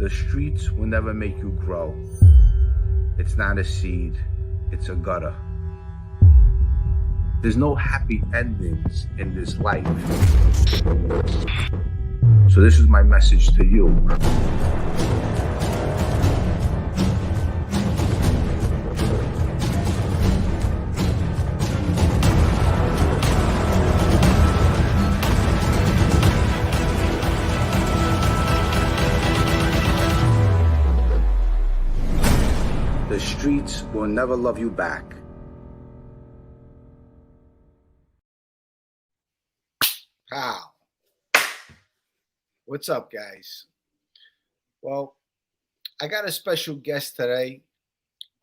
The streets will never make you grow. It's not a seed, it's a gutter. There's no happy endings in this life. So this is my message to you. The streets will never love you back. How? What's up, guys? Well, I got a special guest today.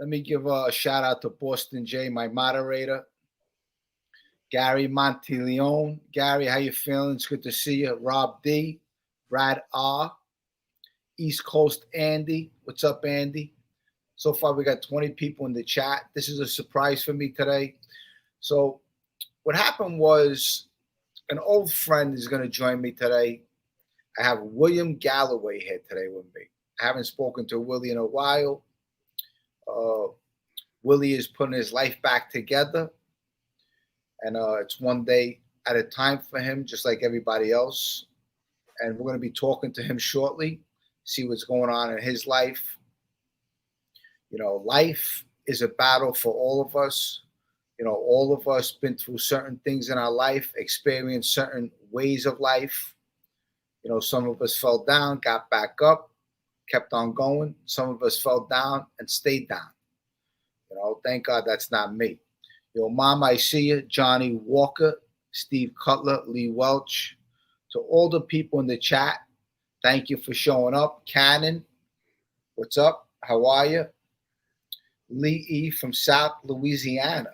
Let me give a shout out to Boston J, my moderator, Gary Monteleone. Gary, how you feeling? It's good to see you. Rob D, Brad R, East Coast Andy. What's up, Andy? So far, we got 20 people in the chat. This is a surprise for me today. So what happened was an old friend is going to join me today. I have William Galloway here today with me. I haven't spoken to Willie in a while. Willie is putting his life back together. And it's one day at a time for him, just like everybody else. And we're going to be talking to him shortly, see what's going on in his life. You know, life is a battle for all of us. You know, all of us been through certain things in our life, experienced certain ways of life. You know, some of us fell down, got back up, kept on going. Some of us fell down and stayed down. You know, thank God that's not me. Yo, Mom, I see you. Johnny Walker, Steve Cutler, Lee Welch. To all the people in the chat, thank you for showing up. Cannon, what's up? How are you? Lee E. from South Louisiana.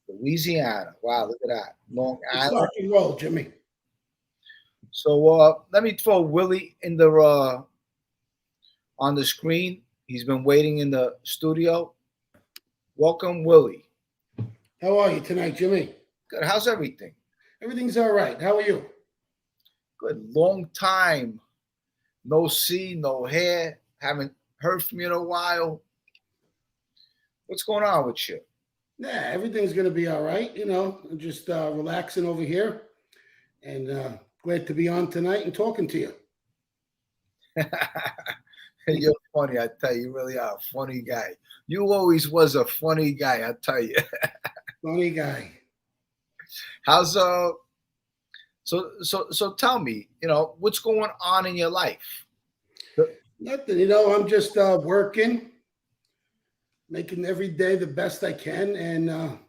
Wow, look at that. Long Island. Rock and roll, Jimmy. So let me throw Willie in the on the screen. He's been waiting in the studio. Welcome, Willie. How are you tonight, Jimmy? Good. How's everything? Everything's all right. How are you? Good. Long time. No see, no hair. Haven't heard from you in a while. What's going on with you? Nah, everything's going to be all right. You know, I'm just relaxing over here and glad to be on tonight and talking to you. You're funny, I tell you. You really are a funny guy. You always was a funny guy, I tell you. Funny guy. How's so tell me, you know, what's going on in your life? Nothing, you know, I'm just working, making every day the best I can and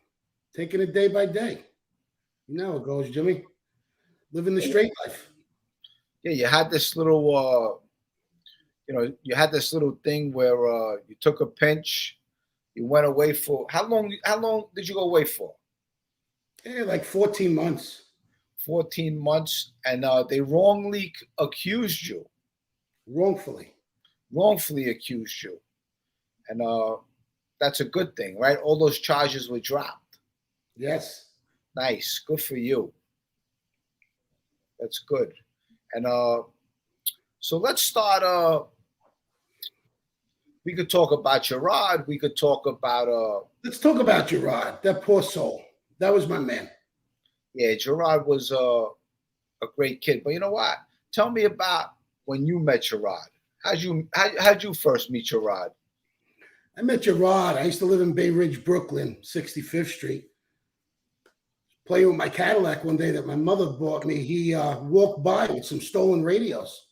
taking it day by day. You know how it goes, Jimmy. Living the straight life. Yeah, you had this little you had this little thing where you took a pinch, you went away for how long did you go away for? Yeah, like 14 months. 14 months, and they wrongly accused you. Wrongfully accused you. And that's a good thing, right? All those charges were dropped. Yes. Nice. Good for you. That's good. And so let's start. We could talk about Gerard. We could talk about Let's talk about Gerard. That poor soul. That was my man. Yeah, Gerard was a great kid. But you know what? Tell me about when you met Gerard. How'd you first meet Gerard? I met Gerard. I used to live in Bay Ridge, Brooklyn, 65th Street. Playing with my Cadillac one day that my mother bought me. He walked by with some stolen radios.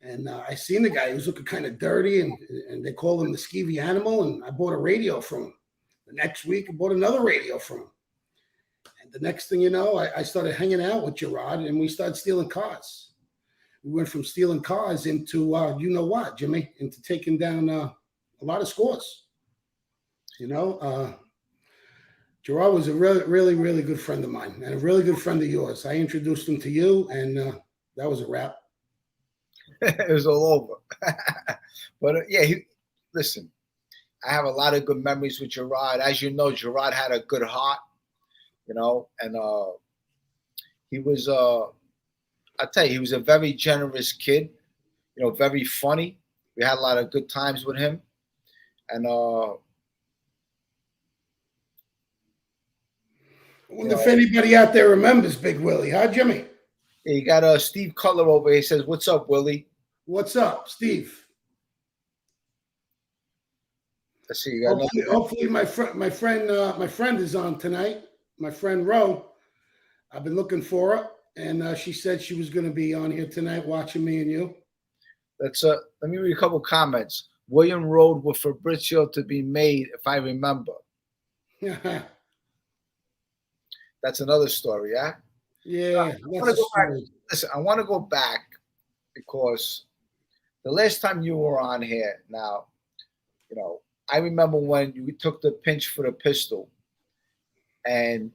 And I seen the guy. He was looking kind of dirty, and they called him the skeevy animal. And I bought a radio from him. The next week, I bought another radio from him. And the next thing you know, I started hanging out with Gerard, and we started stealing cars. We went from stealing cars into, you know what, Jimmy, into taking down a lot of scores. You know, Gerard was a really, really, really good friend of mine and a really good friend of yours. I introduced him to you, and that was a wrap. It was all over. But yeah, listen, I have a lot of good memories with Gerard. As you know, Gerard had a good heart, you know, and he was, I tell you, he was a very generous kid. very funny. We had a lot of good times with him. And I wonder if anybody out there remembers Big Willie, huh, Jimmy? you got Steve Cutler over here. He says, "What's up, Willie?" What's up, Steve? Let's see. You got hopefully my friend is on tonight. My friend Ro. I've been looking for her, and she said she was going to be on here tonight watching me and you. Let me read a couple comments. William rode with Fabrizio to be made, if I remember. That's another story, yeah? Yeah, that's a story. Listen, I want to go back because the last time you were on here, now, I remember when you took the pinch for the pistol and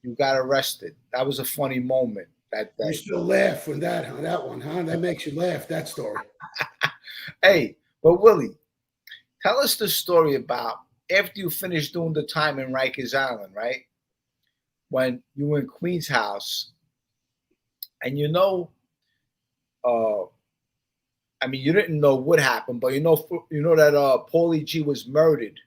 you got arrested. That was a funny moment that day. You still laugh when that one, huh? That makes you laugh, that story. Hey, but Willie, tell us the story about after you finished doing the time in Rikers Island, right? When you were in Queen's house, and you didn't know what happened, but you know that Paulie G was murdered,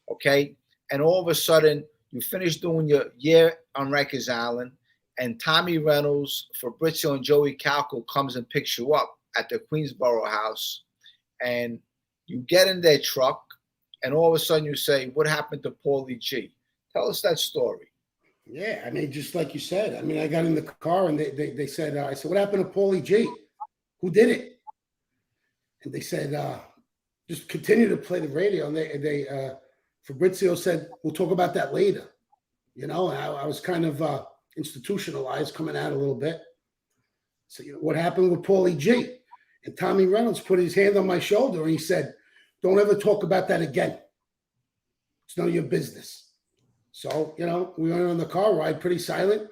okay? And all of a sudden, you finished doing your year on Rikers Island, and Tommy Reynolds, Fabrizio, and Joey Calco comes and picks you up at the Queensboro house, and you get in their truck, and all of a sudden you say, "What happened to Paulie G?" Tell us that story. Yeah, just like you said. I got in the car and they said, I said, "What happened to Paulie G? Who did it?" And they said, "Just continue to play the radio." And Fabrizio said, "We'll talk about that later." And I was kind of institutionalized, coming out a little bit. So, what happened with Paulie G? And Tommy Reynolds put his hand on my shoulder and he said, "Don't ever talk about that again. It's none of your business." So, we went on the car ride pretty silent,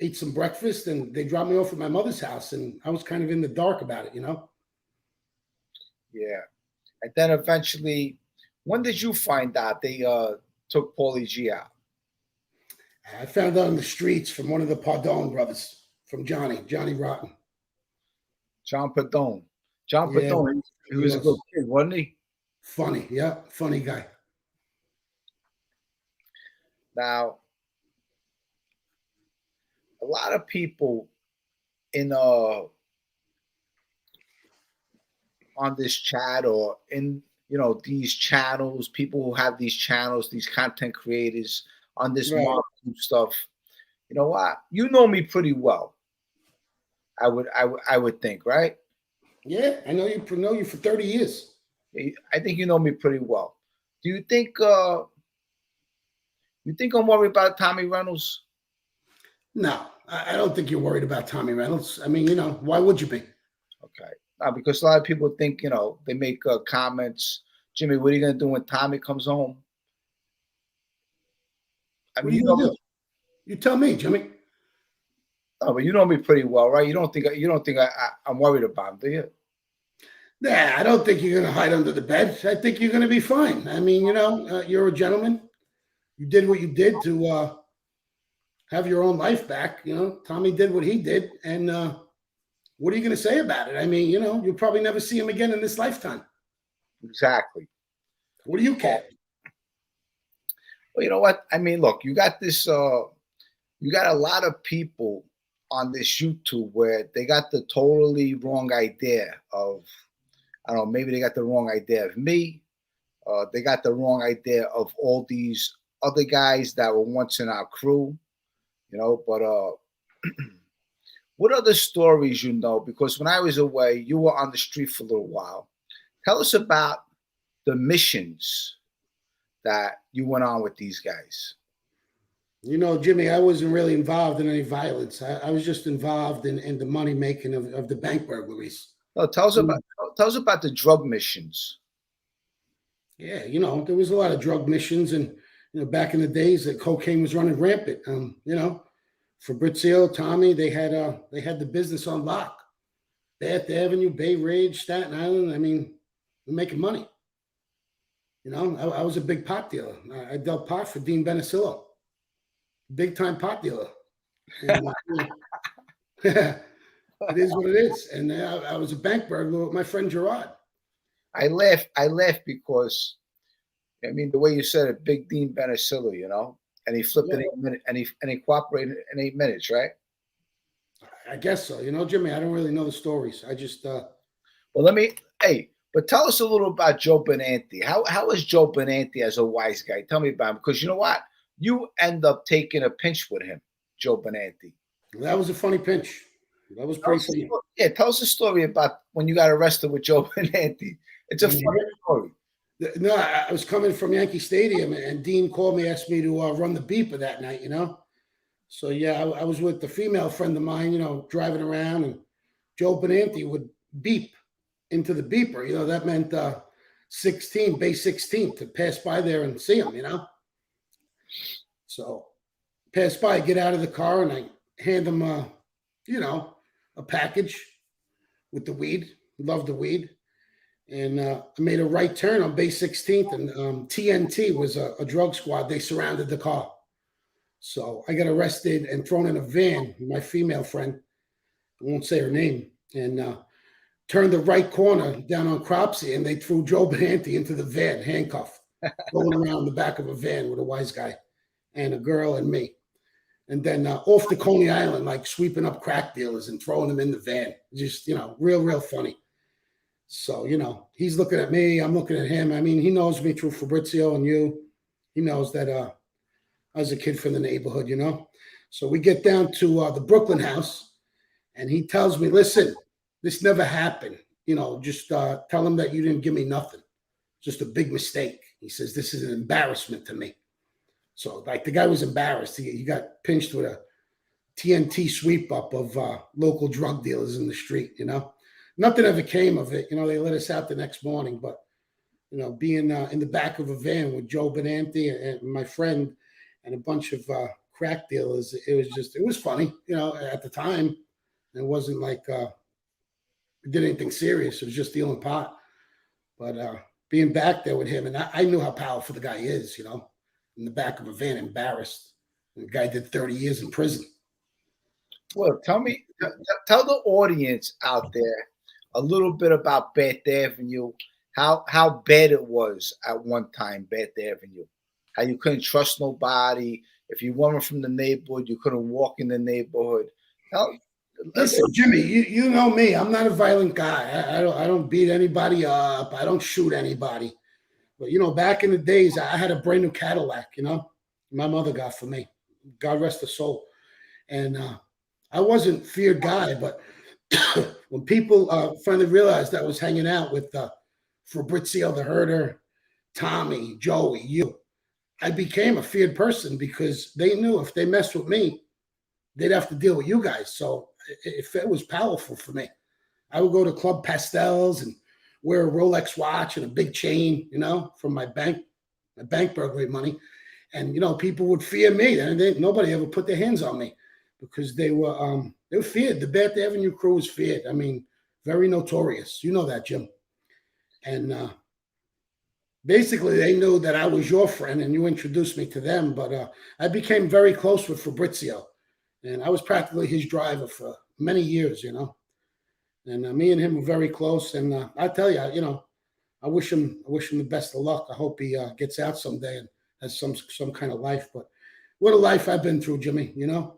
ate some breakfast, and they dropped me off at my mother's house. And I was kind of in the dark about it, Yeah. And then eventually, when did you find out they took Paulie G out? I found out on the streets from one of the Pardone brothers, from Johnny Rotten. John Pardone. Pardone, he was a good kid, wasn't he? Funny, yeah, funny guy. Now, a lot of people on this chat or in these channels, people who have these channels, these content creators on this marketing stuff, you know what? You know me pretty well. I would think, right? Yeah, I know you for 30 years. I think you know me pretty well. Do you think I'm worried about Tommy Reynolds? No, I don't think you're worried about Tommy Reynolds. Why would you be? Okay. Because a lot of people think, they make comments, "Jimmy, what are you going to do when Tommy comes home?" What are you going to do? You tell me, Jimmy. No, but you know me pretty well, right? You don't think I'm worried about him, do you? Nah, I don't think you're going to hide under the bed. I think you're going to be fine. You're a gentleman. You did what you did to have your own life back. Tommy did what he did. And what are you going to say about it? You'll probably never see him again in this lifetime. Exactly. What do you care? Well, you know what? Look, you got this, you got a lot of people on this YouTube where they got the totally wrong idea of, I don't know, maybe they got the wrong idea of me. They got the wrong idea of all these other guys that were once in our crew, but what other stories because when I was away, you were on the street for a little while. Tell us about the missions that you went on with these guys. Jimmy, I wasn't really involved in any violence. I was just involved in the money making of the bank burglaries. No, tell us about the drug missions. Yeah, there was a lot of drug missions, and back in the days that cocaine was running rampant. Fabrizio, Tommy, they had the business on lock. Bath Avenue, Bay Ridge, Staten Island. We're making money. I was a big pot dealer. I dealt pot for Dean Benicillo. Big time pot dealer. It is what it is. And I was a bank burglar with my friend Gerard. I laugh because I mean the way you said it, Big Dean Benicillo, you know, and he flipped in 8 minutes, and he cooperated in 8 minutes, right? I guess so. You know, Jimmy, I don't really know the stories. I just Well, but tell us a little about Joe Benanti. How is Joe Benanti as a wise guy? Tell me about him, because you know what? You end up taking a pinch with him, Joe Benanti. That was a funny pinch. That was pretty funny. Yeah, tell us a story about when you got arrested with Joe Benanti. It's a funny story. No, I was coming from Yankee Stadium, and Dean called me, asked me to run the beeper that night, you know. So, yeah, I was with the female friend of mine, you know, driving around, and Joe Benanti would beep into the beeper. You know, that meant 16, base 16, to pass by there and see him, you know. So, pass by, get out of the car, and I hand him, you know, a package with the weed. Love the weed. And I made a right turn on base 16th, and TNT was a drug squad. They surrounded the car. So I got arrested and thrown in a van with my female friend. I won't say her name. And turned the right corner down on Cropsey, and they threw Joe Benanti into the van, handcuffed, rolling around the back of a van with a wise guy and a girl and me. And then off to Coney Island, like sweeping up crack dealers and throwing them in the van. Just, you know, real funny. So, you know, he's looking at me. I'm looking at him. I mean, he knows me through Fabrizio and you. He knows that I was a kid from the neighborhood, you know. So we get down to the Brooklyn house, and he tells me, listen, this never happened. You know, just tell him that you didn't give me nothing. Just a big mistake. He says, this is an embarrassment to me. So, like, the guy was embarrassed. He got pinched with a TNT sweep up of local drug dealers in the street, you know. Nothing ever came of it. You know, they let us out the next morning. But, you know, being in the back of a van with Joe Benanti and my friend and a bunch of crack dealers, it was funny, you know, at the time. It wasn't like we did anything serious. It was just dealing pot. But being back there with him, and I knew how powerful the guy is, you know, in the back of a van, embarrassed. The guy did 30 years in prison. Well, tell the audience out there a little bit about Bath Avenue, how bad it was at one time, Bath Avenue, how you couldn't trust nobody. If you weren't from the neighborhood, you couldn't walk in the neighborhood. Listen, Jimmy, you know me. I'm not a violent guy. I don't beat anybody up. I don't shoot anybody. But, you know, back in the days, I had a brand new Cadillac, you know, my mother got for me. God rest her soul. And I wasn't a feared guy, but when people finally realized I was hanging out with Fabrizio the Herder, Tommy, Joey, you, I became a feared person because they knew if they messed with me, they'd have to deal with you guys. So it was powerful for me. I would go to Club Pastels and wear a Rolex watch and a big chain, you know, from my bank burglary money. And, you know, people would fear me. And nobody ever put their hands on me because they were feared. The Bath Avenue crew was feared. I mean, very notorious. You know that, Jim. And basically, they knew that I was your friend and you introduced me to them. But I became very close with Fabrizio. And I was practically his driver for many years, you know. And me and him were very close. And I tell you, you know, I wish him the best of luck. I hope he gets out someday and has some kind of life. But what a life I've been through, Jimmy, you know.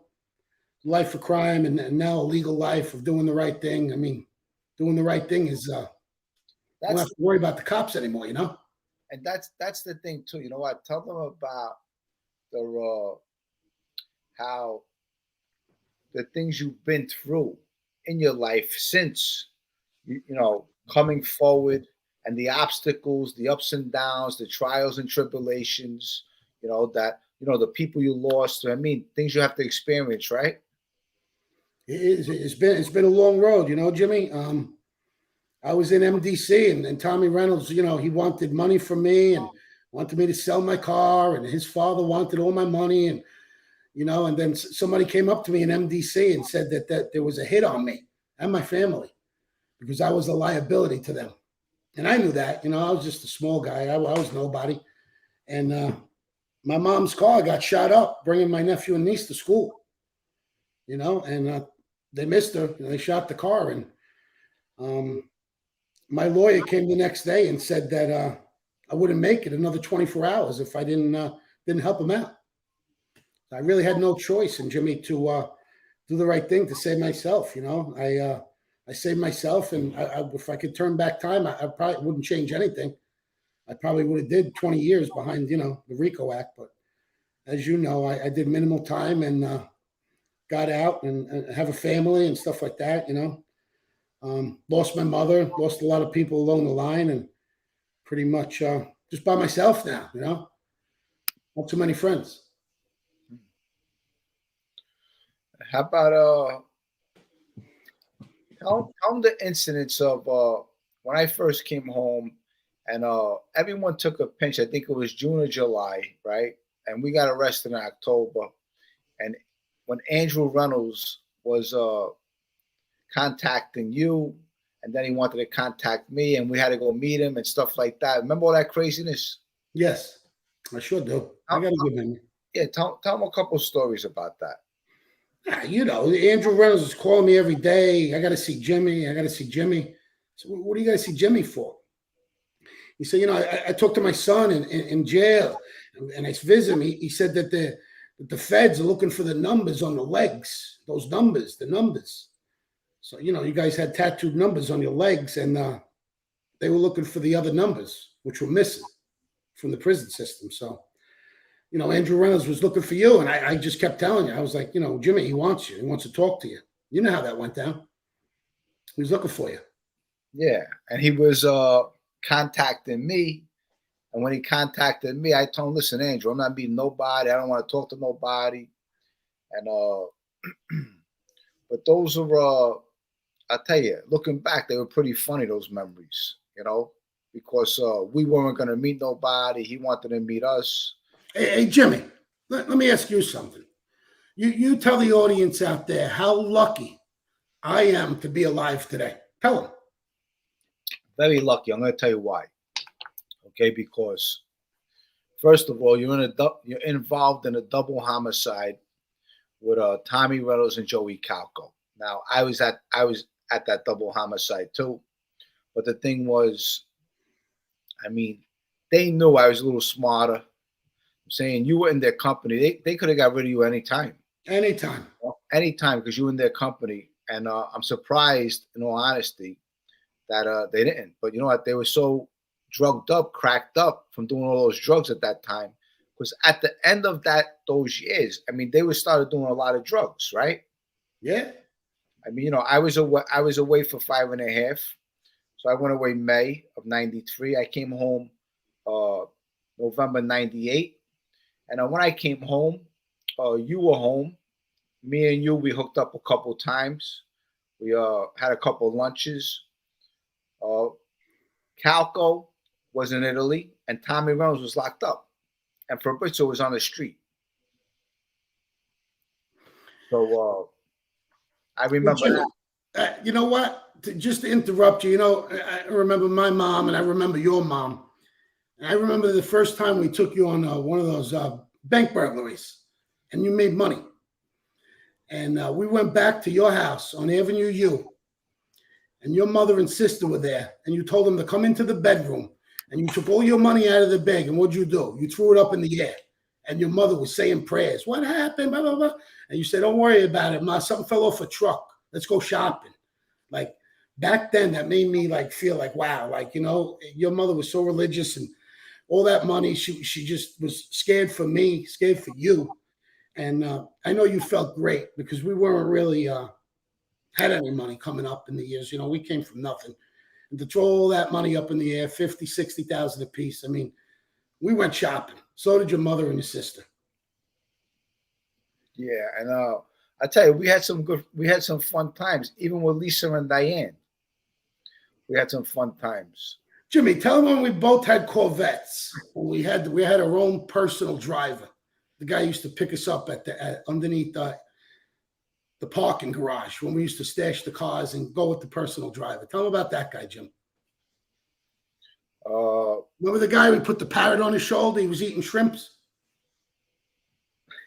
Life of crime and now a legal life of doing the right thing. I mean, doing the right thing is I don't have to worry about the cops anymore, you know. And that's the thing too. You know what? Tell them about the how the things you've been through in your life since you know coming forward, and the obstacles, the ups and downs, the trials and tribulations. You know that the people you lost. I mean, things you have to experience, right? It's been a long road, you know, Jimmy. I was in MDC and Tommy Reynolds, you know, he wanted money from me and wanted me to sell my car, and his father wanted all my money, and you know, and then somebody came up to me in MDC and said that there was a hit on me and my family because I was a liability to them. And I knew that, you know, I was just a small guy. I was nobody. And my mom's car got shot up bringing my nephew and niece to school, you know, and they missed her. And they shot the car. And my lawyer came the next day and said that I wouldn't make it another 24 hours if I didn't help him out. I really had no choice in Jimmy to do the right thing to save myself. You know, I saved myself, and if I could turn back time, I probably wouldn't change anything. I probably would have did 20 years behind, you know, the RICO Act. But as you know, I did minimal time and got out and have a family and stuff like that. You know, lost my mother, lost a lot of people along the line, and pretty much just by myself now. You know, not too many friends. How about tell them the incidents of when I first came home and everyone took a pinch. I think it was June or July, right? And we got arrested in October. And when Andrew Reynolds was contacting you, and then he wanted to contact me, and we had to go meet him and stuff like that. Remember all that craziness? Yes, I sure do. I got a good memory. Yeah, tell them a couple stories about that. You know, Andrew Reynolds was calling me every day. I got to see Jimmy. I got to see Jimmy. So what do you got to see Jimmy for? He said, you know, I talked to my son in jail, and I visit him. He said that the feds are looking for the numbers on the legs, those numbers, the numbers. So, you know, you guys had tattooed numbers on your legs, and they were looking for the other numbers, which were missing from the prison system. So, you know, Andrew Reynolds was looking for you, and I just kept telling you. I was like, you know, Jimmy, he wants you. He wants to talk to you. You know how that went down. He was looking for you. Yeah, and he was contacting me. And when he contacted me, I told him, listen, Andrew, I'm not meeting nobody. I don't want to talk to nobody. And but those are, I'll tell you, looking back, they were pretty funny, those memories, you know, because we weren't going to meet nobody. He wanted to meet us. Hey, Jimmy, let me ask you something. You tell the audience out there how lucky I am to be alive today. Tell them. Very lucky. I'm going to tell you why. Okay, because first of all, you're involved in a double homicide with Tommy Reynolds and Joey Calco. Now, I was at that double homicide too, but the thing was, I mean, they knew I was a little smarter. I'm saying you were in their company. They could have got rid of you anytime. Anytime, because you were in their company. And I'm surprised, in all honesty, that they didn't. But you know what? They were so drugged up, cracked up from doing all those drugs at that time. Because at the end of those years, I mean, they were started doing a lot of drugs, right? Yeah. I mean, you know, I was away for 5.5. So I went away May of '93. I came home November '98. And when I came home, you were home. Me and you, we hooked up a couple times. We had a couple lunches. Calco was in Italy, and Tommy Reynolds was locked up, and Fabrizio was on the street. So I remember that. You know what? Just to interrupt you, you know, I remember my mom, and I remember your mom. And I remember the first time we took you on one of those bank burglaries, and you made money. And we went back to your house on Avenue U, and your mother and sister were there, and you told them to come into the bedroom, and you took all your money out of the bag, and what'd you do? You threw it up in the air, and your mother was saying prayers. What happened? Blah, blah, blah. And you said, don't worry about it, Ma. Something fell off a truck. Let's go shopping. Like, back then, that made me, like, feel like, wow, like, you know, your mother was so religious, and all that money, she just was scared for me, scared for you. And I know you felt great because we weren't really had any money coming up in the years. You know, we came from nothing. And to throw all that money up in the air, 50, 60,000 a piece. I mean, we went shopping. So did your mother and your sister. Yeah, and I tell you, we had some fun times, even with Lisa and Diane. We had some fun times. Jimmy, tell them when we both had Corvettes. We had our own personal driver. The guy used to pick us up underneath the parking garage when we used to stash the cars and go with the personal driver. Tell him about that guy, Jim. Remember the guy who put the parrot on his shoulder? He was eating shrimps.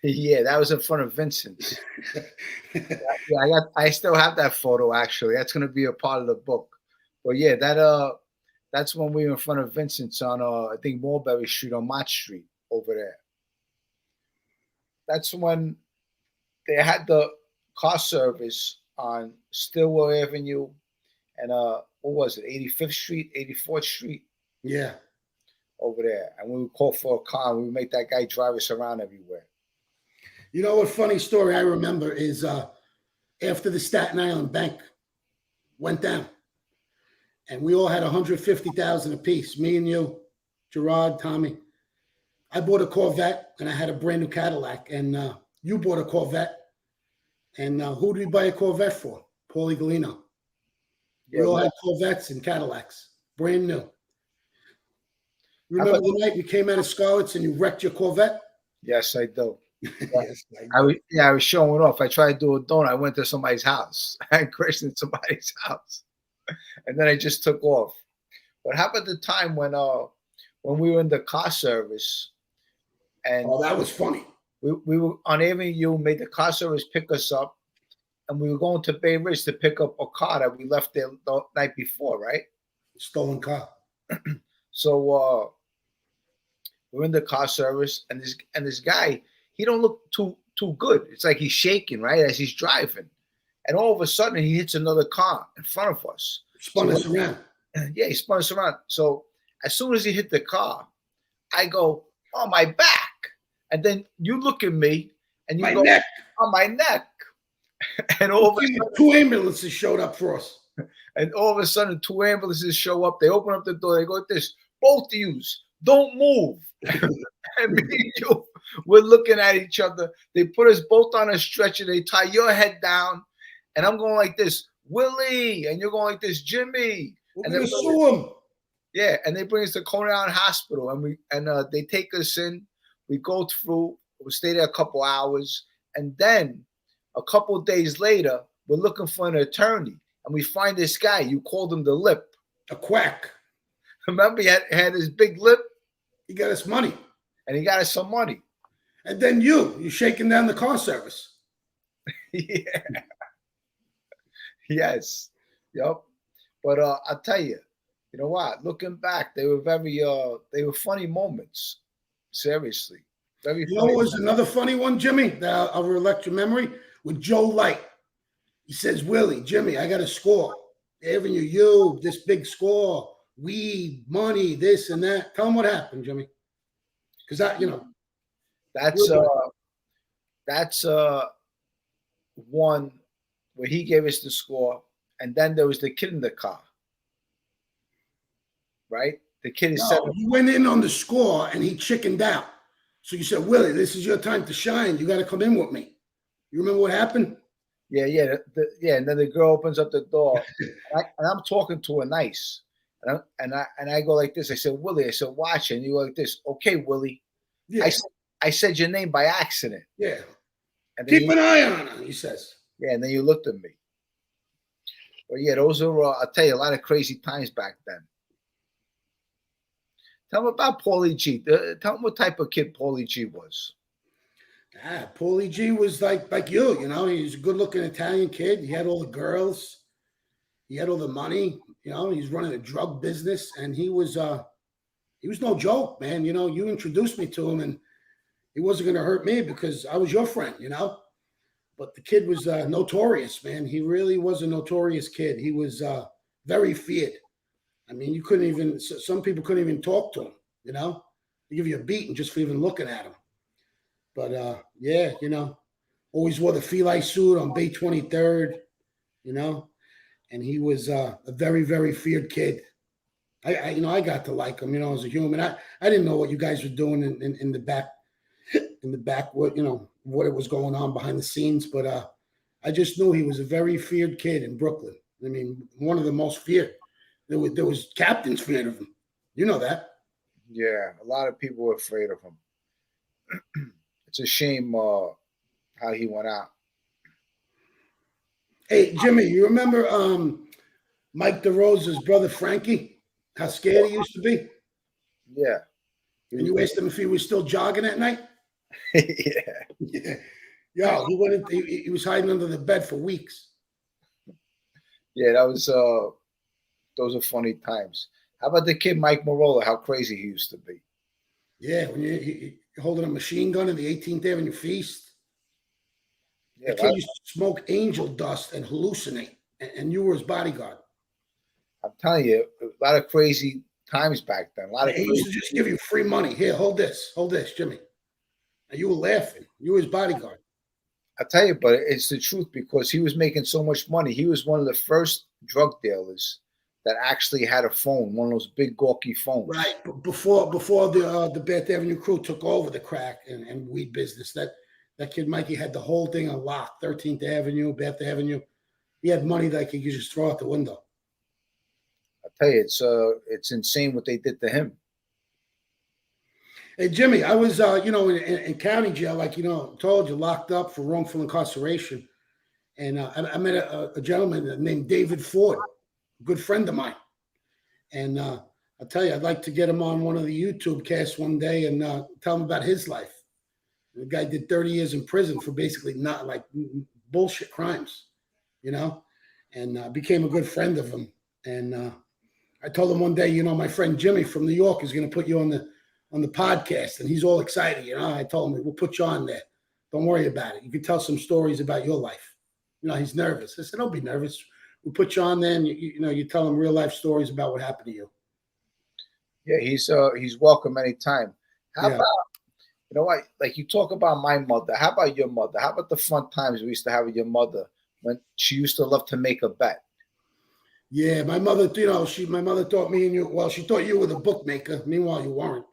Yeah, that was in front of Vincent's. Yeah, I still have that photo actually. That's gonna be a part of the book. But yeah, that's when we were in front of Vincent's on I think Mulberry Street on Mott Street over there. That's when they had the car service on Stillwell Avenue and what was it, 85th Street, 84th Street? Yeah. Over there. And we would call for a car, we would make that guy drive us around everywhere. You know what funny story I remember is after the Staten Island Bank went down, and we all had $150,000 apiece. Me and you, Gerard, Tommy. I bought a Corvette, and I had a brand new Cadillac, and you bought a Corvette. And who did we buy a Corvette for? Paulie Galino. We all had Corvettes and Cadillacs, brand new. Remember the night we came out of Scarlett's and you wrecked your Corvette? Yes, I do. Yes, I was showing off. I tried to do a donut. I went to somebody's house. I crashed in somebody's house, and then I just took off. What happened at the time when we were in the car service, and that was funny. We were on Avenue, made the car service pick us up, and we were going to Bay Ridge to pick up a car that we left there the night before, right? Stolen car. So we're in the car service, and this guy, he don't look too good. It's like he's shaking, right, as he's driving. And all of a sudden, he hits another car in front of us. Spun us around. Yeah, he spun us around. So as soon as he hit the car, I go, "Oh, my back." And then you look at me, and you my go, neck. "On my neck." And all of a sudden, 2 ambulances showed up for us. And all of a sudden, 2 ambulances show up. They open up the door. They go like this, "Both of yous, don't move." And me and you, we're looking at each other. They put us both on a stretcher. They tie your head down. And I'm going like this, "Willie." And you're going like this, "Jimmy." We're going to sue him. Yeah. And they bring us to Coney Island Hospital. And they take us in. We go through. We stay there a couple hours. And then a couple of days later, we're looking for an attorney. And we find this guy. You called him the Lip. A quack. Remember, he had his big lip? He got us money. And he got us some money. And then you're shaking down the car service. Yeah. Yes. Yep. But I'll tell you, you know what? Looking back, they were funny moments. Seriously. Very funny. You know what was another funny one, Jimmy, that I'll elect your memory? With Joe Light. He says, "Willie, Jimmy, I got a score. Avenue, you, this big score, weed, money, this and that." Tell him what happened, Jimmy. Because that's one where he gave us the score, and then there was the kid in the car, right? The kid is seven. You went in on the score and he chickened out. So you said, "Willie, this is your time to shine. You got to come in with me." You remember what happened? Yeah. And then the girl opens up the door, and I'm talking to her nice, and I go like this. I said, "Willie," I said, "Watch it." And you go like this, "Okay, Willie." Yeah. I said your name by accident. Yeah. And keep an eye on her, he says. Yeah, and then you looked at me. But yeah, those are, I'll tell you, a lot of crazy times back then. Tell them about Paulie G. Tell them what type of kid Paulie G was. Paulie G was like you, he was a good-looking Italian kid. He had all the girls. He had all the money. He's running a drug business, and he was no joke, man. You introduced me to him, and he wasn't going to hurt me because I was your friend, But the kid was notorious, man. He really was a notorious kid. He was very feared. I mean, some people couldn't even talk to him, They give you a beating just for even looking at him. But, always wore the feline suit on Bay 23rd, and he was a very, very feared kid. I got to like him, as a human. I didn't know what you guys were doing in the back, what it was going on behind the scenes. But I just knew he was a very feared kid in Brooklyn. I mean, one of the most feared. There was captains feared of him. You know that. Yeah, a lot of people were afraid of him. It's a shame how he went out. Hey, Jimmy, you remember Mike DeRosa's brother Frankie? How scared he used to be? Yeah. And you asked him if he was still jogging at night? Yeah. Yeah. Yo, he went in, he was hiding under the bed for weeks. Yeah, that was those are funny times. How about the kid Mike Marola? How crazy he used to be. Yeah, when you're holding a machine gun in the 18th Avenue Feast. Yeah, The kid used to smoke angel dust and hallucinate, and you were his bodyguard. I'm telling you, a lot of crazy times back then. A lot of He used to just give you free money. Here, hold this, Jimmy. And you were laughing. You were his bodyguard. I tell you, but it's the truth because he was making so much money. He was one of the first drug dealers that actually had a phone, one of those big gawky phones. Right. But before the Bath Avenue crew took over the crack and weed business, that kid Mikey had the whole thing on lock. 13th Avenue, Bath Avenue. He had money that he could just throw out the window. I tell you, it's insane what they did to him. Hey, Jimmy, I was, in county jail, like, told you, locked up for wrongful incarceration. And I met a gentleman named David Ford, a good friend of mine. And I'll tell you, I'd like to get him on one of the YouTube casts one day and tell him about his life. The guy did 30 years in prison for basically not like bullshit crimes, and became a good friend of him. And I told him one day, my friend Jimmy from New York is going to put you on the podcast, and he's all excited. I told him, we'll put you on there. Don't worry about it. You can tell some stories about your life. He's nervous. I said, don't be nervous. We'll put you on there, and you tell him real life stories about what happened to you. Yeah, he's welcome anytime. How about, what? Like you talk about my mother. How about your mother? How about the fun times we used to have with your mother when she used to love to make a bet? Yeah, my mother, my mother taught me and you. Well, she thought you were the bookmaker. Meanwhile, you weren't.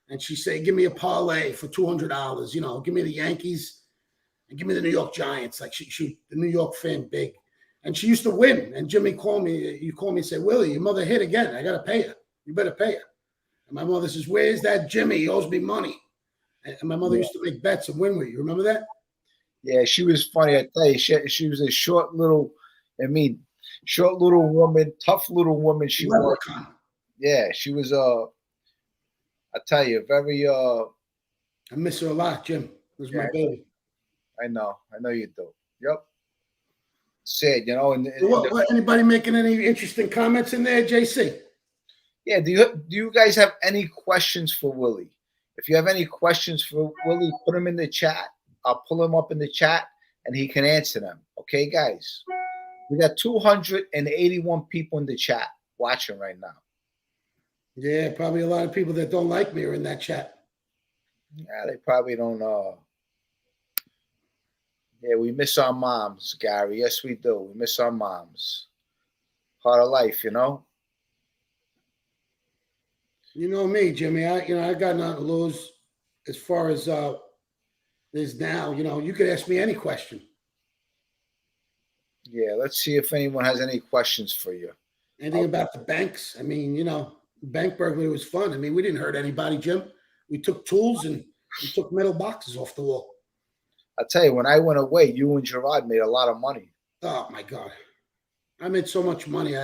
And she said, give me a parlay for $200. Give me the Yankees and give me the New York Giants. Like she the New York fan big. And she used to win. And Jimmy called me. You called me and said, Willie, your mother hit again. I got to pay her. You better pay her. And my mother says, where's that Jimmy? He owes me money. And my mother used to make bets and win with you. Remember that? Yeah, she was funny. I tell you, she was a short little woman, tough little woman. She was. Yeah, she was I tell you, very I miss her a lot, Jim. It was my baby. I know you do. Yep. Sad, and anybody making any interesting comments in there, JC? Yeah, do you guys have any questions for Willie? If you have any questions for Willie, put them in the chat. I'll pull them up in the chat and he can answer them. Okay, guys? We got 281 people in the chat watching right now. Yeah, probably a lot of people that don't like me are in that chat. Yeah, they probably don't Yeah, we miss our moms, Gary. Yes, we do. We miss our moms. Part of life, You know me, Jimmy. I got nothing to lose as far as is now. You could ask me any question. Yeah, let's see if anyone has any questions for you. Anything about the banks? I mean, bank burglary was fun. I mean, we didn't hurt anybody, Jim. We took tools and we took metal boxes off the wall. I'll tell you, when I went away, you and Gerard made a lot of money. Oh, my God. I made so much money.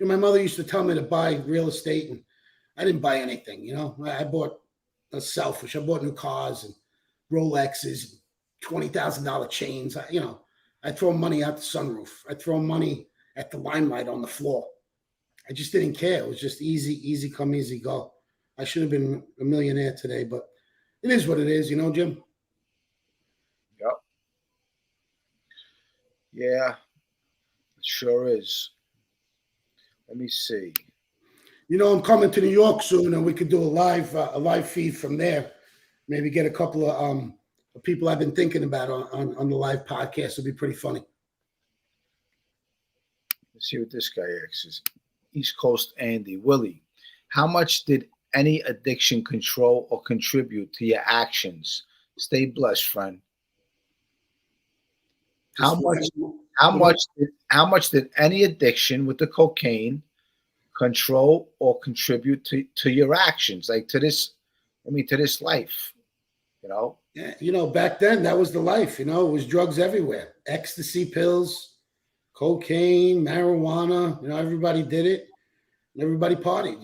My mother used to tell me to buy real estate, and I didn't buy anything, I bought selfish. I bought new cars and Rolexes, $20,000 chains. I throw money out the sunroof. I throw money at the limelight on the floor. I just didn't care. It was just easy come, easy go. I should have been a millionaire today, but it is what it is, Jim. Yep. Yeah, it sure is. Let me see. I'm coming to New York soon, and we could do a live feed from there. Maybe get a couple of people I've been thinking about on the live podcast. It'll be pretty funny. Let's see what this guy asks. East Coast Andy. Willie, how much did any addiction control or contribute to your actions? Stay blessed, friend. How much did any addiction with the cocaine control or contribute to your actions, like to this life, Yeah, back then that was the life, it was drugs everywhere. Ecstasy pills, cocaine, marijuana, everybody did it and everybody partied,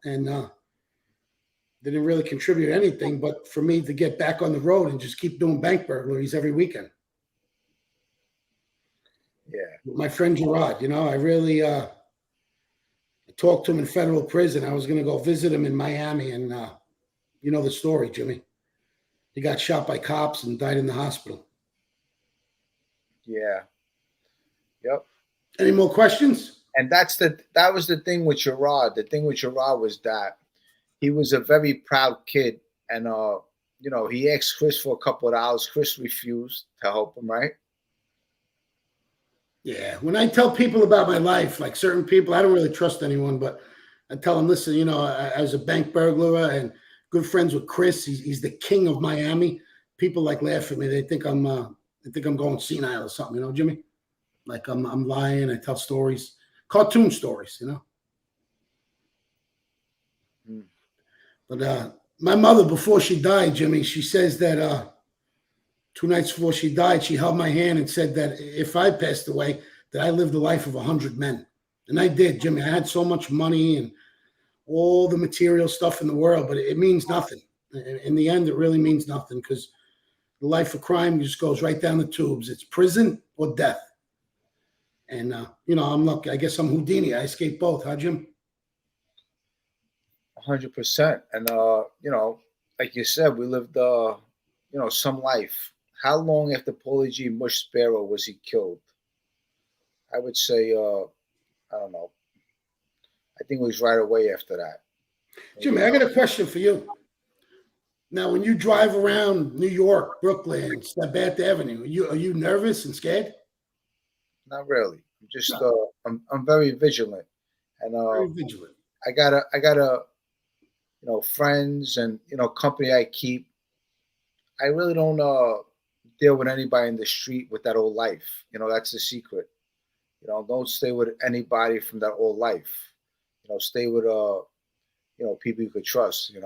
and didn't really contribute anything, but for me to get back on the road and just keep doing bank burglaries every weekend. Yeah. My friend Gerard, I really talked to him in federal prison. I was going to go visit him in Miami, and you know the story, Jimmy. He got shot by cops and died in the hospital. Yeah. Yep. Any more questions? And that was the thing with Gerard. The thing with Gerard was that he was a very proud kid, and he asked Chris for a couple of dollars. Chris refused to help him, right? Yeah. When I tell people about my life, like certain people, I don't really trust anyone, but I tell them, listen, I was a bank burglar and good friends with Chris. He's the king of Miami. People like laugh at me. They think I'm going senile or something, Jimmy. Like I'm lying. I tell stories, cartoon stories, But my mother, before she died, Jimmy, she says that 2 nights before she died, she held my hand and said that if I passed away, that I lived the life of 100 men. And I did, Jimmy. I had so much money and all the material stuff in the world, but it means nothing. In the end, it really means nothing, because the life of crime just goes right down the tubes. It's prison or death. And, I'm lucky. I guess I'm Houdini. I escaped both, huh, Jim? 100%. And, like you said, we lived, some life. How long after Paulie G. Mush Sparrow was he killed? I would say, I don't know. I think it was right away after that. Jimmy, I got a question for you. Now, when you drive around New York, Brooklyn, Bath Avenue, are you nervous and scared? Not really. I'm just I'm very vigilant, and very vigilant. I got friends and company I keep. I really don't deal with anybody in the street with that old life. That's the secret. Don't stay with anybody from that old life. Stay with people you could trust. You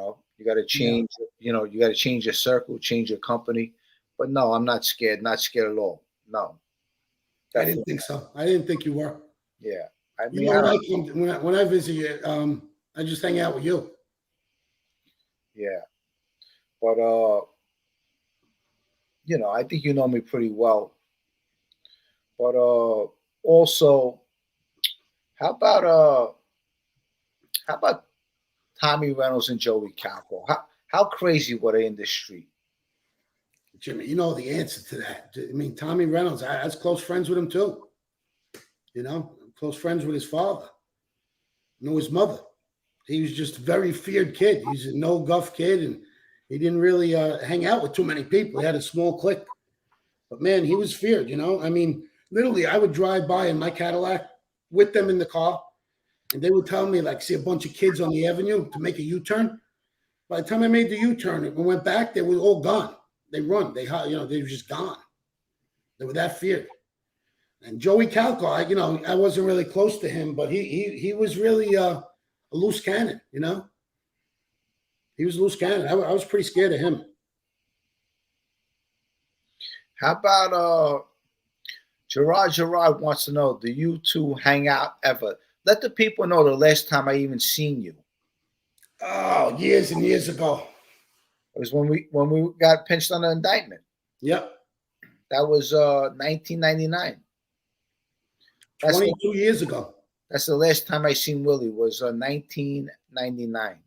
got to change. Yeah. You got to change your circle, change your company. But no, I'm not scared. Not scared at all. No. I didn't think so. I didn't think you were. Yeah. I mean, when I visit you, I just hang out with you. Yeah. But I think you know me pretty well. But also, how about Tommy Reynolds and Joey Calco? How crazy were they in the street? Jimmy, you know the answer to that. I mean, Tommy Reynolds, I was close friends with him too. Close friends with his father. Knew his mother. He was just a very feared kid. He's a no-guff kid, and he didn't really hang out with too many people. He had a small clique. But, man, he was feared, I mean, literally, I would drive by in my Cadillac with them in the car, and they would tell me, like, see a bunch of kids on the avenue to make a U-turn. By the time I made the U-turn and went back, they were all gone. They run. They were just gone. They were that feared. And Joey Calco, I wasn't really close to him, but he was really a loose cannon, He was a loose cannon. I was pretty scared of him. How about Gerard? Gerard wants to know, do you two hang out ever? Let the people know the last time I even seen you. Oh, years and years ago. It was when we got pinched on the indictment. Yep. That was 1999. 22 years ago. That's the last time I seen Willie, was 1999.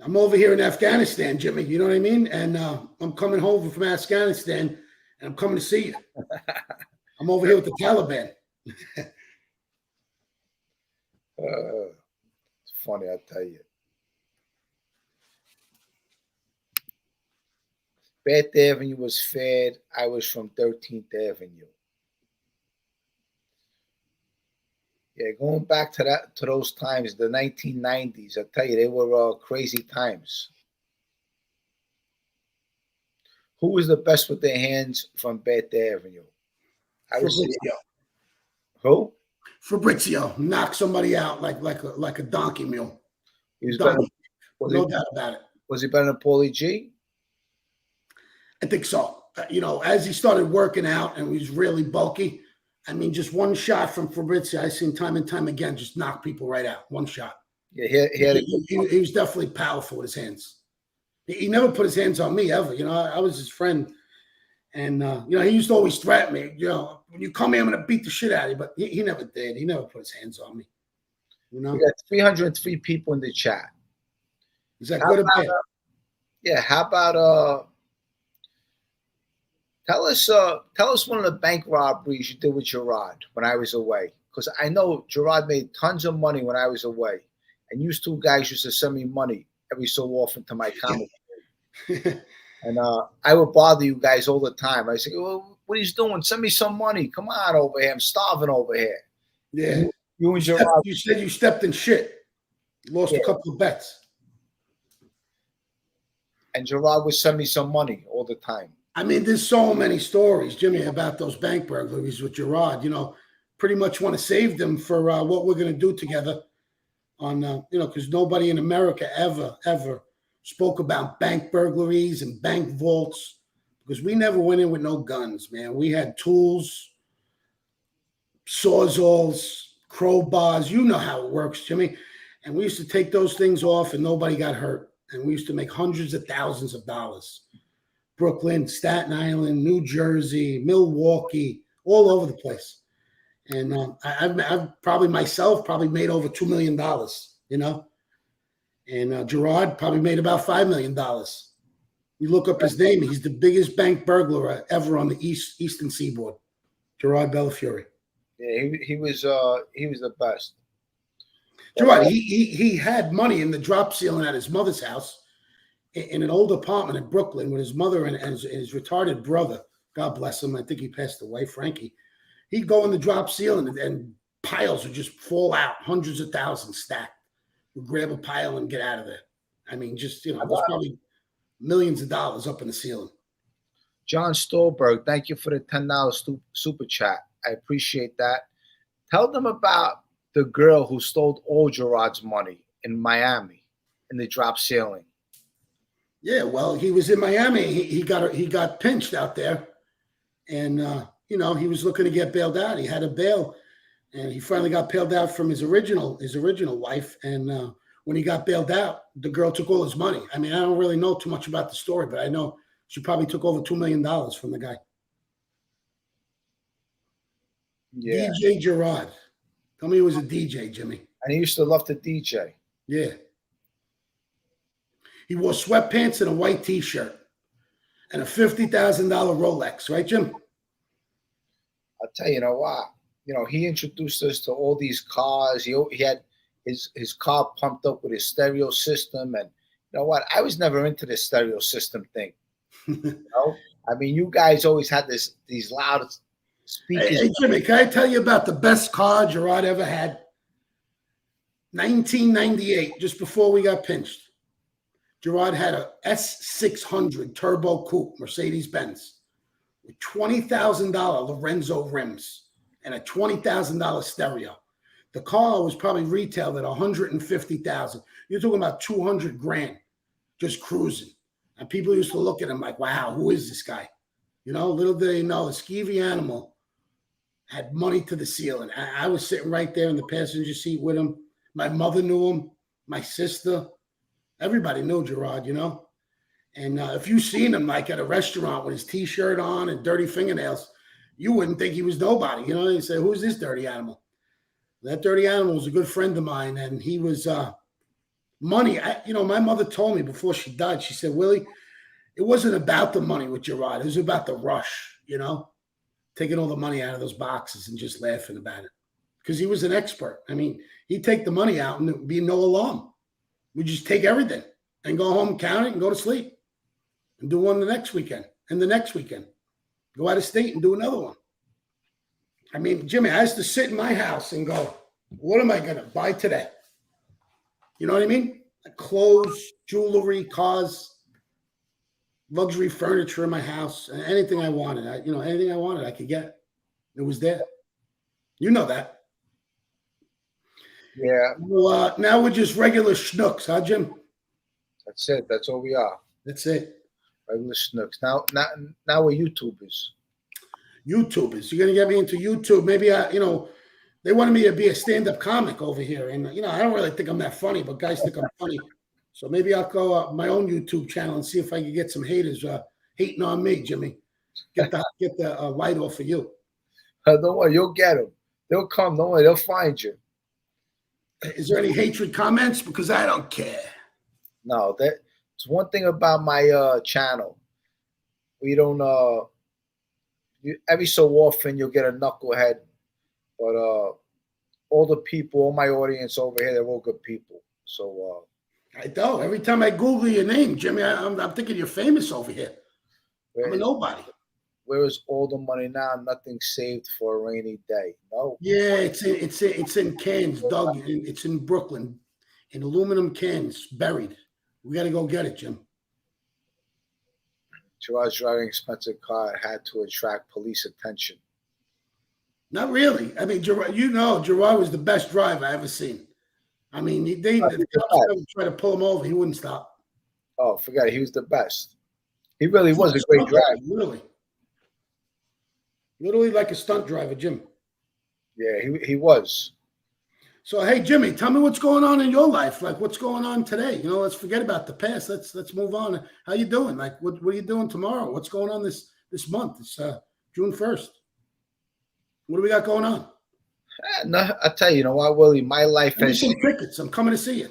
I'm over here in Afghanistan, Jimmy. You know what I mean? And I'm coming home from Afghanistan, and I'm coming to see you. I'm over here with the Taliban. It's funny, I tell you. Bath Avenue was fed. I was from 13th Avenue. Yeah, going back to those times, the 1990s, I tell you, they were crazy times. Who was the best with their hands from Bath Avenue? Fabrizio. Who? Fabrizio. Knock somebody out like a donkey mule. He was donkey. No doubt about it. Was he better than Paulie G? I think so. As he started working out and he was really bulky, I mean, just one shot from Fabrizio, I've seen time and time again, just knock people right out. One shot. Yeah, He was definitely powerful with his hands. He never put his hands on me ever. You know, I was his friend. And, you know, he used to always threaten me, you know, when you come here, I'm going to beat the shit out of you. But he never did. He never put his hands on me. You know? We got 303 people in the chat. Is that good or bad? Yeah. How about tell us one of the bank robberies you did with Gerard when I was away. Because I know Gerard made tons of money when I was away. And you two guys used to send me money every so often to my comedy. And I would bother you guys all the time. I say, well, what are you doing? Send me some money. Come on over here. I'm starving over here. Yeah. You and Gerard. You said you stepped in shit. Lost a couple of bets. And Gerard would send me some money all the time. I mean, there's so many stories, Jimmy, about those bank burglaries with Gerard. You know, pretty much want to save them for what we're going to do together on, you know, because nobody in America ever spoke about bank burglaries and bank vaults, because we never went in with no guns, man. We had tools, sawzalls, crowbars. You know how it works, Jimmy. And we used to take those things off and nobody got hurt. And we used to make hundreds of thousands of dollars. Brooklyn, Staten Island, New Jersey, Milwaukee, all over the place. And I've probably myself made over $2 million, you know. And Gerard probably made about $5 million. You look up his name; he's the biggest bank burglar ever on the Eastern Seaboard. Gerard Bellafiore. Yeah, he was the best. Gerard, he had money in the drop ceiling at his mother's house, in an old apartment in Brooklyn with his mother and his retarded brother. God bless him. I think he passed away, Frankie. He'd go in the drop ceiling and piles would just fall out, hundreds of thousands stacked. We'd grab a pile and get out of there. I mean, just, you know, there's probably millions of dollars up in the ceiling. John Stolberg, thank you for the $10 super chat. I appreciate that. Tell them about the girl who stole all Gerard's money in Miami in the drop ceiling. Yeah, well, he was in Miami. He got pinched out there, and you know, he was looking to get bailed out. He had a bail, and he finally got bailed out from his original wife. And when he got bailed out, the girl took all his money. I mean, I don't really know too much about the story, but I know she probably took over $2 million from the guy. Yeah. DJ Gerard. Tell me he was a DJ, Jimmy. And he used to love to DJ. Yeah. He wore sweatpants and a white T-shirt and a $50,000 Rolex, right, Jim? I'll tell you what. You know, he introduced us to all these cars. He had his car pumped up with his stereo system. And you know what? I was never into this stereo system thing. You know? I mean, you guys always had these loud speakers. Hey, Jimmy, can I tell you about the best car Gerard ever had? 1998, just before we got pinched. Gerard had a S600 turbo coupe, Mercedes-Benz, with $20,000 Lorenzo rims and a $20,000 stereo. The car was probably retailed at $150,000. You're talking about $200,000 just cruising. And people used to look at him like, wow, who is this guy? You know, little did they know the skeevy animal had money to the ceiling. I was sitting right there in the passenger seat with him. My mother knew him, my sister. Everybody knew Gerard, you know. And if you seen him like at a restaurant with his T-shirt on and dirty fingernails, you wouldn't think he was nobody. You know, you say, who's this dirty animal? That dirty animal was a good friend of mine, and he was money. You know, my mother told me before she died, she said, Willie, it wasn't about the money with Gerard. It was about the rush, you know, taking all the money out of those boxes and just laughing about it. Because he was an expert. I mean, he'd take the money out and there'd be no alarm. We'd just take everything and go home, count it, and go to sleep. And do one the next weekend and the next weekend. Go out of state and do another one. I mean, Jimmy, I used to sit in my house and go, what am I going to buy today? You know what I mean? Clothes, jewelry, cars, luxury furniture in my house, anything I wanted. Anything I wanted, I could get. It was there. You know that. Yeah. Well, now we're just regular schnooks, huh, Jim? That's it. That's all we are. That's it. Regular schnooks. Now we're YouTubers. YouTubers. You're going to get me into YouTube. Maybe, They wanted me to be a stand-up comic over here, and I don't really think I'm that funny, but guys think I'm funny. So maybe I'll go my own YouTube channel and see if I can get some haters hating on me, Jimmy. Get the light off of you. Don't worry, you'll get them. They'll come. Don't worry, they'll find you. Is there any hatred comments? Because I don't care. No, that's one thing about my channel. We don't. Every so often you'll get a knucklehead, but all the people, all my audience over here, they're all good people. So I know. Every time I Google your name, Jimmy, I'm thinking you're famous over here. I'm a nobody. Where is all the money now? Nothing saved for a rainy day. No. Yeah, it's in cans, Doug. It's in Brooklyn, in aluminum cans, buried. We got to go get it, Jim. Gerard's driving an expensive car had to attract police attention. Not really. I mean, Gerard was the best driver I ever seen. I mean, the cops tried to pull him over. He wouldn't stop. Oh, forget it. He was the best. He really was a great driver. Literally like a stunt driver, Jim. Yeah, he was. So, hey, Jimmy, tell me what's going on in your life. Like, what's going on today? Let's forget about the past. Let's move on. How you doing? Like, what are you doing tomorrow? What's going on this month? It's June 1st. What do we got going on? No, I tell you, what, Willie, my life has some tickets. I'm coming to see you.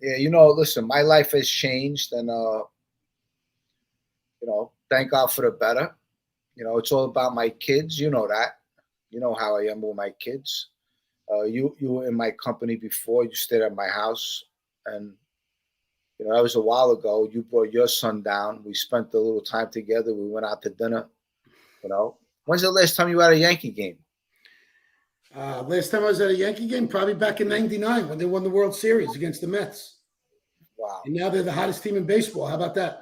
Yeah, listen, my life has changed, and thank God for the better. It's all about my kids. You know that. You know how I am with my kids. You were in my company before. You stayed at my house, and that was a while ago. You brought your son down. We spent a little time together. We went out to dinner. When's the last time you were at a Yankee game? Last time I was at a Yankee game, probably back in '99 when they won the World Series against the Mets. Wow! And now they're the hottest team in baseball. How about that?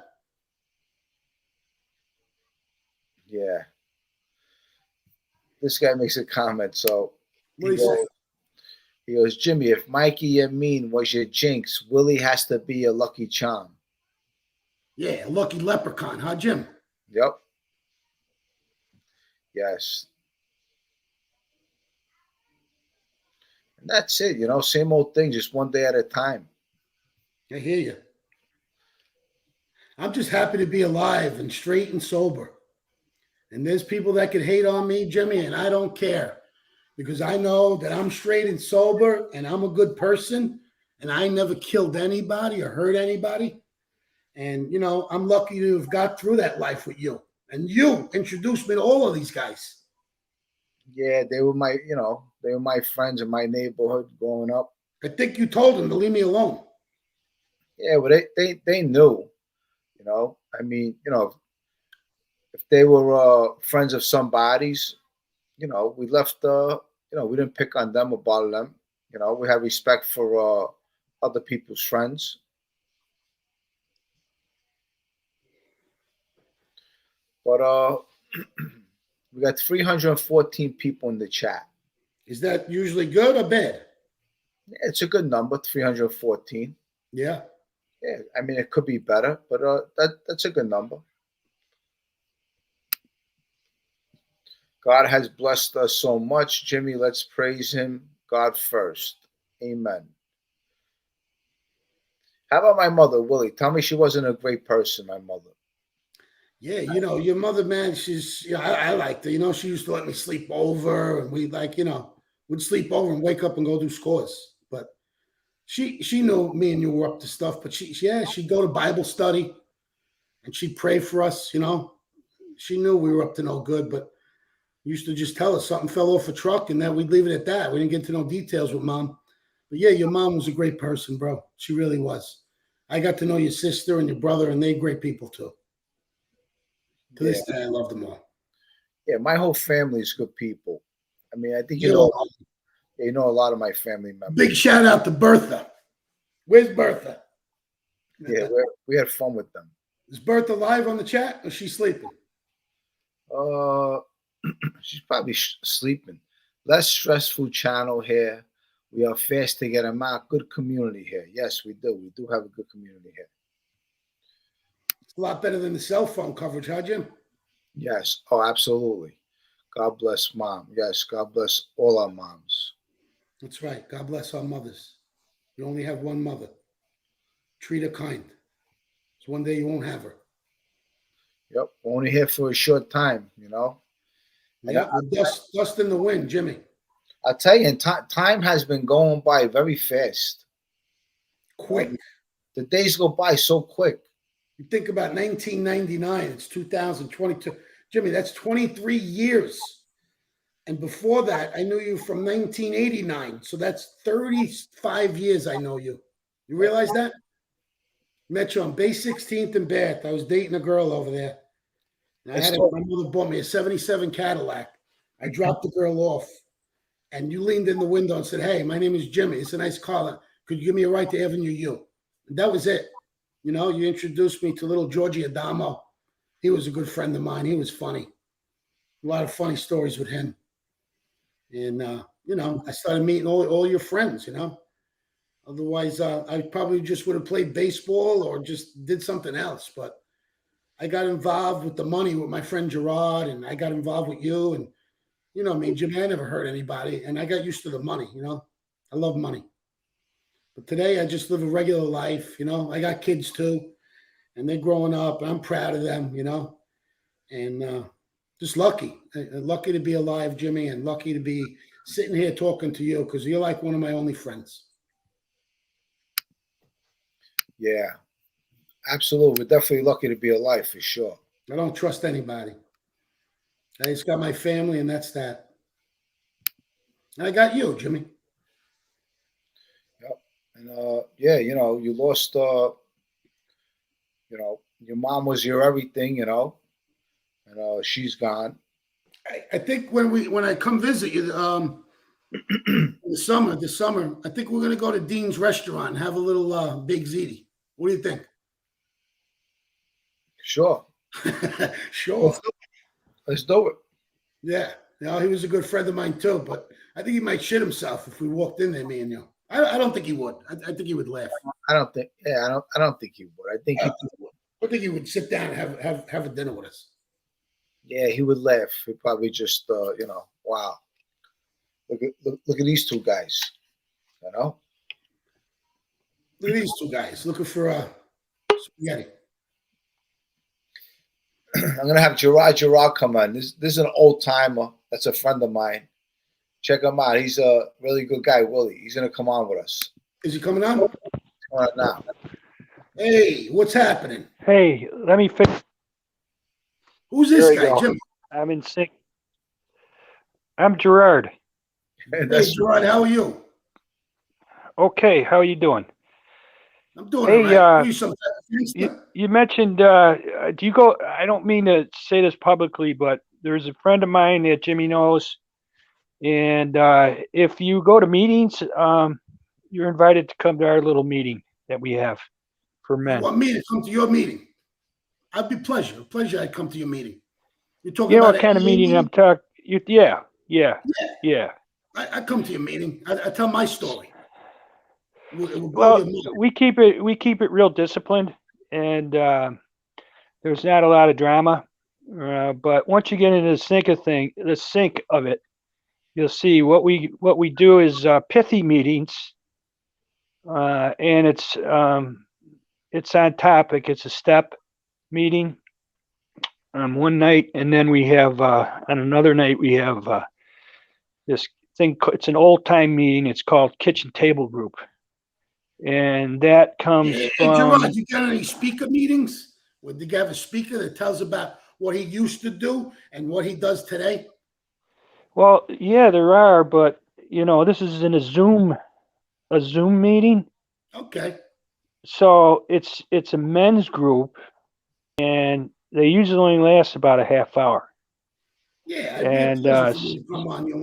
Yeah. This guy makes a comment. So what do you say? He goes, Jimmy, if Mikey Yamin was your jinx, Willie has to be a lucky charm. Yeah, a lucky leprechaun, huh, Jim? Yep. Yes. And that's it, same old thing, just one day at a time. I hear you. I'm just happy to be alive and straight and sober. And there's people that could hate on me, Jimmy, and I don't care. Because I know that I'm straight and sober and I'm a good person and I never killed anybody or hurt anybody. And, I'm lucky to have got through that life with you. And you introduced me to all of these guys. Yeah, they were my friends in my neighborhood growing up. I think you told them to leave me alone. Yeah, well, they knew, I mean, if they were friends of somebody's, we left, we didn't pick on them or bother them. We have respect for other people's friends. But we got 314 people in the chat. Is that usually good or bad? Yeah, it's a good number, 314. Yeah. Yeah, I mean, it could be better, but that's a good number. God has blessed us so much. Jimmy, let's praise him. God first. Amen. How about my mother, Willie? Tell me she wasn't a great person, my mother. Yeah, your mother, man, she's, I liked her. She used to let me sleep over and we would sleep over and wake up and go do scores. But she knew me and you were up to stuff, but she'd go to Bible study and she'd pray for us, She knew we were up to no good, but used to just tell us something fell off a truck and then we'd leave it at that. We didn't get to no details with Mom. But yeah, your mom was a great person, bro. She really was. I got to know your sister and your brother, and they're great people too. To this day, I love them all. Yeah, my whole family is good people. I mean, I think you know a lot of my family members. Big shout out to Bertha. Where's Bertha? Yeah, we had fun with them. Is Bertha live on the chat or is she sleeping? She's probably sleeping. Less stressful channel here. We are fast to get them out. Good community here. Yes, we do. We do have a good community here. It's a lot better than the cell phone coverage, huh, Jim? Yes. Oh, absolutely. God bless mom. Yes, God bless all our moms. That's right. God bless our mothers. You only have one mother. Treat her kind. So one day you won't have her. Yep, we're only here for a short time, you know. And Yeah, with dust in the wind, Jimmy. I'll tell you, and time has been going by very fast. Quick. The days go by so quick. You think about 1999, it's 2022. Jimmy, that's 23 years. And before that, I knew you from 1989. So that's 35 years I know you. You realize that? Met you on Bay 16th in Bath. I was dating a girl over there. And my mother bought me a 77 Cadillac. I dropped the girl off. And you leaned in the window and said, "Hey, my name is Jimmy. It's a nice car. Could you give me a ride to Avenue U?" And that was it. You know, you introduced me to little Georgie Adamo. He was a good friend of mine. He was funny. A lot of funny stories with him. And, you know, I started meeting all your friends, you know. Otherwise, I probably just would have played baseball or just did something else. But I got involved with the money with my friend Gerard, and I got involved with you. And, you know, I mean, Jimmy, I never hurt anybody. And I got used to the money, you know. I love money. But today I just live a regular life, you know. I got kids too, and they're growing up, and I'm proud of them, you know. And just lucky to be alive, Jimmy, and lucky to be sitting here talking to you because you're like one of my only friends. Yeah, absolutely. We're definitely lucky to be alive for sure. I don't trust anybody. I just got my family, and that's that. And I got you, Jimmy. Yep. And yeah, you know, you lost. You know, your mom was your everything. You know, and she's gone. I think when I come visit you, this summer, I think we're gonna go to Dean's restaurant and have a little Big Ziti. What do you think? Sure. Sure. Let's do it. Yeah. You know, he was a good friend of mine too, but I think he might shit himself if we walked in there, me and you. I don't think he would. I think he would laugh. I don't think he would. I think he would sit down and have a dinner with us. Yeah, he would laugh. He'd probably just you know, wow. Look at these two guys. You know? Look at these two guys looking for spaghetti. I'm gonna have Gerard come on. This is an old timer. That's a friend of mine. Check him out. He's a really good guy, Willie. He's gonna come on with us. Is he coming on? Come on now. Hey, what's happening? Hey, let me fix. Who's this guy, Jim? I'm in sync. I'm Gerard. Hey, Gerard, how are you? Okay, how are you doing? I'm doing all right. You mentioned, do you go, I don't mean to say this publicly, but there's a friend of mine that Jimmy knows. And if you go to meetings, you're invited to come to our little meeting that we have for men. What meeting? Come to your meeting. I'd be pleasure. I'd come to your meeting. You're talking you know about what kind of meeting I'm talking? Yeah. I come to your meeting. I tell my story. Well, we keep it real disciplined, and there's not a lot of drama. But once you get into the sync of it, you'll see what we do is pithy meetings, and it's on topic. It's a step meeting on one night, and then we have on another night we have this thing. It's an old time meeting. It's called Kitchen Table Group. And that comes from. Gerard, you got any speaker meetings? Would you have a speaker that tells about what he used to do and what he does today? Well, yeah, there are, but you know, this is in a Zoom meeting. Okay. So it's a men's group, and they usually only last about a half hour. Yeah. And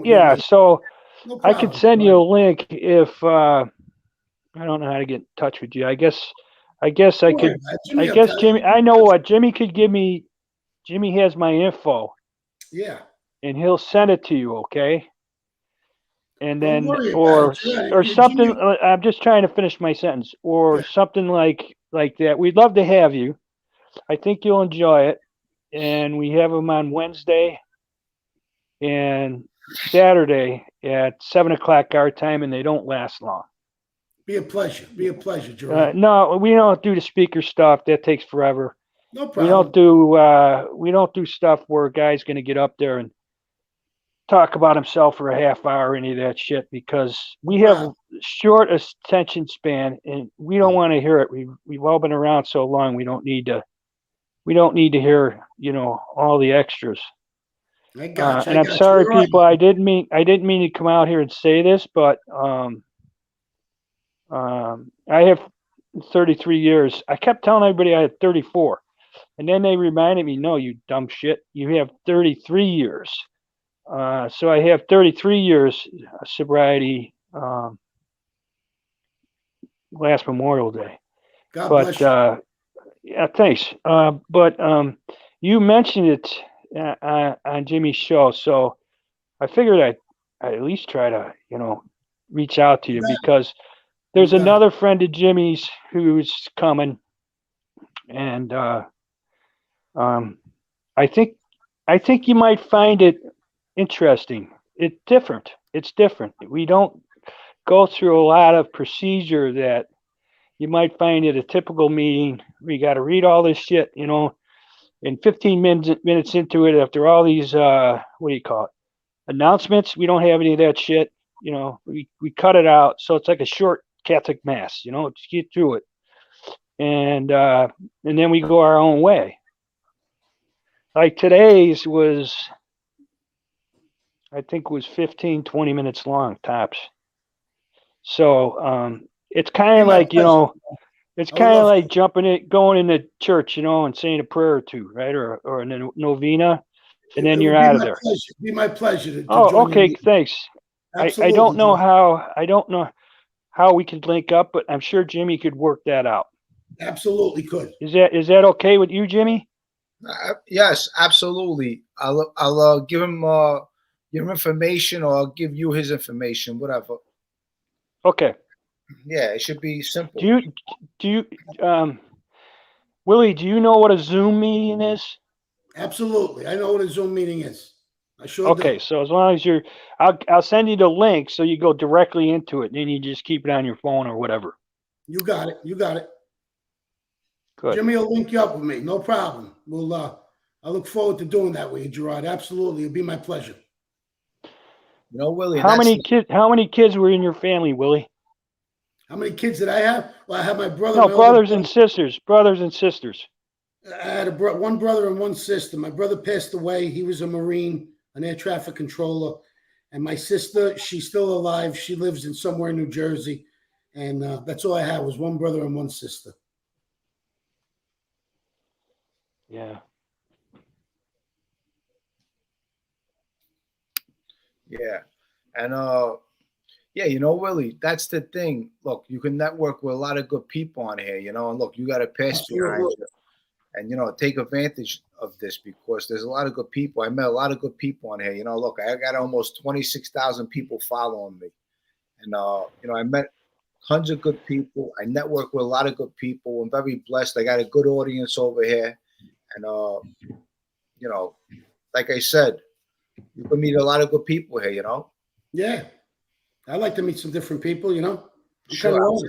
yeah, so no I could send you a link if. I don't know how to get in touch with you. I guess I could. I guess Jimmy. I know what Jimmy could give me. Jimmy has my info. Yeah. And he'll send it to you, okay? And then, or something. I'm just trying to finish my sentence, or something like that. We'd love to have you. I think you'll enjoy it. And we have them on Wednesday and Saturday at 7 o'clock our time, and they don't last long. Be a pleasure. Be a pleasure, Gerard. No, we don't do the speaker stuff. That takes forever. No problem. We don't do stuff where a guy's going to get up there and talk about himself for a half hour, any of that shit, because we have short attention span, and we don't want to hear it. We've all been around so long. We don't need to hear, all the extras. I got you. And I'm sorry, people. I didn't mean to come out here and say this, but I have 33 years. I kept telling everybody I had 34, and then they reminded me, no, you dumb shit, you have 33 years. So I have 33 years sobriety. Last Memorial Day. God bless you. Yeah, thanks. But you mentioned it on Jimmy's show, so I figured I'd at least try to, reach out to you, because there's another friend of Jimmy's who's coming, and I think you might find it interesting. It's different. We don't go through a lot of procedure that you might find at a typical meeting. We got to read all this shit, and 15 minutes into it, after all these announcements, we don't have any of that shit. We cut it out, so it's like a short Catholic mass. Just get through it, and then we go our own way. Like today's was, I think, 15, 20 minutes long tops. So it's kind of like, it's kind of like going into church, and saying a prayer or two, right? Or a novena, and then you're out of there. It'd be my pleasure to Oh, okay, thanks. I don't know how we could link up, but I'm sure Jimmy could work that out. Absolutely could. Is that okay with you, Jimmy? Yes, absolutely. I'll give him your information, or I'll give you his information, whatever. Okay. Yeah, it should be simple. Do you Willie, do you know what a Zoom meeting is? Absolutely. I know what a Zoom meeting is. I sure do. Okay, so as long as I'll send you the link so you go directly into it, and then you just keep it on your phone or whatever. You got it. Good. Jimmy will link you up with me. No problem. I look forward to doing that with you, Gerard. Absolutely. It'll be my pleasure. Willie. How many kids were in your family, Willie? How many kids did I have? Well, I have my brother. No, brothers and sisters. Brothers and sisters. I had one brother and one sister. My brother passed away. He was a Marine, an air traffic controller. And my sister, she's still alive. She lives in somewhere in New Jersey. And that's all I had was one brother and one sister. Yeah. Yeah. And Willie, that's the thing. Look, you can network with a lot of good people on here, and look, you got a pass behind you, and take advantage of this, because there's a lot of good people. I met a lot of good people on here. Look, I got almost 26,000 people following me, and I met tons of good people. I network with a lot of good people. I'm very blessed. I got a good audience over here, and like I said, you can meet a lot of good people here. Yeah. I like to meet some different people, Sure.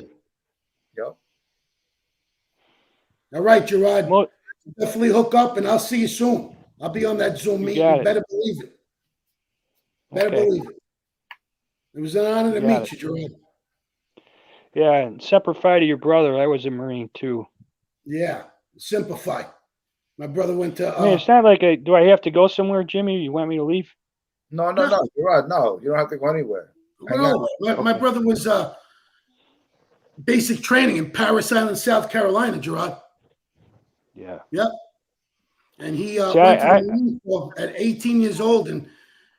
Yep. All right, Gerard. Well, definitely hook up, and I'll see you soon. I'll be on that Zoom meeting. You better believe it. Believe it. It was an honor to meet you, Gerard. Yeah, and Semper to your brother. I was a Marine too. Yeah, simplify. My brother went to. It's not like do I have to go somewhere, Jimmy? You want me to leave? No, Gerard. No, you don't have to go anywhere. No, my brother was basic training in Paris Island, South Carolina, Gerard. Yeah. Yep. And he went to the Marine Corps at 18 years old, and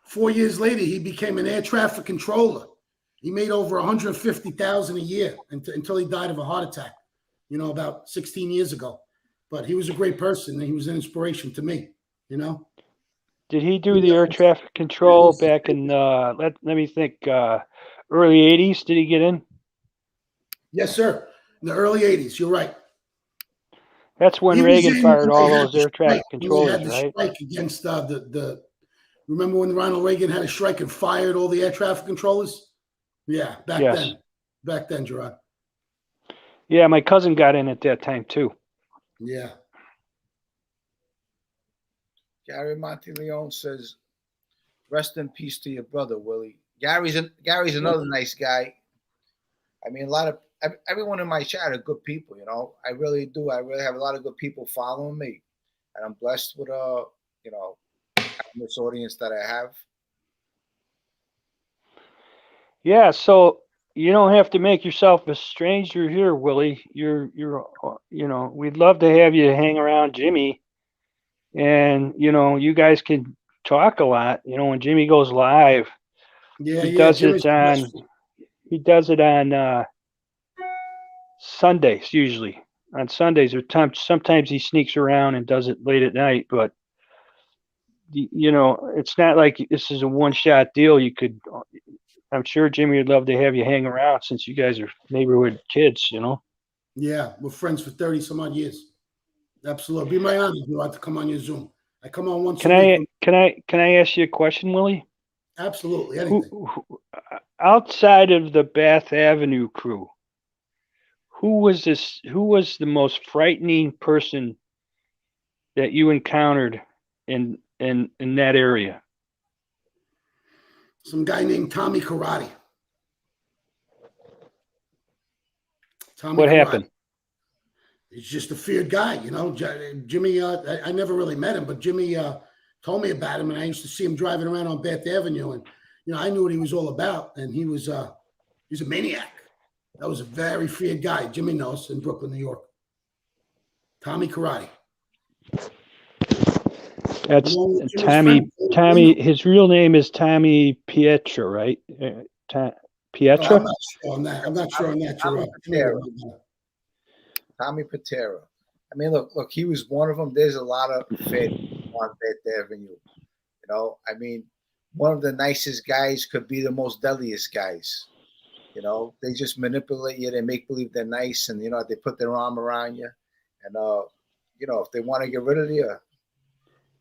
4 years later, he became an air traffic controller. He made over $150,000 a year until he died of a heart attack, about 16 years ago. But he was a great person, and he was an inspiration to me, Did he do the air traffic control back in, let me think, early 80s? Did he get in? Yes, sir. In the early 80s. You're right. That's when Reagan fired all those air traffic controllers, right? Strike against the Remember when Ronald Reagan had a strike and fired all the air traffic controllers? Yeah, back then, Gerard. Yeah, my cousin got in at that time too. Yeah. Gary Monteleone says, "Rest in peace to your brother, Willie." Gary's another nice guy. I mean, everyone in my chat are good people. You know, I really do. I really have a lot of good people following me, and I'm blessed with this audience that I have. Yeah, so you don't have to make yourself a stranger here, Willie. We'd love to have you hang around Jimmy, and you guys can talk a lot. When Jimmy goes live, he does it on Sundays usually. On Sundays, sometimes he sneaks around and does it late at night, but it's not like this is a one-shot deal. I'm sure Jimmy would love to have you hang around since you guys are neighborhood kids, Yeah, we're friends for 30 some odd years. Absolutely. Be my honor if you like to come on your Zoom. I come on once a week. Can I ask you a question, Willie? Absolutely. Anything. Outside of the Bath Avenue crew, who was the most frightening person that you encountered in that area? Some guy named Tommy Karate. What happened? He's just a feared guy, Jimmy, I never really met him, but Jimmy told me about him, and I used to see him driving around on Bath Avenue, and I knew what he was all about, and he's a maniac. That was a very feared guy. Jimmy knows, in Brooklyn, New York. Tommy Karate. That's Tommy. His real name is Tommy Pietra, right? Pietra? I'm not sure on that. Tommy Patera. I mean, look, he was one of them. There's a lot of fed on Bath Avenue. I mean, one of the nicest guys could be the most deadliest guys. They just manipulate you. They make believe they're nice, and they put their arm around you, and if they want to get rid of you,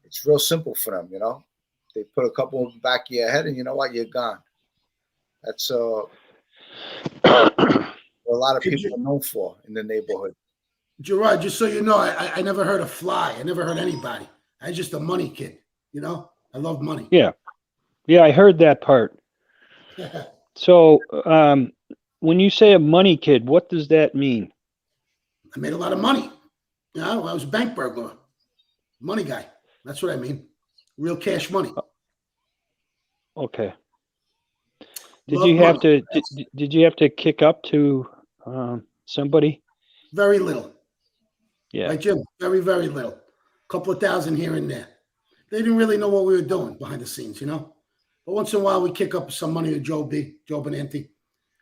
it's real simple for them. They put a couple of them back of your head, and you know what, you're gone. That's what a lot of people are known for in the neighborhood. Gerard, just so you know, I never heard a fly. I never heard anybody. I'm just a money kid. I love money. Yeah, I heard that part. So, when you say a money kid, what does that mean? I made a lot of money. I was a bank burglar, money guy. That's what I mean. Real cash money. Okay. Did you have to kick up to somebody? Very little. Yeah. Right, Jim? Very, very little. A couple of thousand here and there. They didn't really know what we were doing behind the scenes, But once in a while, we kick up some money to Joe Benanti,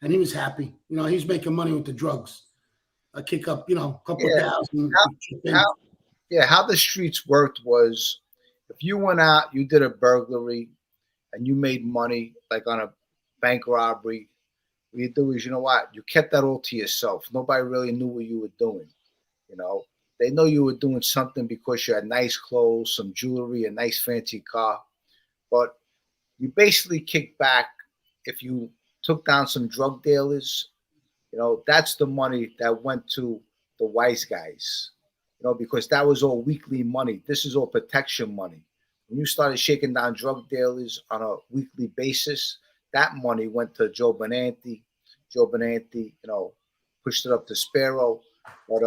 and he was happy. He's making money with the drugs. I kick up, a couple of thousand. How the streets worked was, if you went out, you did a burglary, and you made money, like on a bank robbery, what you do is, you kept that all to yourself. Nobody really knew what you were doing. They know you were doing something because you had nice clothes, some jewelry, a nice fancy car, but you basically kicked back. If you took down some drug dealers, that's the money that went to the wise guys, because that was all weekly money. This is all protection money. When you started shaking down drug dealers on a weekly basis, that money went to Joe Benanti. Joe Benanti, pushed it up to Sparrow. But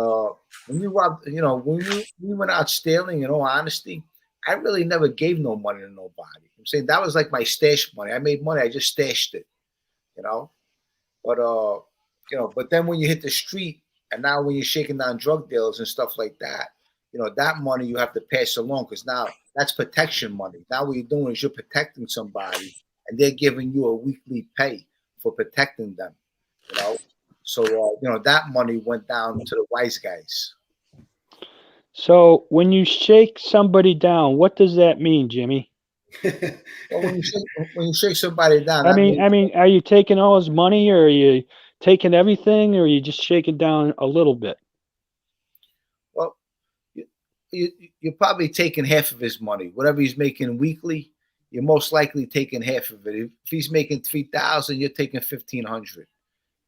when you robbed, when you went out stealing, in all honesty, I really never gave no money to nobody. I'm saying that was like my stash money. I made money, I just stashed it, But then when you hit the street, and now when you're shaking down drug dealers and stuff like that, that money you have to pass along, because now that's protection money. Now what you're doing is you're protecting somebody, and they're giving you a weekly pay for protecting them, So, that money went down to the wise guys. So when you shake somebody down, what does that mean, Jimmy? Well, when you shake somebody down, I mean, are you taking all his money, or are you taking everything, or are you just shaking down a little bit? Well, you're probably taking half of his money, whatever he's making weekly. you're most likely taking half of it. If he's making 3,000, you're taking 1,500.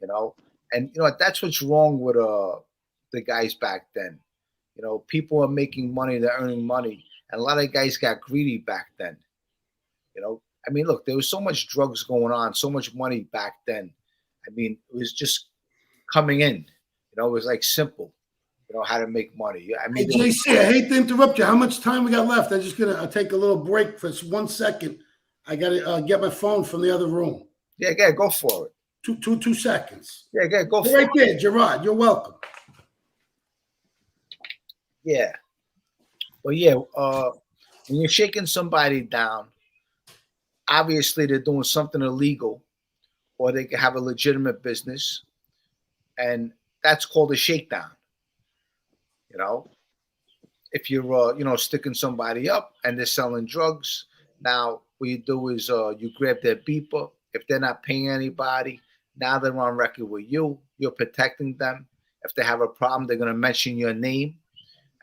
You know, and you know that's what's wrong with the guys back then. You know, people are making money, they're earning money, and a lot of guys got greedy back then. You know, I mean, look, there was so much drugs going on, so much money back then. I mean, it was just coming in. You know, it was like simple. You know how to make money. I mean, hey, JC, I hate to interrupt you. How much time we got left? I'm just gonna take a little break for 1 second. I gotta get my phone from the other room. Yeah, go for it. 2 seconds. Yeah, go for right there, Gerard. You're welcome. Yeah. Well, yeah. When you're shaking somebody down, obviously they're doing something illegal, or they can have a legitimate business, and that's called a shakedown. You know, if you're sticking somebody up and they're selling drugs, now what you do is you grab their beeper. If they're not paying anybody, now they're on record with you. You're protecting them. If they have a problem, they're going to mention your name,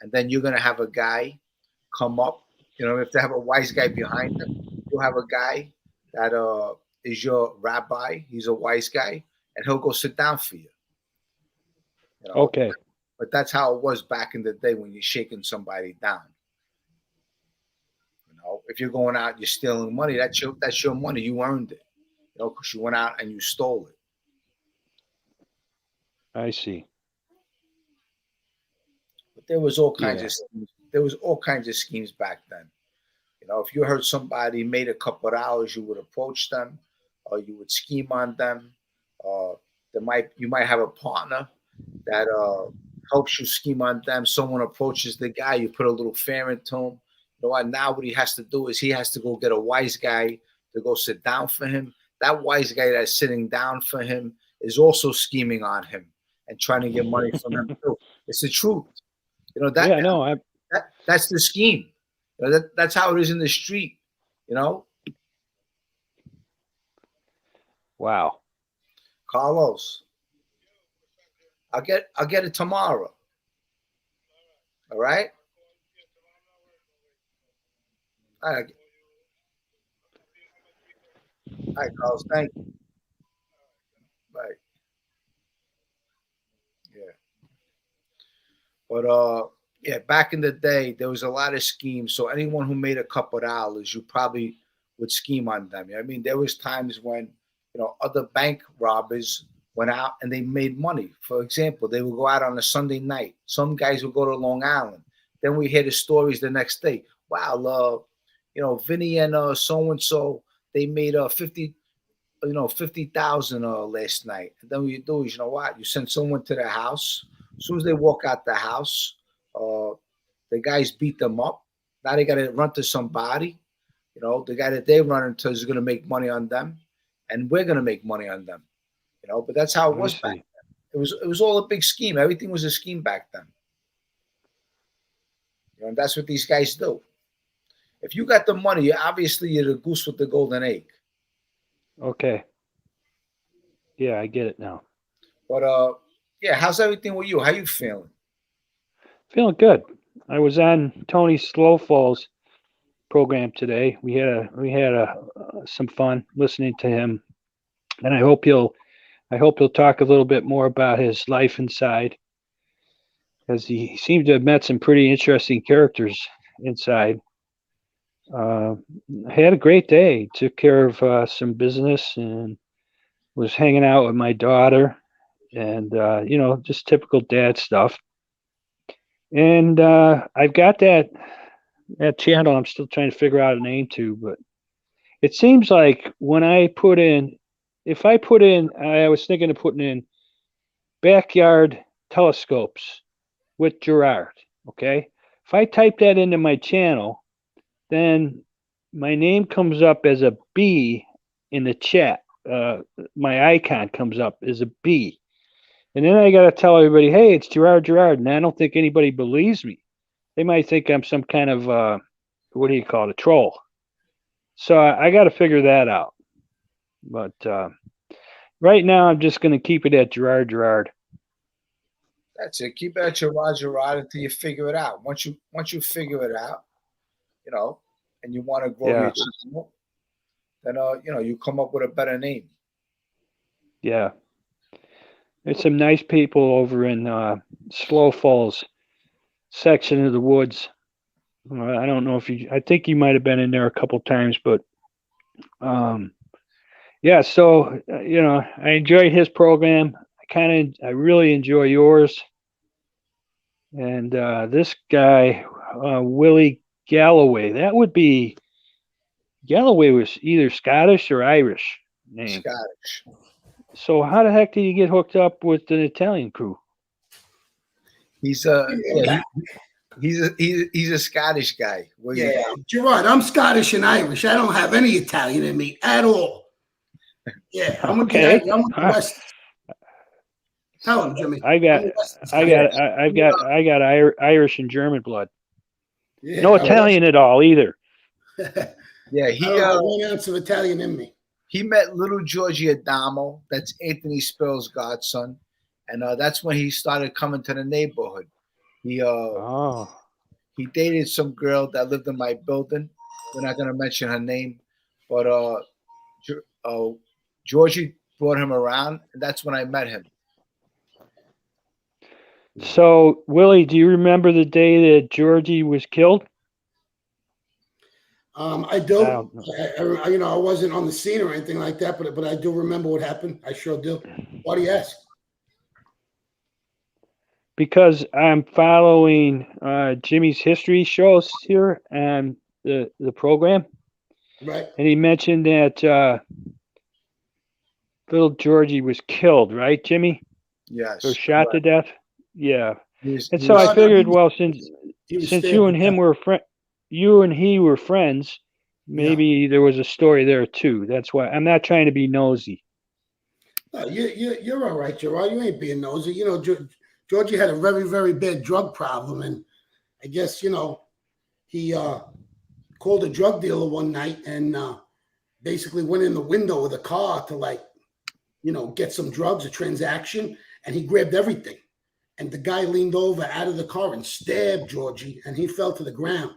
and then you're going to have a guy come up. You know, if they have a wise guy behind them, you'll have a guy that is your rabbi. He's a wise guy, and he'll go sit down for you. You know? Okay. But that's how it was back in the day when you're shaking somebody down. You know, if you're going out, you're stealing money. That's your money. You earned it. You know, because you went out and you stole it. I see. But there was all kinds of schemes. There was all kinds of schemes back then. You know, if you heard somebody made a couple of dollars, you would approach them, or you would scheme on them. You might have a partner that helps you scheme on them. Someone approaches the guy, you put a little fear into him. You know what? Now what he has to do is he has to go get a wise guy to go sit down for him. That wise guy that's sitting down for him is also scheming on him and trying to get money from him too. It's the truth. You know that. Yeah, no, that's the scheme. You know, that's how it is in the street. You know. Wow. Carlos, I'll get it tomorrow. All right. All right. All right, Carlos. Thank you. Right. Yeah. But yeah, back in the day, there was a lot of schemes. So anyone who made a couple of dollars, you probably would scheme on them. I mean, there was times when, you know, other bank robbers went out and they made money. For example, they would go out on a Sunday night. Some guys would go to Long Island. Then we hear the stories the next day. Wow, you know, Vinny and so and so, they made 50,000 last night. And then what you do is, you know what? You send someone to their house. As soon as they walk out the house, the guys beat them up. Now they got to run to somebody. You know, the guy that they run into is going to make money on them, and we're going to make money on them. You know, but that's how it was back then. It was all a big scheme. Everything was a scheme back then. You know, and that's what these guys do. If you got the money, obviously you're the goose with the golden egg. Okay. Yeah, I get it now. But yeah, how's everything with you? How you feeling? Feeling good. I was on Tony Slowfall's program today. We had some fun listening to him, and I hope he'll talk a little bit more about his life inside, because he seemed to have met some pretty interesting characters inside. I had a great day. Took care of some business and was hanging out with my daughter, and you know, just typical dad stuff. And I've got that channel. I'm still trying to figure out a name to, but it seems like when I put in, I was thinking of putting in backyard telescopes with Gerard. Okay, if I type that into my channel, then my name comes up as a B in the chat. My icon comes up as a B. And then I got to tell everybody, hey, it's Gerard. And I don't think anybody believes me. They might think I'm some kind of, what do you call it, a troll. So I got to figure that out. But right now, I'm just going to keep it at Gerard. That's it. Keep it at Gerard until you figure it out. Once you figure it out, you know, and you want to grow your channel, then you come up with a better name. Yeah. There's some nice people over in Slow Falls section of the woods. I don't know if I think you might have been in there a couple times, but yeah, so I enjoyed his program. I really enjoy yours. And this guy, Willie Galloway, Galloway was either Scottish or Irish name. Scottish. So how the heck did you get hooked up with the Italian crew? He's a Scottish guy. Yeah, Gerard, I'm Scottish and Irish. I don't have any Italian in me at all. Yeah, I'm with the West. Tell him, Jimmy. I got Irish and German blood. Yeah, no Italian at all either. Yeah, he got 1 ounce of Italian in me. He met little Georgie Adamo. That's Anthony Spill's godson, and that's when he started coming to the neighborhood. He dated some girl that lived in my building. We're not going to mention her name, but Georgie brought him around, and that's when I met him. So, Willie, do you remember the day that Georgie was killed? I do. I wasn't on the scene or anything like that, but I do remember what happened. I sure do. Why do you ask? Because I'm following Jimmy's history shows here and the program. Right. And he mentioned that little Georgie was killed, right, Jimmy? Yes. Or shot to death? Yeah. And so I figured, since you and him were you and he were friends, maybe there was a story there too. That's why I'm not trying to be nosy. No, you're all right, Gerard. You ain't being nosy. Georgie had a very, very bad drug problem, and I guess he called a drug dealer one night and basically went in the window of the car to get some drugs, a transaction, and he grabbed everything. And the guy leaned over out of the car and stabbed Georgie, and he fell to the ground.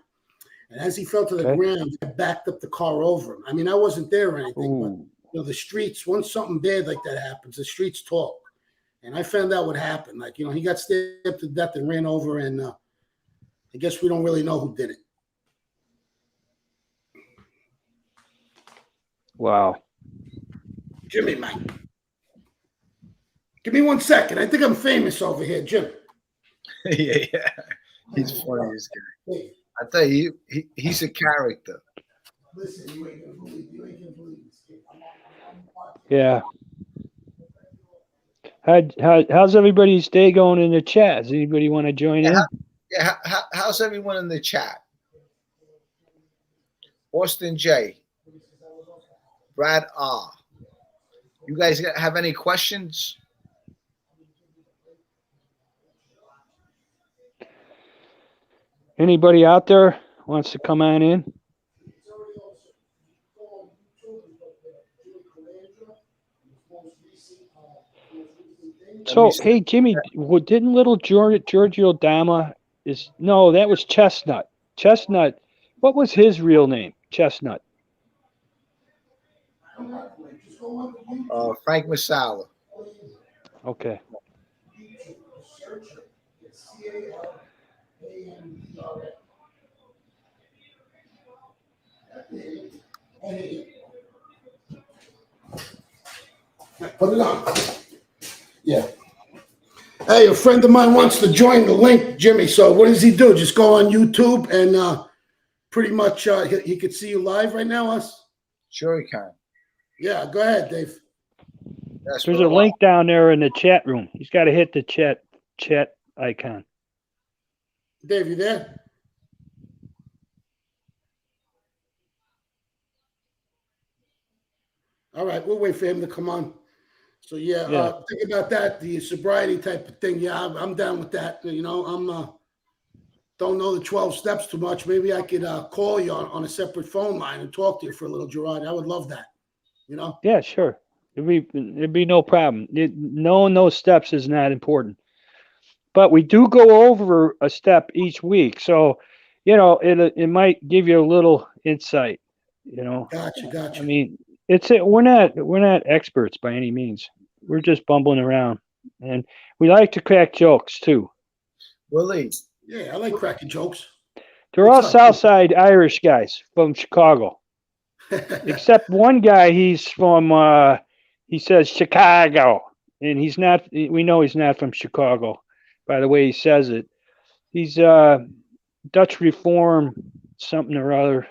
And as he fell to the ground, he backed up the car over him. I mean, I wasn't there or anything, but the streets, once something bad like that happens, the streets talk. And I found out what happened. He got stabbed to death and ran over, and I guess we don't really know who did it. Wow. Jimmy, man. Give me 1 second. I think I'm famous over here, Jim. yeah. He's funny, this guy. Hey. I tell you, he's a character. Listen, you ain't gonna believe this. Yeah. How's everybody's day going in the chat? Does anybody want to join in? How's everyone in the chat? Austin J. Brad R. You guys have any questions? Anybody out there wants to come on in? So, hey, Jimmy, didn't little Giorgio Dama that was Chestnut. Chestnut, what was his real name? Chestnut. Frank Masala. Okay. Put it on. Yeah. Hey, a friend of mine wants to join the link, Jimmy. So what does he do? Just go on YouTube and pretty much he could see you live right now, us? Sure he can. Yeah, go ahead, Dave. There's a link down there in the chat room. He's got to hit the chat icon. Dave, you there? All right, we'll wait for him to come on. So think about that, the sobriety type of thing. Yeah, I'm down with that. I'm don't know the 12 steps too much. Maybe I could call you on a separate phone line and talk to you for a little, Gerard. I would love that. Yeah, sure. It'd be no problem. Knowing those steps is not important, but we do go over a step each week. So, it might give you a little insight You know, Gotcha. I mean, we're not experts by any means. We're just bumbling around, and we like to crack jokes too. Willie. Yeah, I like cracking jokes. They're all Southside Irish guys from Chicago, except one guy. He's from he says Chicago, and he's not. We know he's not from Chicago by the way he says it. He's Dutch Reform something or other.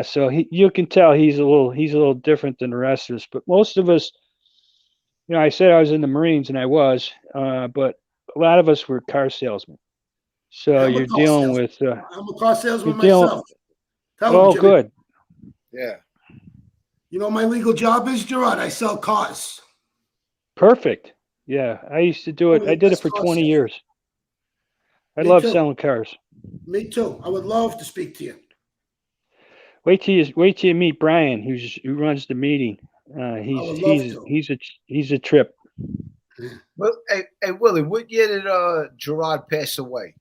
So you can tell he's a little different than the rest of us. But most of us, you know, I said I was in the Marines, and I was, but a lot of us were car salesmen. So you're dealing with. I'm a car salesman myself. Tell me, Jimmy. Good. Yeah. You know, my legal job is, Gerard, I sell cars. Perfect. Yeah, I used to do it. I did it for 20 years. I love selling cars. Me too. I would love to speak to you. Wait till you meet Brian, who runs the meeting. He's a trip. Well, hey Willie, what year did Gerard pass away?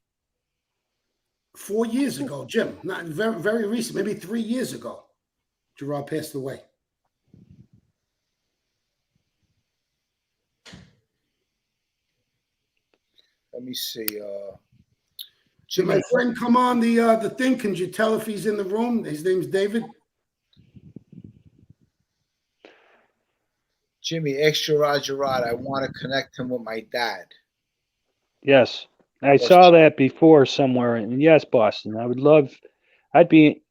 4 years ago, Jim. Not very, very recent. Maybe 3 years ago, Gerard passed away. Let me see. Did my friend come on the thing? Can you tell if he's in the room? His name's David. Jimmy, Gerard, I want to connect him with my dad. Yes, I saw that before somewhere. And yes, Boston, I'd be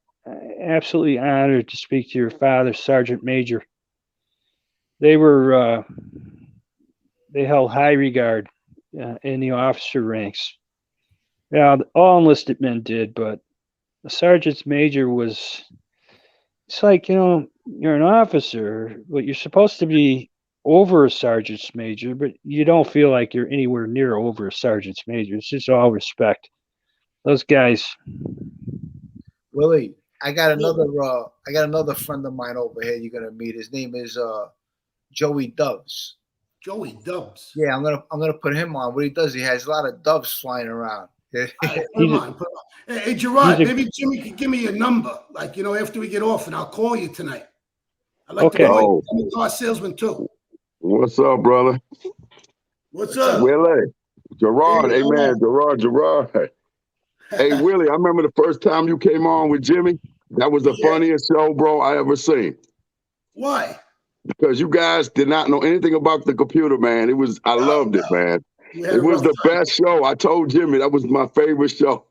absolutely honored to speak to your father, Sergeant Major. They held high regard in the officer ranks. Yeah, all enlisted men did, but the sergeant's major was. It's like, you know, you're an officer, but you're supposed to be over a sergeant's major, but you don't feel like you're anywhere near over a sergeant's major. It's just all respect. Those guys. Willie, I got another friend of mine over here you're gonna meet. His name is Joey Dubs. Joey Dubs. Yeah, I'm gonna put him on. What he does, he has a lot of doves flying around. Right, put him on. Hey, Gerard, maybe Jimmy could give me your number, like, you know, after we get off, and I'll call you tonight. I'd like to call you. I'm a car salesman too. What's up, brother? What's up? Willie. Gerard, hey man, Gerard. Hey, Willie, I remember the first time you came on with Jimmy. That was the funniest show, bro, I ever seen. Why? Because you guys did not know anything about the computer, man. I loved it, man. It was the best show. I told Jimmy that was my favorite show.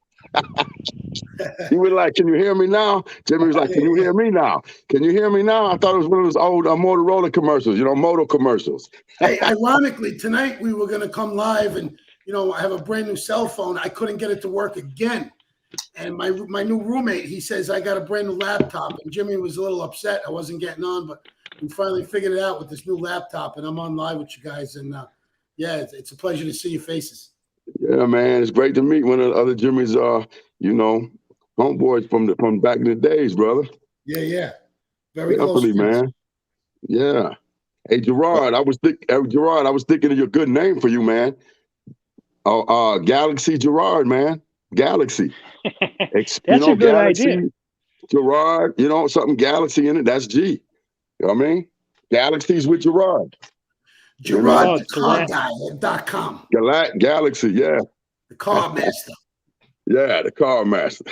He was like, "Can you hear me now?" Jimmy was like, "Can you hear me now? Can you hear me now?" I thought it was one of those old Motorola commercials, you know, motor commercials. Hey, ironically, tonight we were going to come live, and you know, I have a brand new cell phone. I couldn't get it to work again, and my new roommate, he says I got a brand new laptop, and Jimmy was a little upset I wasn't getting on, but we finally figured it out with this new laptop, and I'm on live with you guys, and yeah, it's a pleasure to see your faces. Yeah, man, it's great to meet one of the other Jimmy's, you know, homeboys from back in the days, brother. Yeah, very close, man. Yeah. Hey, Gerard, I was thinking of your good name for you, man. Galaxy Gerard, man. Galaxy. That's a good idea. Gerard, you know, something Galaxy in it. That's G. You know what I mean? Galaxies with Gerard. Gerard, thecarguy.com. Galaxy, yeah. The car master. Yeah, the car master.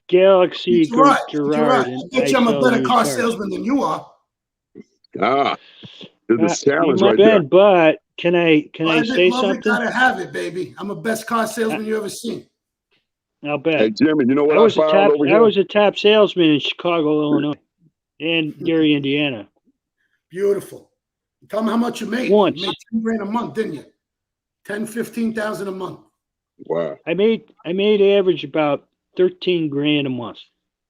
Galaxy Gerard. Gerard. I bet you I'm a better car salesman than you are. It's a challenge right there. But can I say something? Gotta have it, baby. I'm the best car salesman you ever seen. I'll bet. Hey, Jimmy, you know what I was a top salesman in Chicago, Illinois, and Gary, Indiana. Beautiful. Tell me how much you made. Once. You made 10 grand a month, didn't you? 10, 15,000 a month. Wow. I made average about 13 grand a month.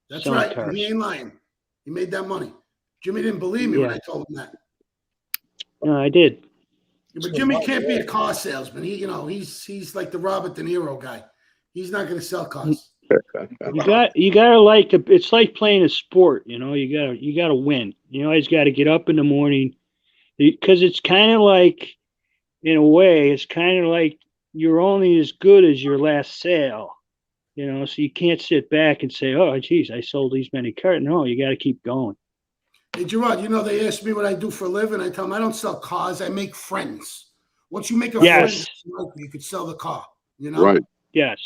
That's right. Cars. He ain't lying. He made that money. Jimmy didn't believe me when I told him that. No, I did. Yeah, but Jimmy can't be a car salesman. He's like the Robert De Niro guy. He's not going to sell cars. You gotta like it's like playing a sport. You know, you gotta win. You always got to get up in the morning. Because it's kind of like, in a way, it's kind of like you're only as good as your last sale. So you can't sit back and say, oh, geez, I sold these many cars. No, you got to keep going. Hey, Gerard, they ask me what I do for a living. I tell them I don't sell cars. I make friends. Once you make a friend, you could sell the car, Right. Yes.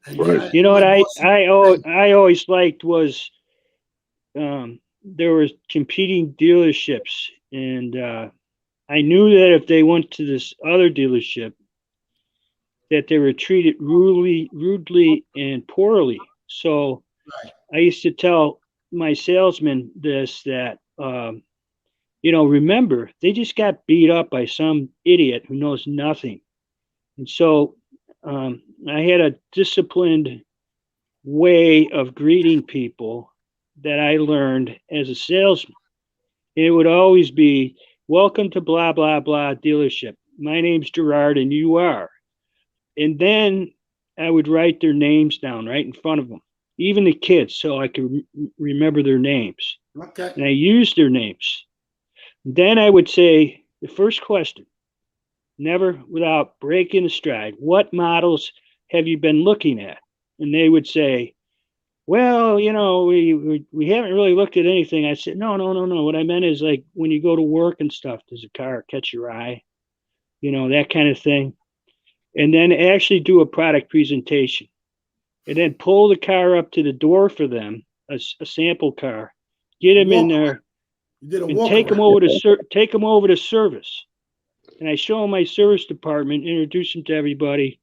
And right. What I always liked was there were competing dealerships, and I knew that if they went to this other dealership, that they were treated rudely and poorly. So I used to tell my salesman this, that remember, they just got beat up by some idiot who knows nothing. And so I had a disciplined way of greeting people that I learned as a salesman. It would always be, welcome to blah, blah, blah dealership. My name's Gerard and you are. And then I would write their names down right in front of them, even the kids, so I could remember their names. Okay. And I used their names. Then I would say the first question, never without breaking a stride, what models have you been looking at? And they would say, well, we haven't really looked at anything. I said, no. What I meant is, like, when you go to work and stuff, does a car catch your eye? That kind of thing. And then actually do a product presentation. And then pull the car up to the door for them, a sample car, get them in there, and take them over to service. And I show them my service department, introduce them to everybody,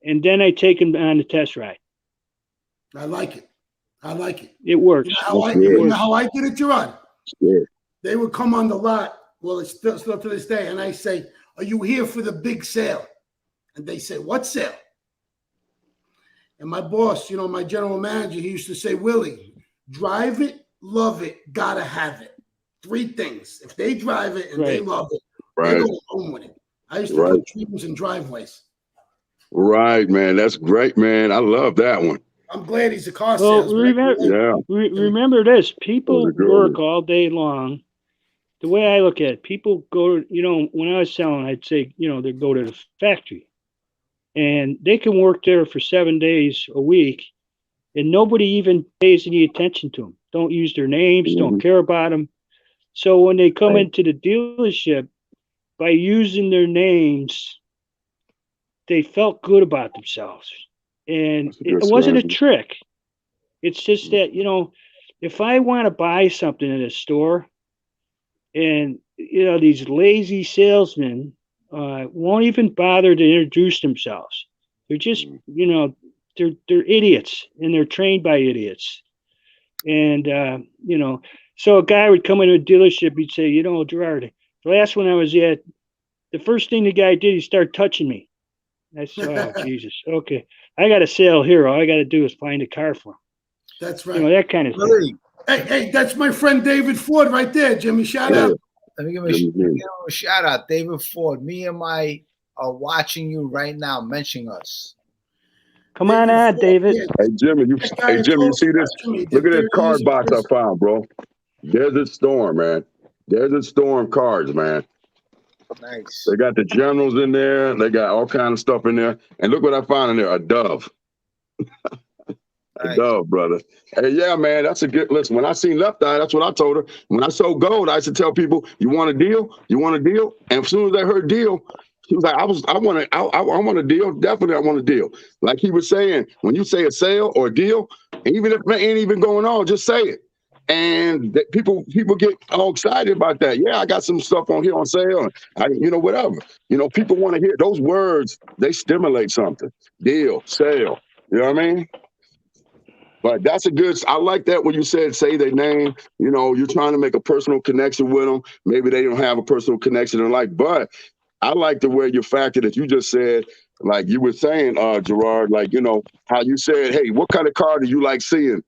and then I take them on the test ride. I like it. It works. You know how I did it, Gerard? Yeah. They would come on the lot. Well, it's still to this day. And I say, are you here for the big sale? And they say, what sale? And my boss, my general manager, he used to say, Willie, drive it, love it, gotta have it. 3 things. If they drive it and they love it, they go home with it. I used to put trees in driveways. Right, man. That's great, man. I love that one. I'm glad he's a car salesman. Remember this. People work all day long. The way I look at it, people go, when I was selling, I'd say, they go to the factory. And they can work there for 7 days a week, and nobody even pays any attention to them. Don't use their names, don't care about them. So when they come into the dealership, by using their names, they felt good about themselves. And it wasn't a trick. It's just that, if I want to buy something in a store, and, these lazy salesmen won't even bother to introduce themselves. They're just, they're idiots, and they're trained by idiots. And, so a guy would come into a dealership, he'd say, Gerard, the last one I was at, the first thing the guy did, he started touching me. I said, oh, Jesus, okay. I got a sale here. All I got to do is find a car for him. That's right. That kind of thing. Hey, that's my friend David Ford right there, Jimmy. Shout out. Let me give him a shout out. David Ford. Me and my are watching you right now. Mention us. Come on, David. Hey, Jimmy, you see this? Look at this card box I found, bro. Desert Storm, man. Desert Storm cards, man. Nice. They got the generals in there. They got all kind of stuff in there. And look what I found in there, a dove. A dove, brother. Hey, yeah, man, that's a good listen. When I seen Left Eye, that's what I told her. When I sold gold, I used to tell people, you want a deal? You want a deal? And as soon as I heard deal, she was like, I want a deal. Definitely, I want a deal. Like he was saying, when you say a sale or a deal, even if it ain't even going on, just say it. And people get all excited about that. Yeah, I got some stuff on here on sale. Whatever. People want to hear those words. They stimulate something. Deal, sale. You know what I mean? But that's I like that when you said say their name. You're trying to make a personal connection with them. Maybe they don't have a personal connection in life, but I like the way your factor that you just said, like you were saying, Gerard, like, how you said, hey, what kind of car do you like seeing?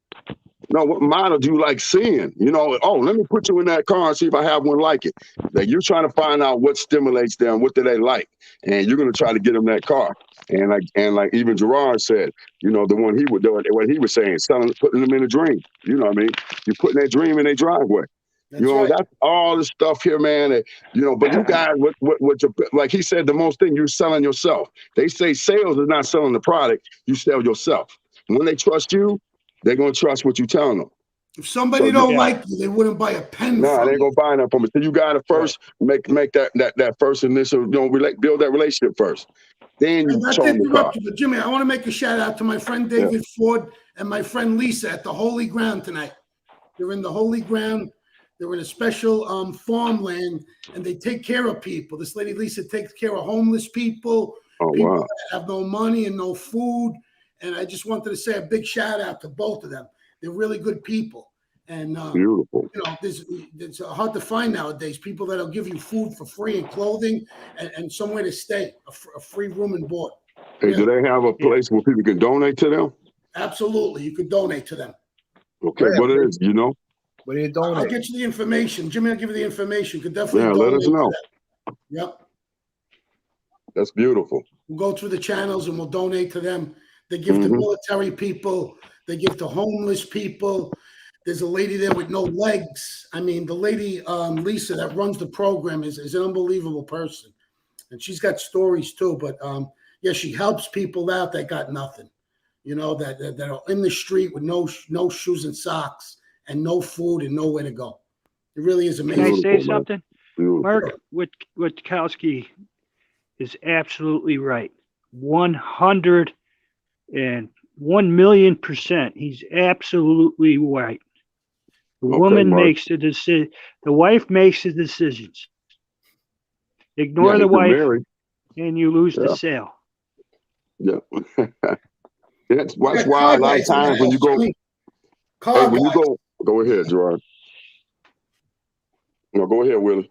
No, what model do you like seeing? Let me put you in that car and see if I have one like it. Like you're trying to find out what stimulates them, what do they like, and you're going to try to get them that car. And like even Gerard said, the one he would do it, what he was saying, putting them in a dream. You know what I mean? You're putting that dream in their driveway. That's all the stuff here, man. That, but you guys, what like he said, the most thing, you're selling yourself. They say sales is not selling the product, you sell yourself. when they trust you, they're gonna trust what you telling them. If somebody don't like you, they wouldn't buy a pen. Nah, from they ain't gonna buy nothing from it. So you gotta first make that first initial, build that relationship first. Then you show them the car. But Jimmy, I want to make a shout out to my friend David Ford and my friend Lisa at the Holy Ground tonight. They're in the Holy Ground. They're in a special farmland, and they take care of people. This lady Lisa takes care of homeless people, people that have no money and no food. And I just wanted to say a big shout out to both of them. They're really good people. And beautiful. You know, it's hard to find nowadays. People that'll give you food for free and clothing and somewhere to stay, a free room and board. Hey, do they have a place where people can donate to them? Absolutely, you could donate to them. Okay, what it is, you know? What do you donate? I'll get you the information. Jimmy, I'll give you the information. You could definitely let us know. Yep. That's beautiful. We'll go through the channels and we'll donate to them. They give to military people. They give to homeless people. There's a lady there with no legs. I mean, the lady, Lisa, that runs the program is an unbelievable person. And she's got stories too. But yeah, she helps people out that got nothing. You know, that are in the street with no shoes and socks and no food and nowhere to go. It really is amazing. Can I say something? Mark Witkowski is absolutely right. 101,000,000%. He's absolutely right. The woman makes the decision. The wife makes the decisions. Ignore the wife, and you lose the sale. Yeah. That's why a lot of times when you go, go ahead, Gerard. No, go ahead, Willie.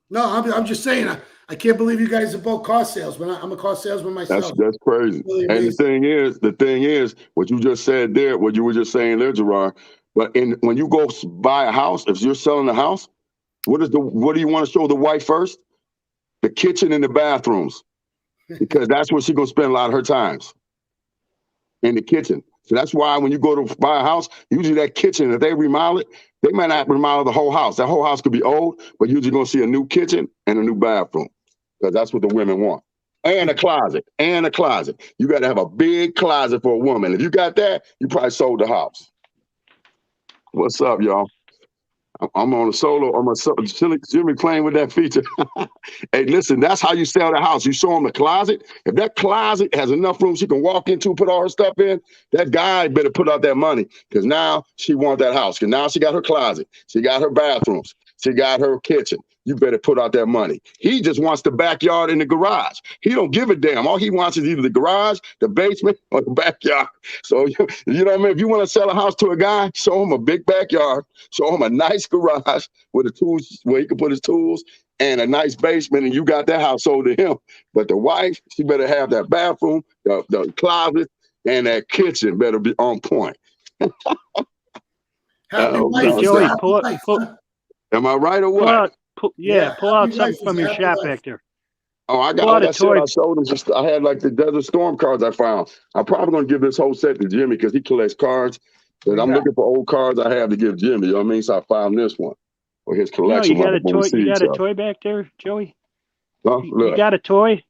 No, I'm just saying. I can't believe you guys are both car salesmen. I'm a car salesman myself. That's crazy. Really and the thing is, what you just said there, what you were just saying there, Gerard. But when you go buy a house, if you're selling a house, what do you want to show the wife first? The kitchen and the bathrooms, because that's where she's gonna spend a lot of her times. In the kitchen. So that's why when you go to buy a house, usually that kitchen, if they remodel it, they might not remodel the whole house. That whole house could be old, but you're usually going to see a new kitchen and a new bathroom because that's what the women want. And a closet. You got to have a big closet for a woman. If you got that, you probably sold the house. What's up, y'all? I'm on a solo. Jimmy playing with that feature. Hey, listen, that's how you sell the house. You show them the closet. If that closet has enough room she can walk into, put all her stuff in, that guy better put out that money because now she wants that house. Because now she got her closet. She got her bathrooms. She got her kitchen. You better put out that money. He just wants the backyard and the garage. He don't give a damn. All he wants is either the garage, the basement, or the backyard. So, you know what I mean? If you want to sell a house to a guy, show him a big backyard, show him a nice garage with the tools where he can put his tools and a nice basement, and you got that house sold to him. But the wife, she better have that bathroom, the closet, and that kitchen better be on point. Joey, am I right or what? Pull out something from your shop back there. Oh, I got like I said, I showed him I had like the Desert Storm cards I found. I'm probably gonna give this whole set to Jimmy because he collects cards. But I'm looking for old cards I have to give Jimmy. You know what I mean? So I found this one for his collection. You got a toy. You got a toy back there, Joey? Look. You got a toy?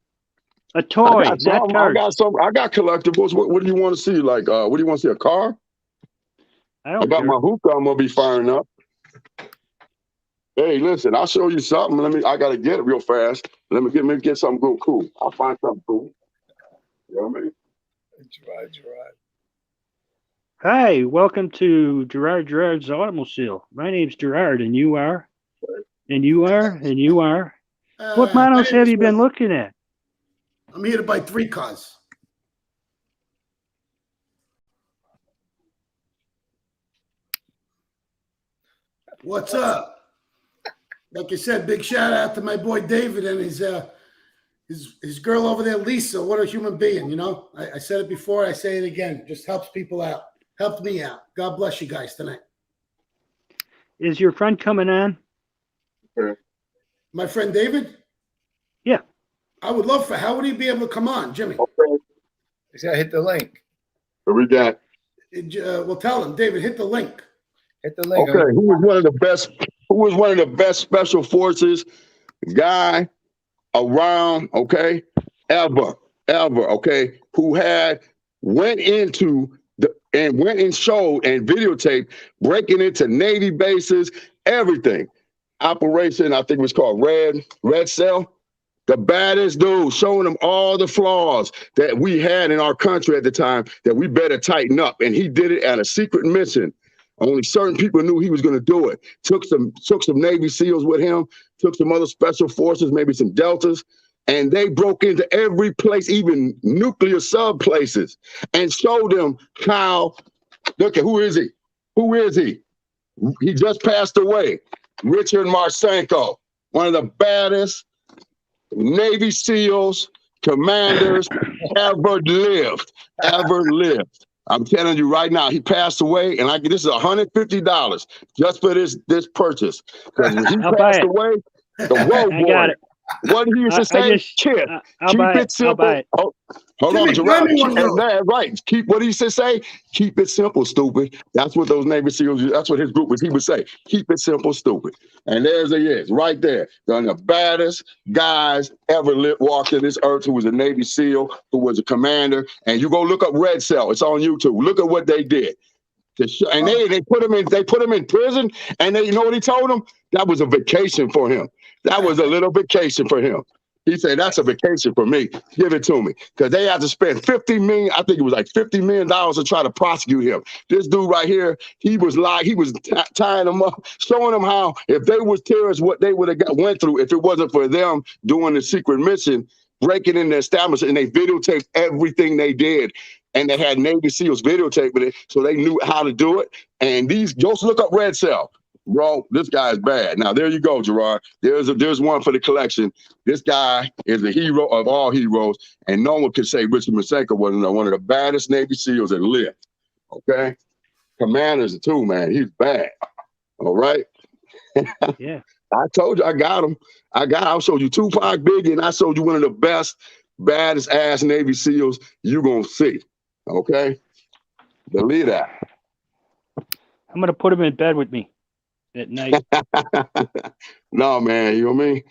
A toy, not cards. I got collectibles. What do you want to see? Like, what do you want to see? A car? I got my hookah. I'm gonna be firing up. Hey, listen, I'll show you something. I gotta get it real fast. Let me get something real cool. I'll find something cool. You know what I mean? Gerard. Hi, welcome to Gerard's Automobile. My name's Gerard, and you are? And you are? And you are? What models have you been looking at? I'm here to buy 3 cars. What's up? Like I said, big shout out to my boy David and his girl over there, Lisa. What a human being, you know. I said it before, I say it again. Just helps people out. Helped me out. God bless you guys tonight. Is your friend coming on? My friend David? Yeah. I would love for. How would he be able to come on, Jimmy? Okay. He's got to hit the link. What we got? We'll tell him, David, hit the link. Hit the link. Okay. Who was one of the best special forces guy around, okay, ever, okay, who went into and went and showed and videotaped breaking into Navy bases, everything. Operation, I think it was called Red Cell. The baddest dude, showing them all the flaws that we had in our country at the time that we better tighten up. And he did it at a secret mission. Only certain people knew he was going to do it. Took some Navy SEALs with him, took some other special forces, maybe some Deltas, and they broke into every place, even nuclear sub places, and showed them how, look at, who is he? Who is he? He just passed away. Richard Marsenko, one of the baddest Navy SEALs, commanders ever lived. I'm telling you right now, he passed away, and this is $150 just for this purchase. Because when he passed away, the road boy. What he used to say, keep it simple. Hold on, Gerard. Right. Keep what he used to say. Keep it simple, stupid. That's what those Navy SEALs. That's what his group was. He would say, keep it simple, stupid. And there's he is, right there. One of the baddest guys ever walked in this earth. Who was a Navy SEAL, who was a commander. And you go look up Red Cell. It's on YouTube. Look at what they did. And they put him in prison. And you know what he told them? That was a vacation for him. That was a little vacation for him. He said, that's a vacation for me. Give it to me. Because they had to spend $50 million, I think it was like $50 million to try to prosecute him. This dude right here, he was tying them up, showing them how if they was terrorists, what they would have went through if it wasn't for them doing the secret mission, breaking in the establishment, and they videotaped everything they did. And they had Navy SEALs videotaping it, so they knew how to do it. And just look up Red Cell. Bro, this guy is bad. Now, there you go, Gerard. There's one for the collection. This guy is the hero of all heroes, and no one could say Richard Marsenko wasn't one of the baddest Navy SEALs that lived. Okay? Commanders, too, man. He's bad. All right? Yeah. I told you I got him. I showed you Tupac, Biggie, and I showed you one of the best, baddest ass Navy SEALs you're going to see. Okay? Believe that. I'm going to put him in bed with me at night. No, man, you know what I mean?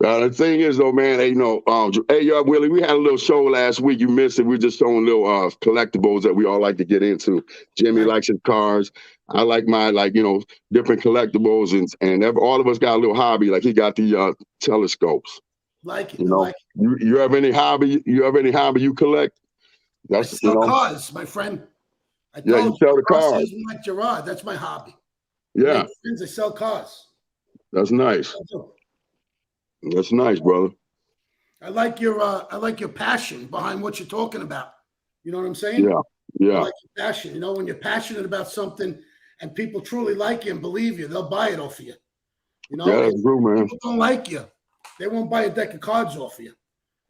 The thing is, though, man, hey, Willie, we had a little show last week. You missed it. We were just showing little collectibles that we all like to get into. Jimmy likes his cars. I like my, different collectibles, and all of us got a little hobby. Like he got the telescopes. You have any hobby? You have any hobby you collect? I sell cars, my friend. You sell the cars. Like Gerard, that's my hobby. Yeah. I sell cars. That's nice. That's nice, brother. I like your passion behind what you're talking about. You know what I'm saying? Yeah. I like your passion. You know, when you're passionate about something and people truly like you and believe you, they'll buy it off of you. You know, that's true, man. People don't like you, they won't buy a deck of cards off of you.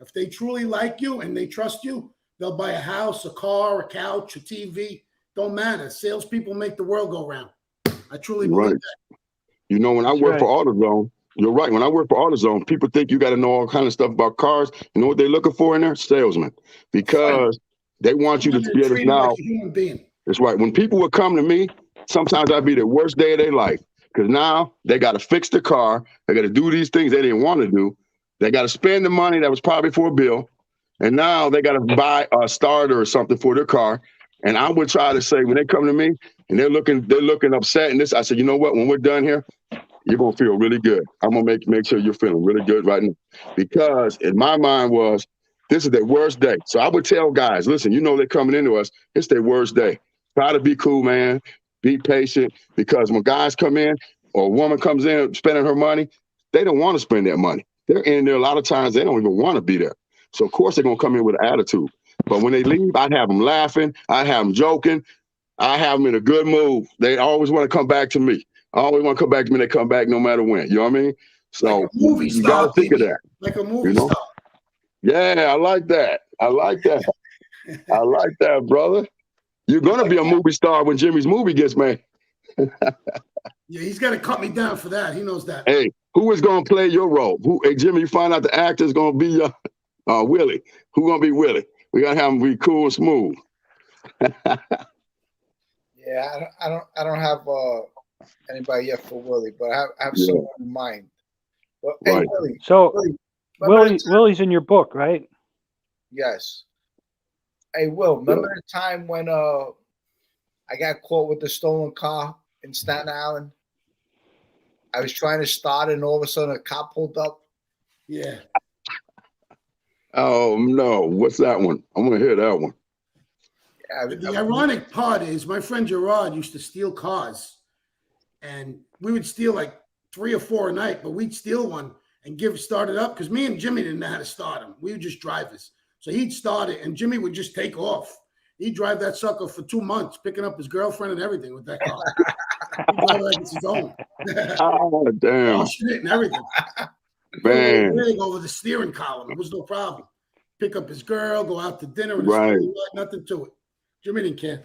If they truly like you and they trust you, they'll buy a house, a car, a couch, a TV. Don't matter. Salespeople make the world go round. I truly believe that. You know, when I work for AutoZone, you're right. When I work for AutoZone, people think you got to know all kind of stuff about cars. You know what they're looking for in there? Salesmen. Because they want you to be able to now. Like a human being. That's right. When people would come to me, sometimes I'd be the worst day of their life. Because now they got to fix the car. They got to do these things they didn't want to do. They got to spend the money that was probably for a bill. And now they got to buy a starter or something for their car. And I would try to say, when they come to me and they're looking upset and this, I said, you know what? When we're done here, you're going to feel really good. I'm going to make sure you're feeling really good right now. Because in my mind this is their worst day. So I would tell guys, listen, they're coming into us. It's their worst day. Try to be cool, man. Be patient. Because when guys come in or a woman comes in spending her money, they don't want to spend that money. They're in there a lot of times. They don't even want to be there. So, of course, they're going to come in with an attitude. But when they leave, I'd have them laughing. I'd have them joking. I have them in a good mood. They always want to come back to me. I always want to come back to me. They come back no matter when. You know what I mean? So like a movie you star, got to think of that. Like a movie star. Yeah, I like that. I like that. I like that, brother. You're going to be a movie star when Jimmy's movie gets made. Yeah, he's got to cut me down for that. He knows that. Hey, who is going to play your role? Hey, Jimmy, you find out the actor is going to be Willie. Who's going to be Willie? We got to have him be cool and smooth. Yeah, I don't have anybody yet for Willie, but I have someone in mind. But, hey, Willie. So Willie's in your book, right? Yes. Hey, Will, remember the time when I got caught with the stolen car in Staten Island. I was trying to start it, and all of a sudden a cop pulled up. Yeah. Oh no, what's that one? I'm gonna hear that one. The ironic part is my friend Gerard used to steal cars, and we would steal like 3 or 4 a night, but we'd steal one and start it up because me and Jimmy didn't know how to start them. We were just drivers. So he'd start it and Jimmy would just take off. He'd drive that sucker for 2 months, picking up his girlfriend and everything with that car. He'd drive it like it's his own. Oh, damn. Wash it and everything. Man. Rig over the steering column. It was no problem. Pick up his girl, go out to dinner, and right. Nothing to it. Jimmy didn't care.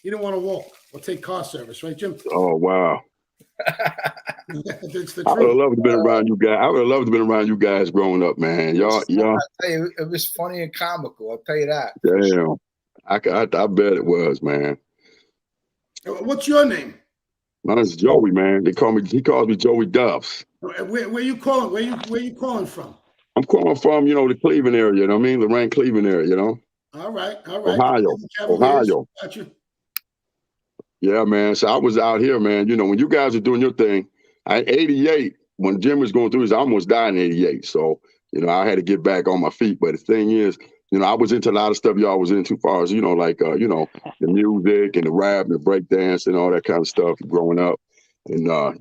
He didn't want to walk or take car service, right, Jim? Oh, wow. It's the I would have truth. loved to been around you guys. I would have loved to been around you guys growing up, man. Y'all. I'll tell you, it was funny and comical. I'll tell you that. Damn. I bet it was, man. What's your name? My name's Joey, man. He calls me Joey Duffs. Where you calling? Where you calling from? I'm calling from, the Cleveland area, you know what I mean? Lorraine, Cleveland area, All right. Ohio. Gotcha. Yeah, man. So I was out here, man. When you guys are doing your thing, 88, when Jim was going through his, I almost died in 88. So, I had to get back on my feet. But the thing is, I was into a lot of stuff y'all was into as far as, the music and the rap and the breakdance and all that kind of stuff growing up. And, I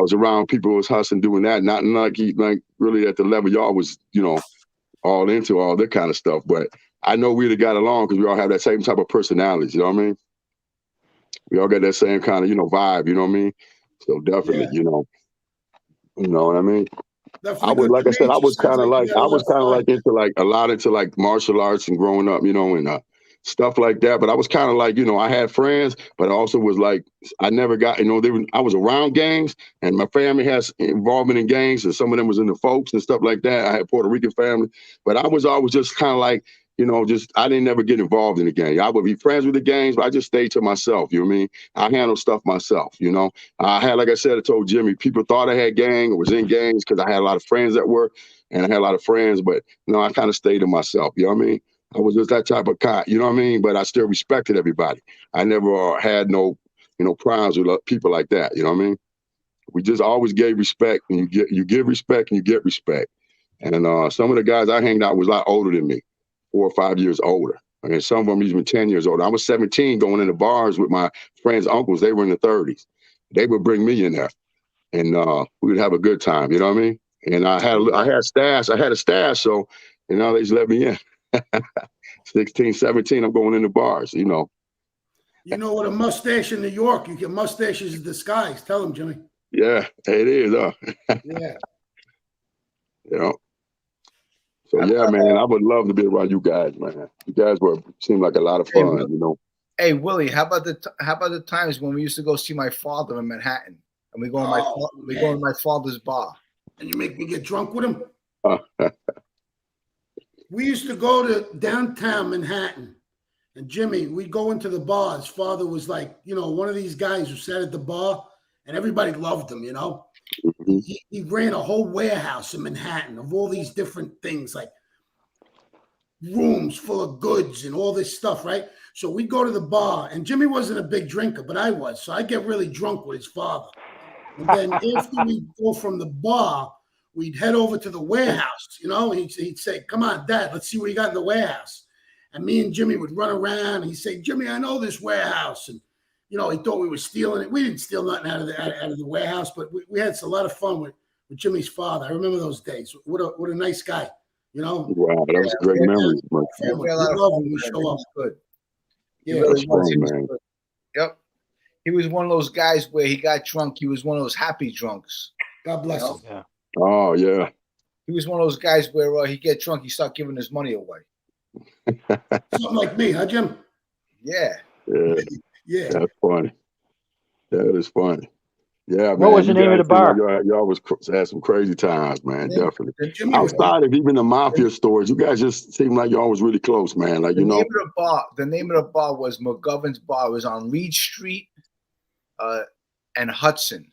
was around people who was hustling doing that, not like really at the level y'all was, all into all that kind of stuff. But I know we'd have got along because we all have that same type of personalities, you know what I mean? We all got that same kind of, vibe, you know what I mean? So definitely, you know what I mean? Definitely I was, like I said, I was kind of like into martial arts and growing up, and stuff like that. But I was kind of like, I had friends, but I also was like, I never got, I was around gangs, and my family has involvement in gangs, and some of them was in the folks and stuff like that. I had Puerto Rican family, but I was always just kind of like, I didn't never get involved in the gang. I would be friends with the gangs, but I just stayed to myself. You know what I mean? I handle stuff myself. I had, like I said, I told Jimmy, people thought I had gang or was in gangs because I had a lot of friends that were, and I had a lot of friends, but I kind of stayed to myself. You know what I mean? I was just that type of guy. You know what I mean? But I still respected everybody. I never had no, problems with people like that. You know what I mean? We just always gave respect, and you give respect and you get respect. And some of the guys I hanged out was a lot older than me. 4 or 5 years older. And some of them even 10 years older. I was 17 going into bars with my friends' uncles. They were in the 30s. They would bring me in there, and we would have a good time. You know what I mean? And I had a stash. So they just let me in. 16, 17, I'm going into bars. With a mustache in New York, you get mustaches in disguise. Tell them, Jimmy. Yeah, it is. Yeah. So yeah, man, I would love to be around you guys, man. You guys seemed like a lot of fun, Hey, Willie, how about the times when we used to go see my father in Manhattan, and we go to my father's bar, and you make me get drunk with him? We used to go to downtown Manhattan, and Jimmy, we'd go into the bar. His father was like, one of these guys who sat at the bar, and everybody loved him, Mm-hmm. He ran a whole warehouse in Manhattan of all these different things, like rooms full of goods and all this stuff, right? So we'd go to the bar, and Jimmy wasn't a big drinker, but I was. So I'd get really drunk with his father. And then after we'd go from the bar, we'd head over to the warehouse, he'd say, "Come on, Dad, let's see what you got in the warehouse." And me and Jimmy would run around, and he'd say, "Jimmy, I know this warehouse." And he thought we were stealing it. We didn't steal nothing out of the warehouse, but we had a lot of fun with Jimmy's father. I remember those days. What a nice guy, Wow, that was a great memory. We love when we show up. Good. Yeah, that's fun, man. Good. Yep. He was one of those guys where he got drunk. He was one of those happy drunks. God bless him. Yeah. Oh, yeah. He was one of those guys where he get drunk, he start giving his money away. Something like me, huh, Jim? Yeah. Yeah. That's funny. That is funny. Yeah, man. What was the name of the bar? Y'all had some crazy times, man. Yeah. Definitely. Outside of even the mafia stories, you guys just seem like y'all was really close, man. Like, the name of the bar was McGovern's Bar. It was on Reed Street and Hudson.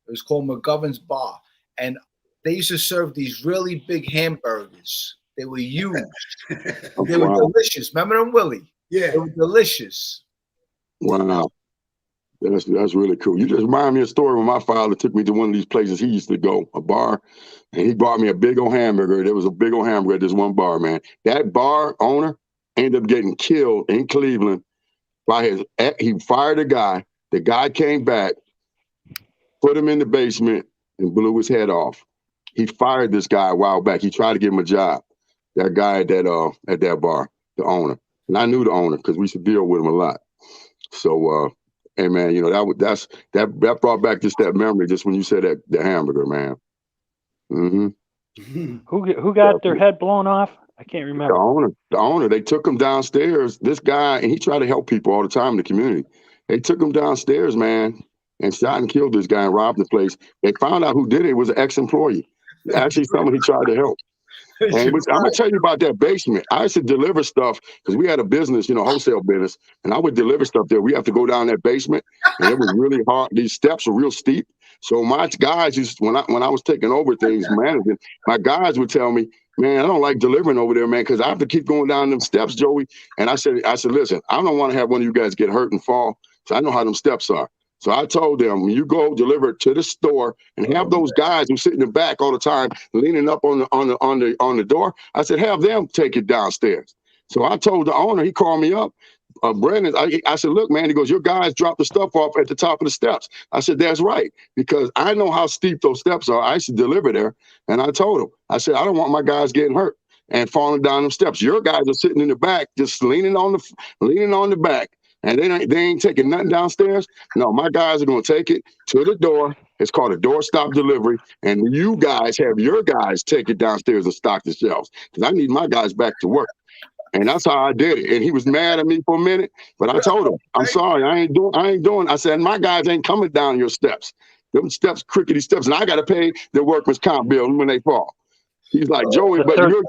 It was called McGovern's Bar. And they used to serve these really big hamburgers. They were huge. They were delicious. Remember them, Willie? Yeah. They were delicious. Wow. That's really cool. You just remind me of a story when my father took me to one of these places he used to go, a bar, and he bought me a big old hamburger. There was a big old hamburger at this one bar, man. That bar owner ended up getting killed in Cleveland by he fired a guy. The guy came back, put him in the basement, and blew his head off. He fired this guy a while back. He tried to give him a job. That guy at that bar, the owner. And I knew the owner because we used to deal with him a lot. So hey man, you know, that brought back just that memory just when you said that the hamburger, man. Mm-hmm. Who got their head blown off? I can't remember. The owner. They took him downstairs. This guy, and he tried to help people all the time in the community. They took him downstairs, man, and shot and killed this guy and robbed the place. They found out who did it. It was an ex-employee. Actually, someone he tried to help. And I'm gonna tell you about that basement. I used to deliver stuff because we had a business, you know, wholesale business, and I would deliver stuff there. We have to go down that basement, and it was really hard. These steps were real steep. So my guys used when I was taking over things, managing, my guys would tell me, "Man, I don't like delivering over there, man, because I have to keep going down them steps, Joey." And I said, listen, I don't want to have one of you guys get hurt and fall. So I know how them steps are. So I told them, when you go deliver it to the store and have those guys who sit in the back all the time leaning up on the door, I said, have them take it downstairs. So I told the owner, he called me up, Brandon, I said, look, man, he goes, your guys dropped the stuff off at the top of the steps. I said, that's right, because I know how steep those steps are. I used to deliver there. And I told him, I said, I don't want my guys getting hurt and falling down them steps. Your guys are sitting in the back, just leaning on the back. And they ain't taking nothing downstairs. No, my guys are going to take it to the door. It's called a doorstop delivery. And you guys have your guys take it downstairs and stock the shelves because I need my guys back to work. And that's how I did it. And he was mad at me for a minute, but I told him, I'm sorry, I ain't doing. I said, my guys ain't coming down your steps. Them steps, crickety steps, and I got to pay the workman's comp bill when they fall. He's like, Joey, but your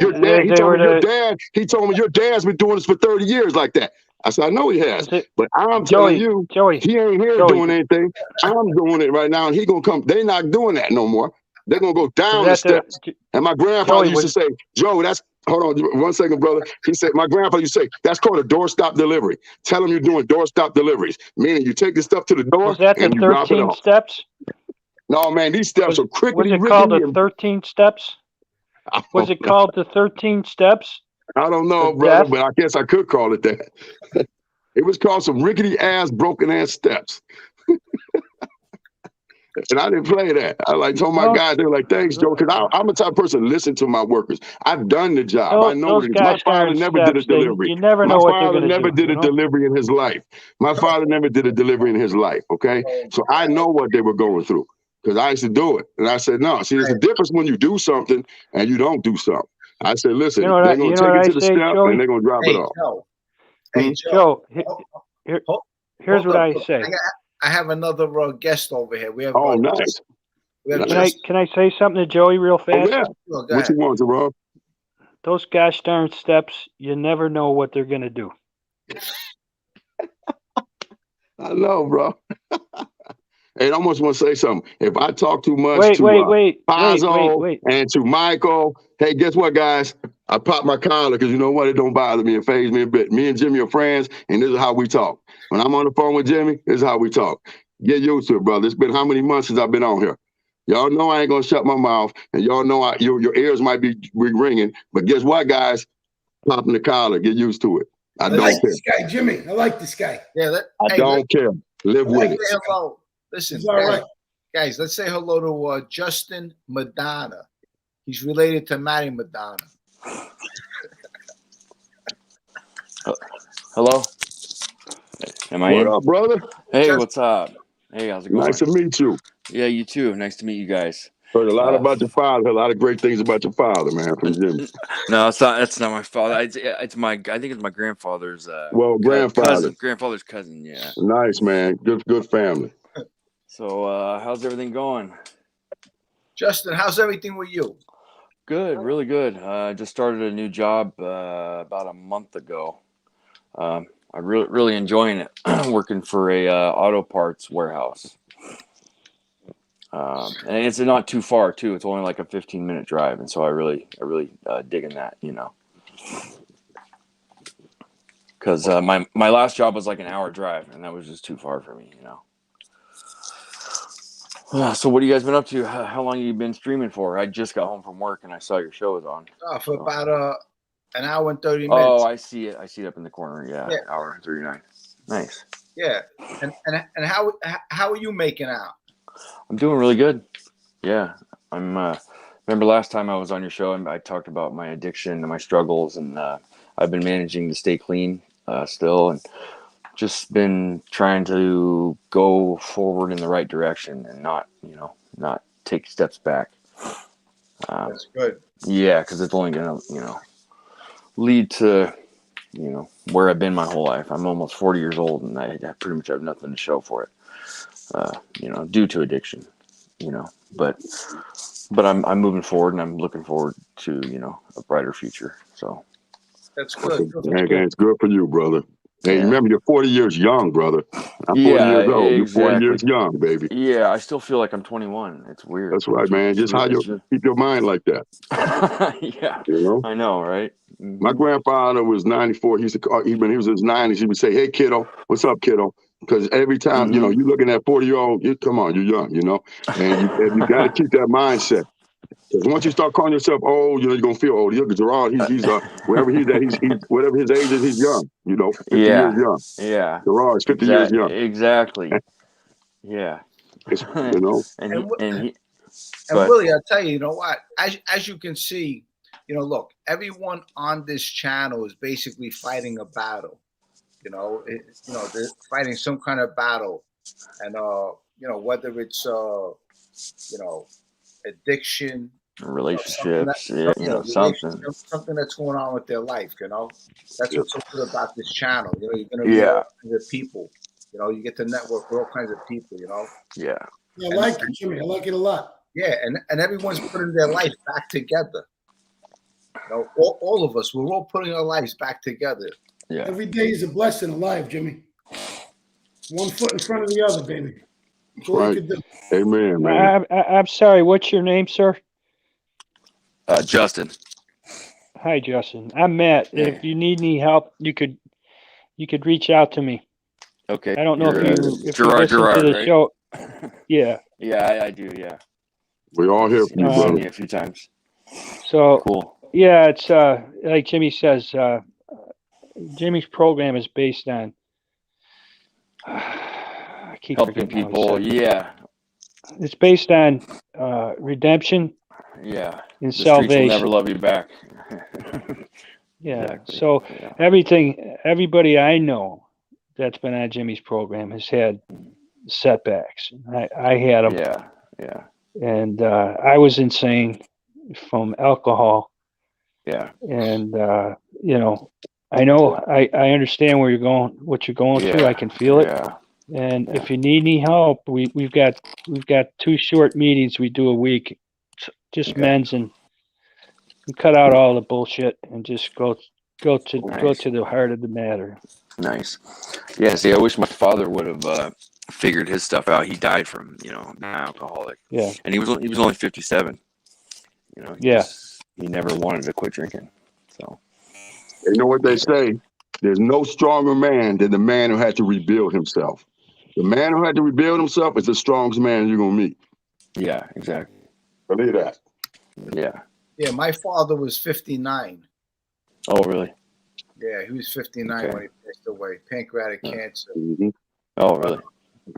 dad, he told me your dad's been doing this for 30 years like that. I said, I know he has, but I'm telling you, he ain't here doing anything. I'm doing it right now, and he gonna come. They not doing that no more. They're gonna go down the steps. And my grandfather used to say, Joe, hold on 1 second, brother. He said, my grandfather used to say, that's called a doorstop delivery. Tell him you're doing doorstop deliveries, meaning you take the stuff to the door and you drop it off. Steps? No, man, these steps are crickety. Was it called the 13 steps? Was it called the 13 steps? I don't know, brother, but I guess I could call it that. It was called some rickety ass, broken ass steps. And I didn't play that. I told my guys, they were like, thanks, Joe, because I'm the type of person to listen to my workers. I've done the job. I know what it is. My father never did a delivery. You never know what they're going to do. My father never did a delivery in his life. My father never did a delivery in his life, okay? So I know what they were going through because I used to do it. And I said, no, see, there's a difference when you do something and you don't do something. I said, listen, they're going to take it to the step and they're going to drop it off. Hey, Joe, here's what I say. I have another guest over here. We have. Oh, nice. Can I say something to Joey real fast? Oh, yeah. What you want, Rob? Those gosh darn steps, you never know what they're going to do. I know, bro. Hey, I almost want to say something. If I talk too much wait. And to Michael, hey, guess what, guys? I pop my collar because you know what? It don't bother me. It faze me a bit. Me and Jimmy are friends, and this is how we talk. When I'm on the phone with Jimmy, this is how we talk. Get used to it, brother. It's been how many months since I've been on here? Y'all know I ain't going to shut my mouth, and y'all know your ears might be ringing, but guess what, guys? Popping the collar. Get used to it. I don't care. This guy, Jimmy. I like this guy. Yeah, I don't care. Live with it. Hello. Listen, guys, let's say hello to Justin Madonna. He's related to Matty Madonna. Hello? Am I What in? up, brother? Hey, what's up? Hey, how's it going? Nice to meet you. Yeah, you too. Nice to meet you guys. Heard a lot about your father. A lot of great things about your father, man, from Jimmy. No, it's not. That's not my father. It's my. I think it's my grandfather's. Grandfather's cousin. Yeah. Nice, man. Good family. So, how's everything going? Justin, how's everything with you? Good, really good. I just started a new job about a month ago. I'm really enjoying it. Working for a auto parts warehouse. And it's not too far too. It's only like a 15-minute drive, and so I really digging that, you know. because my last job was like an hour drive, and that was just too far for me, you know. So what have you guys been up to? How long have you been streaming for? I just got home from work and I saw your show was on. For about an hour and 30 minutes. Oh, I see it. I see it up in the corner. Yeah. Hour and 39. Nice. Yeah. And how are you making out? I'm doing really good. Yeah. I'm remember last time I was on your show and I talked about my addiction and my struggles, and I've been managing to stay clean still, and just been trying to go forward in the right direction and not take steps back. That's good. Yeah, because it's only gonna, lead to, where I've been my whole life. I'm almost 40 years old, and I pretty much have nothing to show for it, due to addiction, But I'm moving forward, and I'm looking forward to, a brighter future. So that's good. It's good for you, brother. Hey, remember, you're 40 years young, brother. I'm 40 years old. You're 40 years young, baby. Yeah, I still feel like I'm 21. It's weird. That's right, man. Just how you keep your mind like that. Yeah. You know? I know, right? Mm-hmm. My grandfather was 94. He used to call, when he was in his 90s, he would say, "Hey, kiddo, what's up, kiddo?" Because every time, you're looking at 40-year-old, come on, you're young, And you got to keep that mindset. Because once you start calling yourself old, you're going to feel old. Look at Gerard, he's wherever he's at, he's whatever his age is, he's young, 50 years young. Yeah. Gerard's 50 years young. Exactly. Yeah. And Willie, I'll tell you, you know what? As you can see, look, everyone on this channel is basically fighting a battle. They're fighting some kind of battle. And, whether it's, addiction, relationships, something that's going on with their life, That's what's so good about this channel. You're gonna meet all kinds of people. You get to network with all kinds of people, Yeah. I like it, Jimmy. I like it a lot. Yeah, and everyone's putting their life back together. All of us, we're all putting our lives back together. Yeah. Every day is a blessing alive, Jimmy. One foot in front of the other, baby. That's all you can do. Amen, man. I'm sorry. What's your name, sir? Justin. Hi, Justin. I'm Matt. Yeah. If you need any help, you could reach out to me. Okay. I don't know if you Gerard, listen to the right? show. Yeah. Yeah, I do. Yeah. We all hear from you, brother. A few times. So cool. Yeah, it's like Jimmy says. Jimmy's program is based on helping people. Yeah. It's based on redemption. Yeah. And salvation. Will never love you back. Yeah. Exactly. So everybody I know that's been on Jimmy's program has had setbacks. I had them. Yeah. And I was insane from alcohol. Yeah. And I know I understand where you're going, what you're going through. I can feel it. Yeah. And if you need any help, we've got 2 short meetings we do a week, just men's, and we cut out all the bullshit and just go to the heart of the matter. Nice. Yeah. See, I wish my father would have figured his stuff out. He died from an alcoholic. Yeah. And he was only 57. He never wanted to quit drinking. So. You know what they say? There's no stronger man than the man who had to rebuild himself. The man who had to rebuild himself is the strongest man you're going to meet. Yeah, exactly. Believe that. Yeah. Yeah, my father was 59. Oh, really? Yeah, he was 59 when he passed away. Pancreatic cancer. Mm-hmm. Oh, really?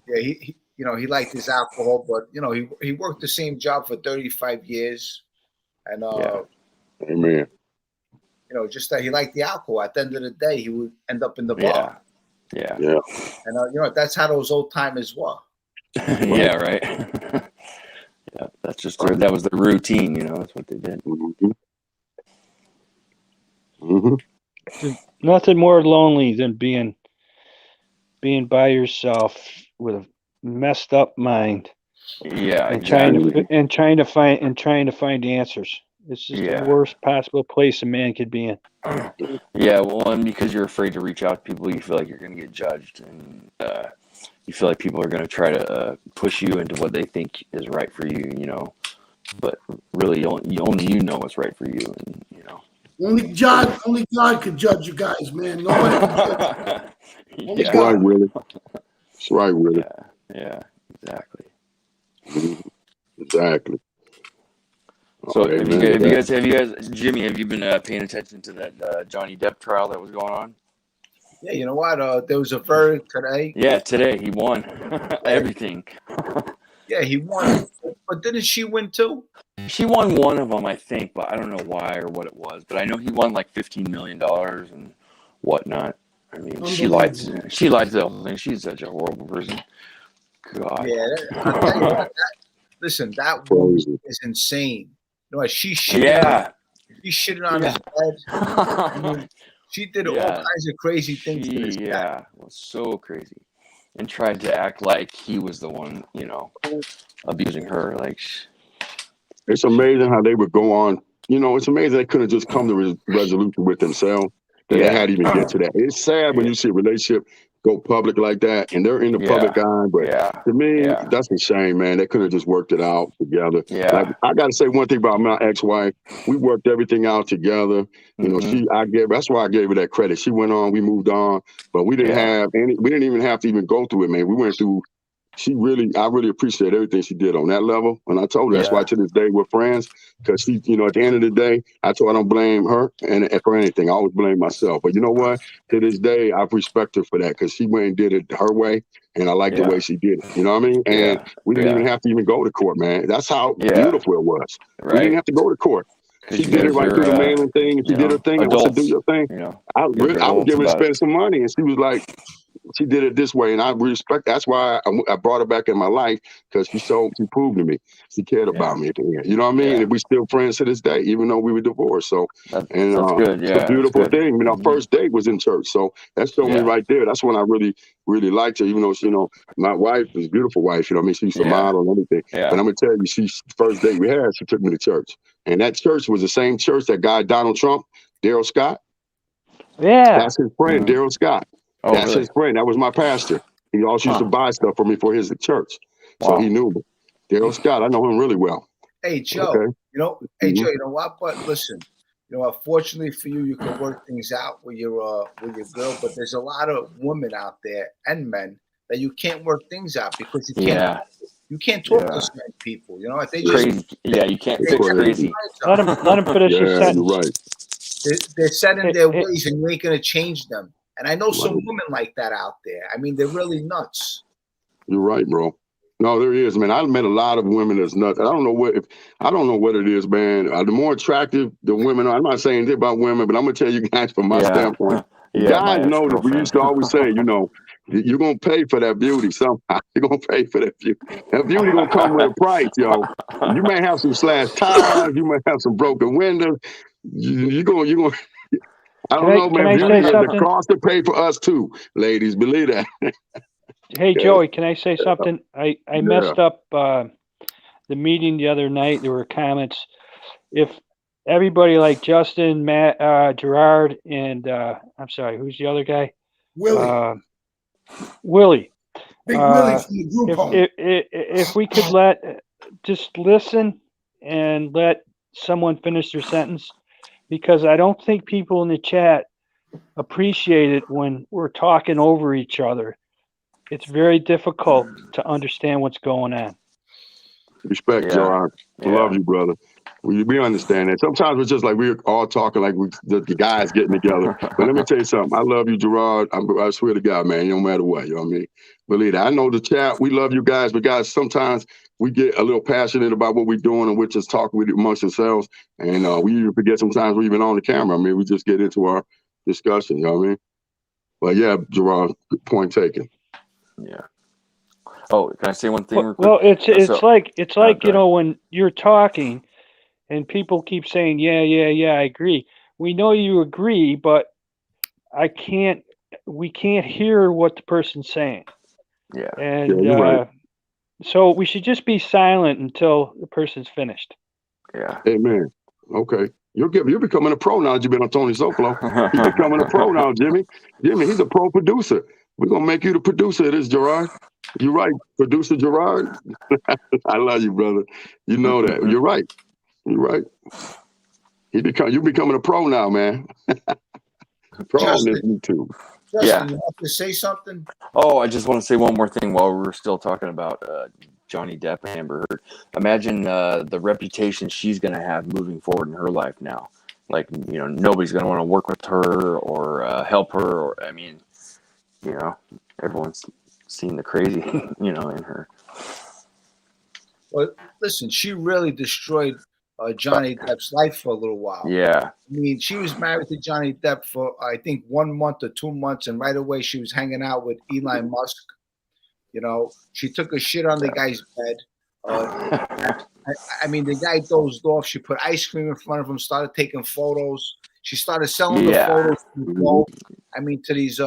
Yeah, he liked his alcohol, but he worked the same job for 35 years. And Amen. Just that he liked the alcohol. At the end of the day, he would end up in the bar. Yeah. And that's how those old timers were. Yeah, right. Yeah, that's just that was the routine. That's what they did. Mm-hmm. Mm-hmm. There's nothing more lonely than being by yourself with a messed up mind. Yeah, and exactly. trying to find answers. It's just the worst possible place a man could be in. Yeah, well, and because you're afraid to reach out to people, you feel like you're going to get judged, and you feel like people are going to try to push you into what they think is right for you, But really, only you know what's right for you, and Only God could judge you guys, man. Nobody can judge you. Only That's God. right, Willie. That's right, Willie. Yeah, exactly. Mhm. Exactly. So Oh, have you amen. guys, Jimmy, have you been paying attention to that Johnny Depp trial that was going on? Yeah, you know what? There was a verdict today. Yeah, today he won everything. Yeah, he won. But didn't she win too? She won one of them, I think, but I don't know why or what it was. But I know he won like $15 million and whatnot. I mean, she lied to the whole thing. She's such a horrible person. God. Yeah, I'll tell you what. Listen, that woman is insane. You know what? She shitted on his bed. I mean, she did all kinds of crazy things to this guy. It was so crazy. And tried to act like he was the one, abusing her. Like, it's amazing how they would go on. It's amazing they couldn't just come to resolution with themselves. That they had to even get to that. It's sad when you see a relationship go public like that, and they're in the public eye. But to me, that's a shame, man. They could have just worked it out together. Yeah. Like, I got to say one thing about my ex-wife. We worked everything out together. That's why I gave her that credit. She went on, we moved on, but we didn't have any. We didn't even have to even go through it, man. We went through. I really appreciate everything she did on that level. And I told her that's why to this day we're friends. Because she, at the end of the day, I told her I don't blame her and for anything. I always blame myself. But you know what? To this day, I respect her for that because she went and did it her way. And I like the way she did it. You know what I mean? And we didn't even have to even go to court, man. That's how beautiful it was. Right. We didn't have to go to court. She did it right through the mailing thing. And she did her thing. And once to do your thing, I was giving her to spend some money. And she was like, she did it this way, and I respect. That's why I brought her back in my life because she proved to me she cared about me at the end. You know what I mean? And we still friends to this day, even though we were divorced. So that's good. Yeah, it's a beautiful thing. Our first date was in church, so that showed me right there. That's when I really, really liked her. Even though my wife is a beautiful wife. You know what I mean? She used to model and everything. Yeah. But I'm gonna tell you, first date we had, she took me to church, and that church was the same church that guy Donald Trump, Daryl Scott. Yeah, that's his friend, Daryl Scott. Oh, that's his friend. That was my pastor. He also used to buy stuff for me for his church. So he knew me. Daryl Scott, I know him really well. Hey, Joe, Joe, you know what? But listen, fortunately for you, you can work things out with your girl, but there's a lot of women out there and men that you can't work things out because you can't talk to certain people. They just crazy. You can't fix crazy. Let him finish his sentence. You're right. They're set in their ways, and you ain't gonna change them. And I know some women like that out there. I mean, they're really nuts. You're right, bro. No, there is, man. I've met a lot of women that's nuts. I don't know what it is, man. The more attractive the women are, I'm not saying anything about women, but I'm gonna tell you guys from my standpoint. Guys know that we used to always say, you're gonna pay for that beauty somehow. You're gonna pay for that beauty. That beauty gonna come with a price, yo. You may have some slashed tires, you may have some broken windows. You're gonna. I don't know, man. Beauty has the cost to pay for us too, ladies. Believe that. Hey, Joey, can I say something? I messed up the meeting the other night. There were comments. If everybody like Justin, Matt, Gerard, and I'm sorry, who's the other guy? Willie. Willie. Big Willie from the group home. If we could just listen and let someone finish their sentence. Because I don't think people in the chat appreciate it when we're talking over each other. It's very difficult to understand what's going on. Respect, Gerard. I love you, brother. We understand that. Sometimes it's just like we're all talking like the guys getting together. But let me tell you something. I love you, Gerard. I swear to God, man, no matter what. You know what I mean? Believe that. I know the chat. We love you guys. But guys, sometimes we get a little passionate about what we're doing and we're just talking with it amongst ourselves. And we even forget sometimes we're even on the camera. I mean, we just get into our discussion. You know what I mean? But yeah, Gerard, point taken. Yeah. Oh, can I say one thing? Well, it's like when you're talking and people keep saying, yeah, I agree. We know you agree, but we can't hear what the person's saying. Yeah. And you're right. So we should just be silent until the person's finished. Yeah. Amen. Okay. You're becoming a pro now. You've been on Tony Sokolow. You're becoming a pro now, Jimmy. Jimmy, he's a pro producer. We're going to make you the producer of this, Gerard. You're right. Producer You becoming a pro now, man. Pro on this YouTube. Justin, you have to say something? Oh, I just want to say one more thing while we're still talking about Johnny Depp and Amber Heard. Imagine the reputation she's going to have moving forward in her life now. Like, you know, nobody's going to want to work with her or help her. Or, I mean, you know, everyone's seen the crazy, you know, in her. Well, listen, she really destroyed Johnny Depp's life for a little while. Yeah. I mean, she was married to Johnny Depp for, I think, 1 month or 2 months, and right away she was hanging out with Elon Musk. You know, she took a shit on the guy's bed. I mean, the guy dozed off. She put ice cream in front of him, started taking photos. She started selling the photos to to these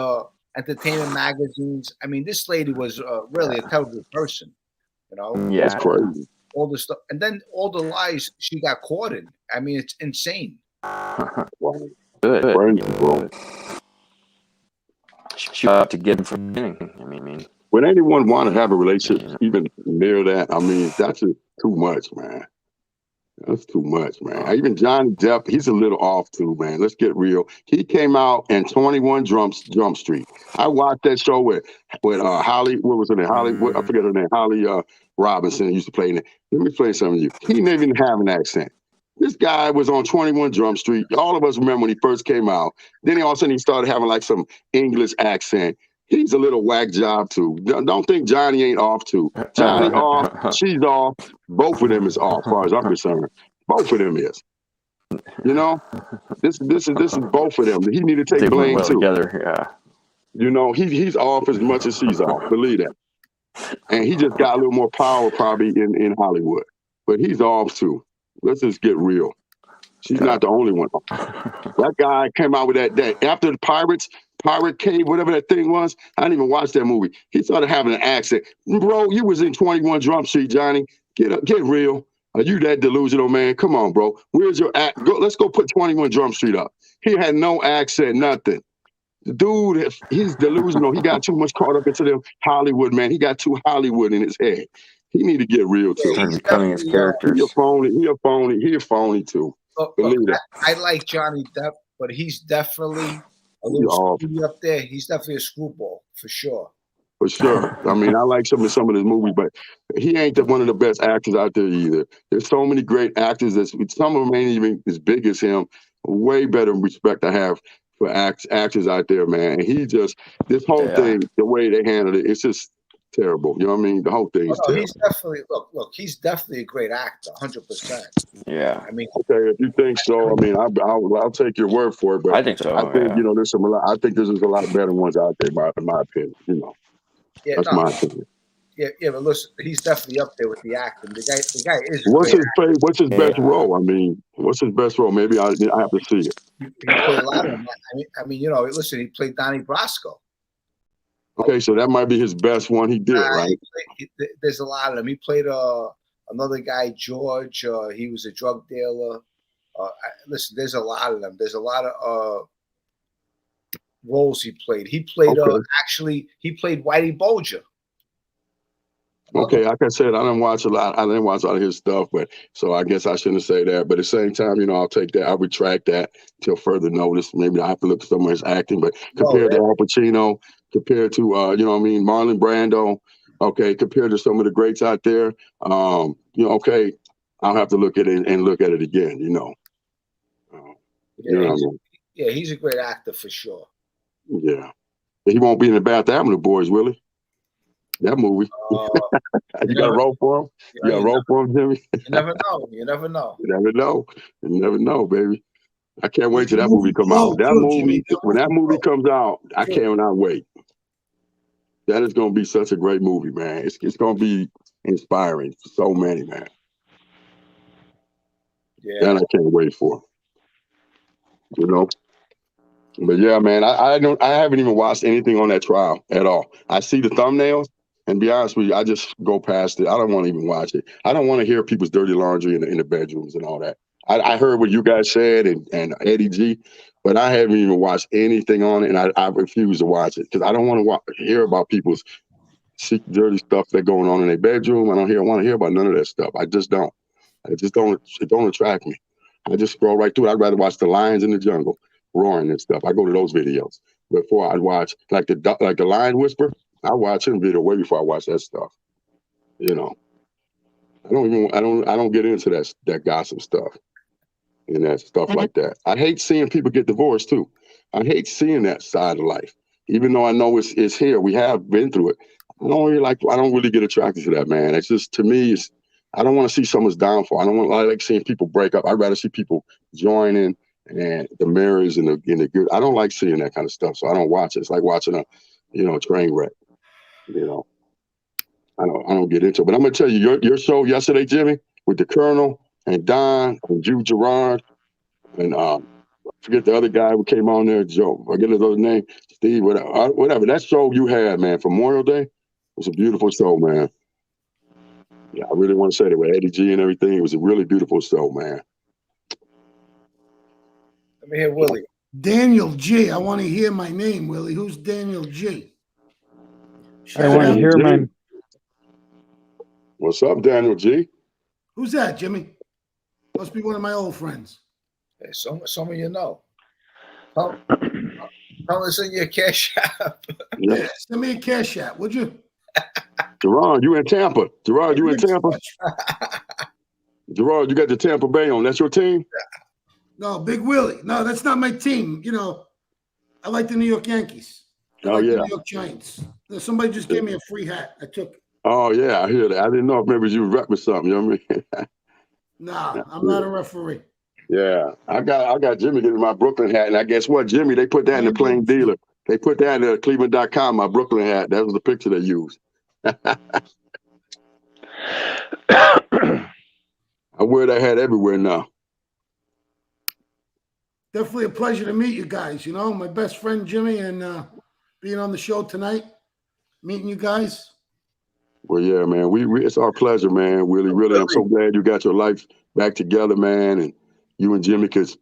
entertainment magazines. I mean, this lady was really a terrible person. You know, that's crazy. All the stuff, and then all the lies she got caught in. I mean, it's insane. Good. She got to get him from the beginning. I mean, would anyone want to have a relationship even near that? I mean, that's just too much, man. That's too much, man. Even Johnny Depp, he's a little off too, man. Let's get real. He came out in 21 Jump Street. I watched that show with Holly. What was her name? Holly. I forget her name. Holly Robinson used to play in it. Let me play some of you. He didn't even have an accent. This guy was on 21 Jump Street. All of us remember when he first came out. Then all of a sudden he started having like some English accent. He's a little whack job too. Don't think Johnny ain't off too. Johnny off, she's off. Both of them is off, as far as I'm concerned. Both of them is. You know, this is both of them. He need to take blame too. Together, yeah. You know, he's off as much as she's off. Believe that. And he just got a little more power probably in Hollywood, but he's off too. Let's just get real. She's not the only one. That guy came out with that after the Pirate Cave, whatever that thing was. I didn't even watch that movie. He started having an accent. Bro, you was in 21 Jump Street, Johnny. Get real. Are you that delusional, man? Come on, bro. Where's your act? Let's go put 21 Jump Street up. He had no accent, nothing. The dude, he's delusional. He got too much caught up into the Hollywood, man. He got too Hollywood in his head. He need to get real too. Started becoming his characters. He a phony too. Believe that. I like Johnny Depp, but he's definitely a little screwed up there. He's definitely a screwball for sure. For sure. I mean, I like some of his movies, but he ain't one of the best actors out there either. There's so many great actors that some of them ain't even as big as him. Way better respect I have for actors out there, man. And he just, this whole thing, the way they handled it, it's just terrible. You know what I mean? The whole thing is terrible. He's definitely, look, he's definitely a great actor, 100%. Yeah. I mean, okay, if you think so, I mean, I'll take your word for it. But I think so. I think, you know, I think there's a lot better ones out there, in my opinion, you know. Yeah, that's my opinion. Yeah, but listen, he's definitely up there with the acting. The guy is. What's his best role? I mean, what's his best role? Maybe I have to see it. He played a lot of them. I mean, you know, listen, he played Donnie Brasco. Okay, so that might be his best one he did, right? There's a lot of them. He played another guy, George. He was a drug dealer. Listen, there's a lot of them. There's a lot of roles he played. He played actually he played Whitey Bulger. Okay, like I said, I didn't watch a lot of his stuff, but so I guess I shouldn't say that. But at the same time, you know, I'll take that. I'll retract that till further notice. Maybe I have to look at some of his acting, but compared to Al Pacino, compared to you know what I mean, Marlon Brando, okay, compared to some of the greats out there, you know, okay, I'll have to look at it and look at it again, you know. You know what I mean? Yeah, he's a great actor for sure. Yeah. He won't be in the Bath Avenue Boys, will he? That movie. You got to roll for him? You got to roll for him, Jimmy? You never know. You never know. You never know. You never know, baby. I can't wait till that movie come out. That movie, when that movie comes out, I cannot wait. That is going to be such a great movie, man. It's going to be inspiring for so many, man. Yeah. That I can't wait for. You know? But yeah, man, I haven't even watched anything on that trial at all. I see the thumbnails, and be honest with you, I just go past it. I don't want to even watch it. I don't want to hear people's dirty laundry in the bedrooms and all that. I heard what you guys said and Eddie G, but I haven't even watched anything on it, and I refuse to watch it because I don't want to hear about people's dirty stuff that's going on in their bedroom. I don't want to hear about none of that stuff. I just don't. It don't attract me. I just scroll right through it. I'd rather watch the lions in the jungle roaring and stuff. I go to those videos before I'd watch like the lion whisper. I watch him video way before I watch that stuff. You know, I don't get into that gossip stuff and that stuff like that. I hate seeing people get divorced too. I hate seeing that side of life, even though I know it's here. We have been through it. I don't really get attracted to that, man. It's just, to me, I don't want to see someone's downfall. I like seeing people break up. I'd rather see people joining and the marriage and the good. I don't like seeing that kind of stuff, so I don't watch it. It's like watching a train wreck. You know, I don't get into it. But I'm gonna tell you, your show yesterday, Jimmy, with the Colonel and Don and Jude Gerard and I forget the other guy who came on there, Joe. I forget his other name, Steve, whatever. That show you had, man, for Memorial Day was a beautiful show, man. Yeah, I really want to say that with Eddie G and everything. It was a really beautiful show, man. Let me hear Willie. Daniel G. I want to hear my name, Willie. Who's Daniel G? I want to hear my. What's up, Daniel G? Who's that, Jimmy? Must be one of my old friends. Hey, some of you know. Tell us in your cash app. Yeah, send me a cash app, would you? Gerard, you in Tampa. Gerard, you in Tampa? Gerard, you got the Tampa Bay on. That's your team? No, Big Willie. No, that's not my team. You know, I like the New York Yankees. I like the New York Giants. Somebody just gave me a free hat. I took it. Oh, yeah, I hear that. I didn't know if maybe you were repping something. You know what I mean? No, I'm not a referee. Yeah, I got Jimmy getting my Brooklyn hat, and I guess what, Jimmy, they put that in the Plain Dealer. They put that in the Cleveland.com, my Brooklyn hat. That was the picture they used. I wear that hat everywhere now. Definitely a pleasure to meet you guys. You know, my best friend Jimmy, and being on the show tonight, meeting you guys. Well, yeah, man, it's our pleasure, man. Really, I'm so glad you got your life back together, man, and you and Jimmy could,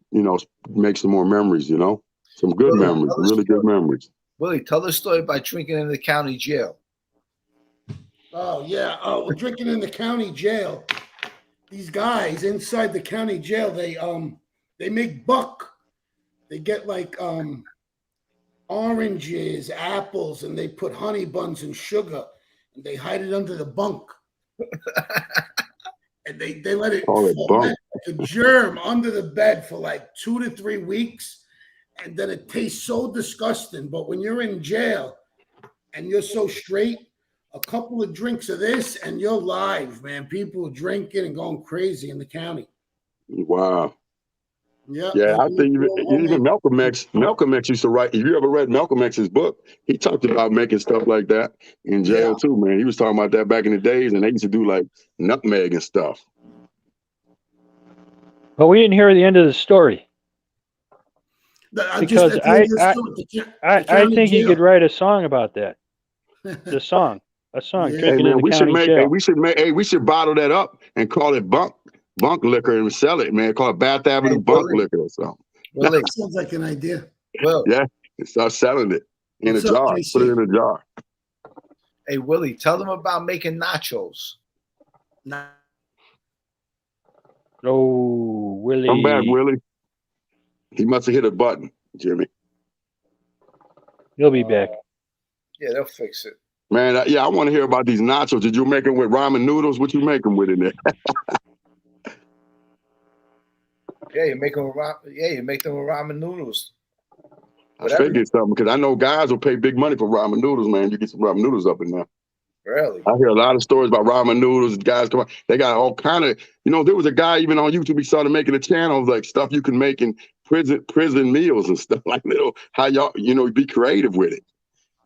make some more memories. Some good memories, really good memories. Willie, tell the story about drinking in the county jail. Oh yeah, we're drinking in the county jail. These guys inside the county jail, they make buck. They get like oranges, apples, and they put honey buns and sugar, and they hide it under the bunk. And they let it ferment the germ under the bed for like 2 to 3 weeks, and then it tastes so disgusting. But when you're in jail and you're so straight, a couple of drinks of this and you're live, man. People drinking and going crazy in the county. Wow. Yeah, I think even Malcolm X used to write. If you ever read Malcolm X's book, he talked about making stuff like that in jail too, man. He was talking about that back in the days, and they used to do like nutmeg and stuff. But we didn't hear the end of the story. Because I think you could write a song about that. A song. Drinking in the county jail. We should bottle that up and call it bunk liquor and sell it, man. Call it Bath Avenue Bunk Liquor or something. Well, that sounds like an idea. Well, yeah, start selling it in a jar. Put it in a jar. Hey, Willie, tell them about making nachos. Oh, Willie. Come back, Willie. He must have hit a button, Jimmy. He'll be back. Yeah, they'll fix it. Man, I want to hear about these nachos. Did you make them with ramen noodles? What you make them with in there? Yeah, you make them with ramen noodles. I figured something because I know guys will pay big money for ramen noodles, man. You get some ramen noodles up in there. Really? I hear a lot of stories about ramen noodles. Guys come on, they got all kind of. There was a guy even on YouTube. He started making a channel of like stuff you can make in prison meals and stuff like how y'all be creative with it.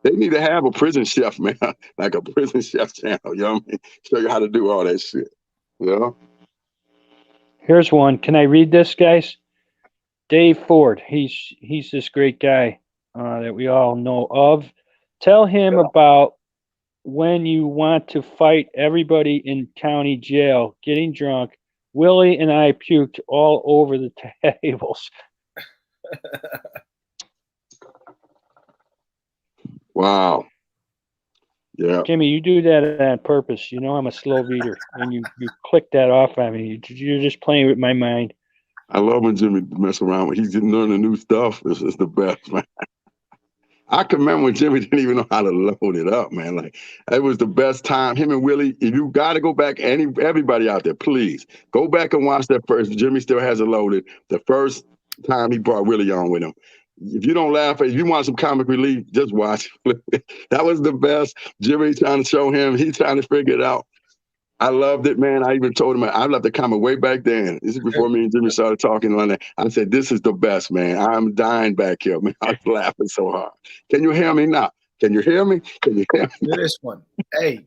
They need to have a prison chef, man, like a prison chef channel. You know what I mean? Show you how to do all that shit. Here's one. Can I read this, guys? Dave Ford. He's this great guy that we all know of. Tell him about when you want to fight everybody in county jail, getting drunk. Willie and I puked all over the tables. Wow. Yeah. Jimmy, you do that on purpose. I'm a slow reader, and you click that off on me. You're just playing with my mind. I love when Jimmy mess around with. He's learning new stuff. It's the best, man. I can remember when Jimmy didn't even know how to load it up, man. Like, it was the best time. Him and Willie, if you got to go back, everybody out there, please go back and watch that first. Jimmy still has it loaded. The first time he brought Willie on with him. If you don't laugh, if you want some comic relief, just watch. That was the best. Jimmy trying to show him. He trying to figure it out. I loved it, man. I even told him I left the comment way back then. This is before me and Jimmy started talking on that. I said, "This is the best, man. I'm dying back here, man. I was laughing so hard." Can you hear me now? Can you hear me? Can you hear me? Hear this one. Hey,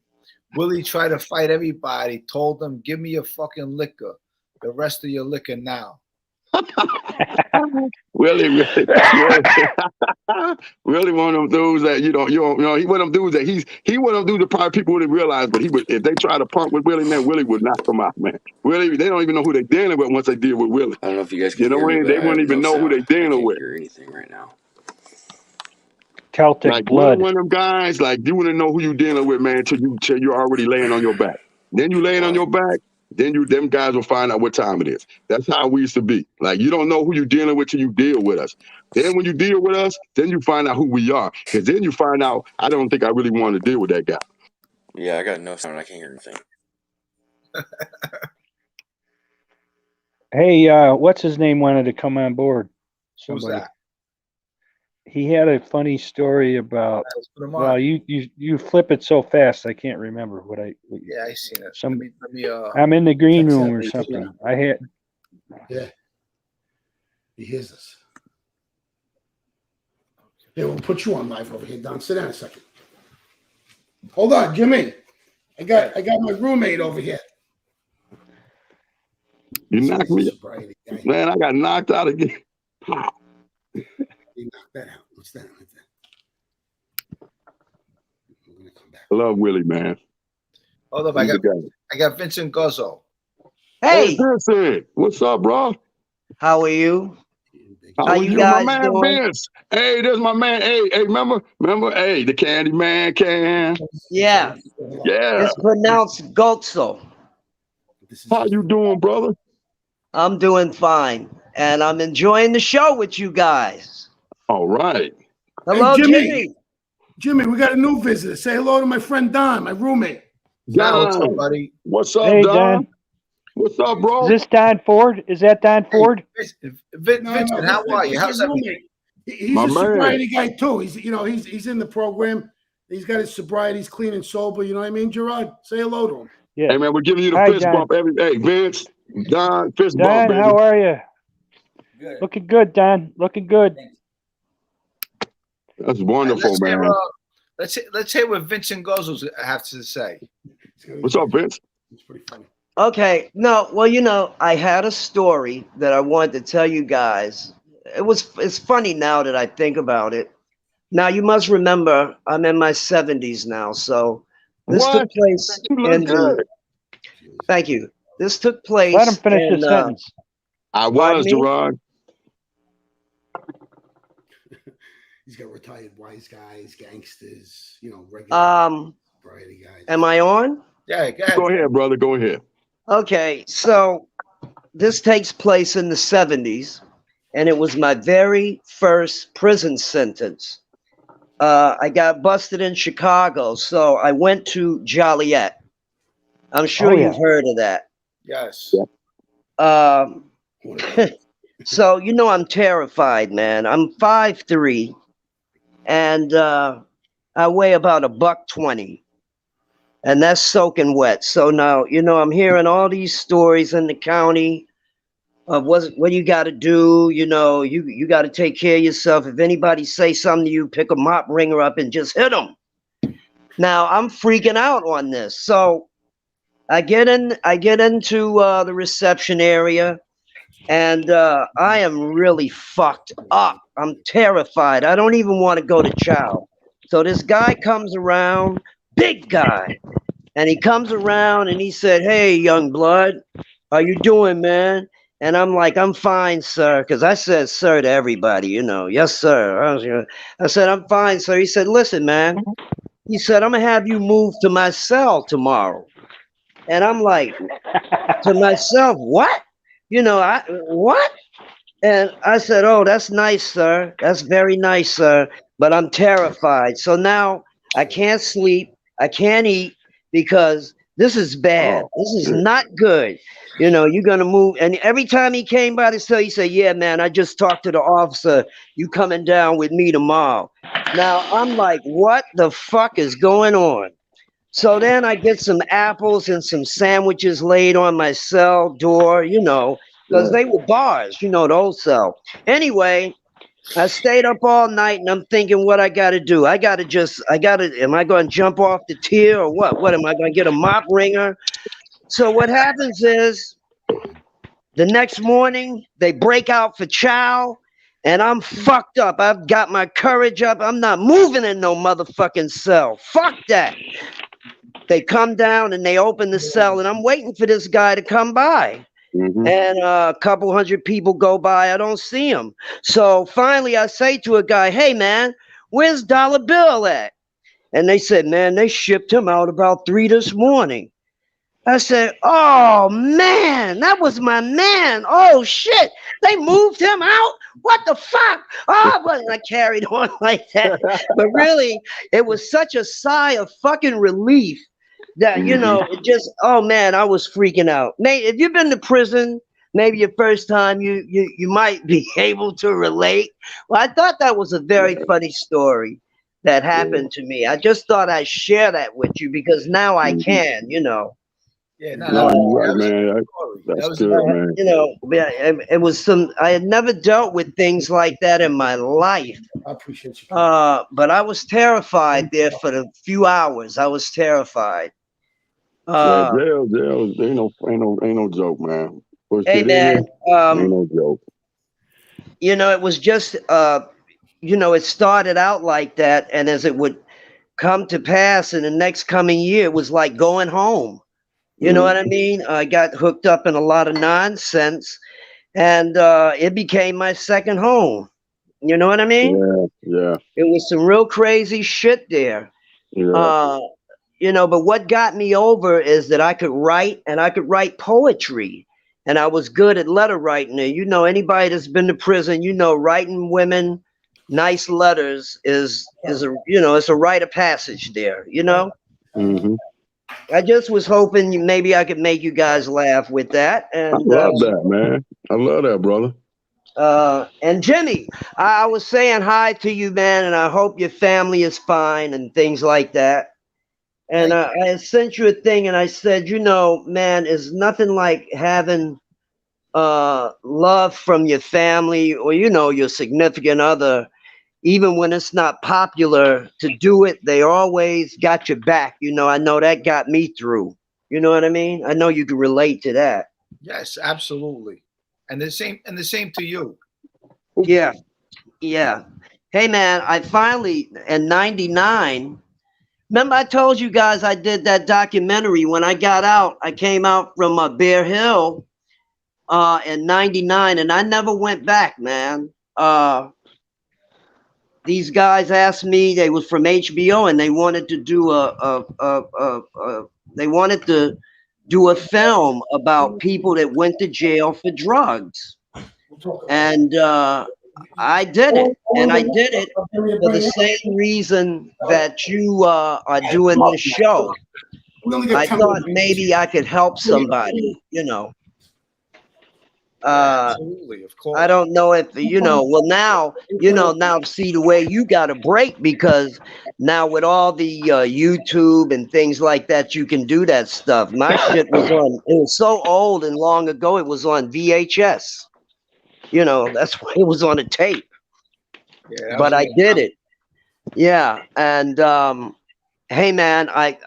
Willie tried to fight everybody. Told them, "Give me your fucking liquor. The rest of your liquor now." Really one of them dudes that you know, he one of them dudes that he one of them dudes that probably people wouldn't realize, but he would, if they try to punk with Willie, then Willie would knock them out, man. Willie, they don't even know who they dealing with once they deal with Willie. I don't know if you guys can hear me, they wouldn't even know who they dealing with. Hear anything right now? Celtic like blood. One of them guys, like you wouldn't know who you dealing with, man, till you're already laying on your back. Then you laying on your back. Then them guys will find out what time it is. That's how we used to be. Like, you don't know who you're dealing with till you deal with us. Then when you deal with us, then you find out who we are. Because then you find out, I don't think I really want to deal with that guy. Yeah, I got no sound. I can't hear anything. Hey, what's his name wanted to come on board? Who's that? He had a funny story about. Well, you flip it so fast, I can't remember what I. Yeah, I seen it. I'm in the green room or something. I had. Yeah. He hears us. Yeah, we'll put you on live over here, Don. Sit down a second. Hold on, Jimmy. I got my roommate over here. You knocked me, man. I got knocked out again. He knocked that out. What's that? We're gonna come back. I love Willie, man. Hold up, I got Vincent Guzzo. Hey, Vincent, what's up, bro? how are you? How you guys my man doing? Vince? Hey, there's my man. Hey, remember? Hey, the Candy Man can. Yeah, Yeah. it's pronounced Gozzo. How you doing, brother? I'm doing fine, and I'm enjoying the show with you guys. All right. Hello, Hey, Jimmy. Jimmy, we got a new visitor. Say hello to my friend Don, my roommate. Don, what's up, buddy? What's up, Hey, Don? Don. What's up, bro? Is this Don Ford? Is that Don Ford? Vincent, how are you? How's everything? He's a sobriety guy too. He's in the program. He's got his sobriety. He's clean and sober. You know what I mean, Gerard? Say hello to him. Yeah. Hey, man, we're giving you the Hi, fist Don. bump. Hey, Vince, Don, fist bump, Don, baby. how are you? Good. Looking good, Don. Looking good. That's wonderful, man. Let's hear what Vincent Gozzo has to say. What's up, Vince? It's pretty funny. Okay, no, well, I had a story that I wanted to tell you guys. It's funny now that I think about it. Now you must remember I'm in my 70s now, so this took place in the. Thank you. This took place. Let him finish the sentence. I was, Gerard. He's got retired wise guys, gangsters, regular variety guys. Am I on? Yeah, go ahead. Go ahead, brother. Go ahead. Okay, so this takes place in the 70s, and it was my very first prison sentence. I got busted in Chicago, so I went to Joliet. I'm sure you've heard of that. Yes. So, I'm terrified, man. I'm 5'3", and I weigh about $120. And that's soaking wet. So now, I'm hearing all these stories in the county of what you got to do. You got to take care of yourself. If anybody say something to you, pick a mop wringer up and just hit them. Now I'm freaking out on this. So I get into the reception area, and I am really fucked up. I'm terrified. I don't even want to go to chow. So this guy comes around. Big guy, and he comes around and he said, "Hey, young blood, how you doing, man?" And I'm like, "I'm fine, sir," because I said "sir" to everybody, "Yes, sir." I said, "I'm fine, sir." He said, "Listen, man," he said, "I'm gonna have you move to my cell tomorrow." And I'm like, "To myself, what?" What? And I said, oh, that's nice, sir. That's very nice, sir. But I'm terrified. So now I can't sleep. I can't eat because this is bad. Oh, This is shit. not good. You're going to move. And every time he came by the cell, he said, yeah, man, I just talked to the officer. You coming down with me tomorrow. Now I'm like, what the fuck is going on? So then I get some apples and some sandwiches laid on my cell door, because they were bars, the old cell. Anyway, I stayed up all night and I'm thinking what I got to do. Am I going to jump off the tier or what? What, am I going to get a mop ringer? So what happens is the next morning they break out for chow and I'm fucked up. I've got my courage up. I'm not moving in no motherfucking cell. Fuck that. They come down and they open the cell and I'm waiting for this guy to come by. Mm-hmm. And a couple hundred people go by. I don't see him. So finally I say to a guy, hey, man, where's Dollar Bill at? And they said, man, they shipped him out about 3 this morning. I said, oh, man, that was my man. Oh, shit. They moved him out? What the fuck? Oh, but I carried on like that. But really, it was such a sigh of fucking relief that, it just, oh, man, I was freaking out. Mate, if you've been to prison, maybe your first time, you might be able to relate. Well, I thought that was a very funny story that happened to me. I just thought I'd share that with you because now I can, Yeah, No, you're right, man. That's good, man. It was I had never dealt with things like that in my life. I appreciate you. But I was terrified there for the few hours. I was terrified. Jail ain't no joke, man. Hey, man, ain't no joke. It was just, it started out like that. And as it would come to pass in the next coming year, it was like going home. You know what I mean? I got hooked up in a lot of nonsense and it became my second home. You know what I mean? Yeah. It was some real crazy shit there. Yeah. But what got me over is that I could write and I could write poetry. And I was good at letter writing. And anybody that's been to prison, writing women nice letters is it's a rite of passage there, Mm-hmm. I just was hoping maybe I could make you guys laugh with that. And I love that, man. I love that, brother. And Jimmy, I was saying hi to you, man, and I hope your family is fine and things like that. And I sent you a thing and I said, man, it's nothing like having love from your family or, your significant other. Even when it's not popular to do it, they always got your back. I know that got me through. You know what I mean? I know you can relate to that. Yes, absolutely. And the same to you. Yeah. Hey, man, I finally, in 99, remember I told you guys I did that documentary. When I got out, I came out from Bear Hill in 99, and I never went back, man. These guys asked me, they was from HBO, and they wanted to do a film about people that went to jail for drugs. And I did it. And I did it for the same reason that you are doing this show. I thought maybe I could help somebody, Absolutely, of course. I don't know if well now see the way you got a break, because now with all the YouTube and things like that, you can do that stuff. My shit was it was so old and long ago, it was on VHS. That's why it was on a tape. Yeah, but I did it. Yeah. And hey, man, I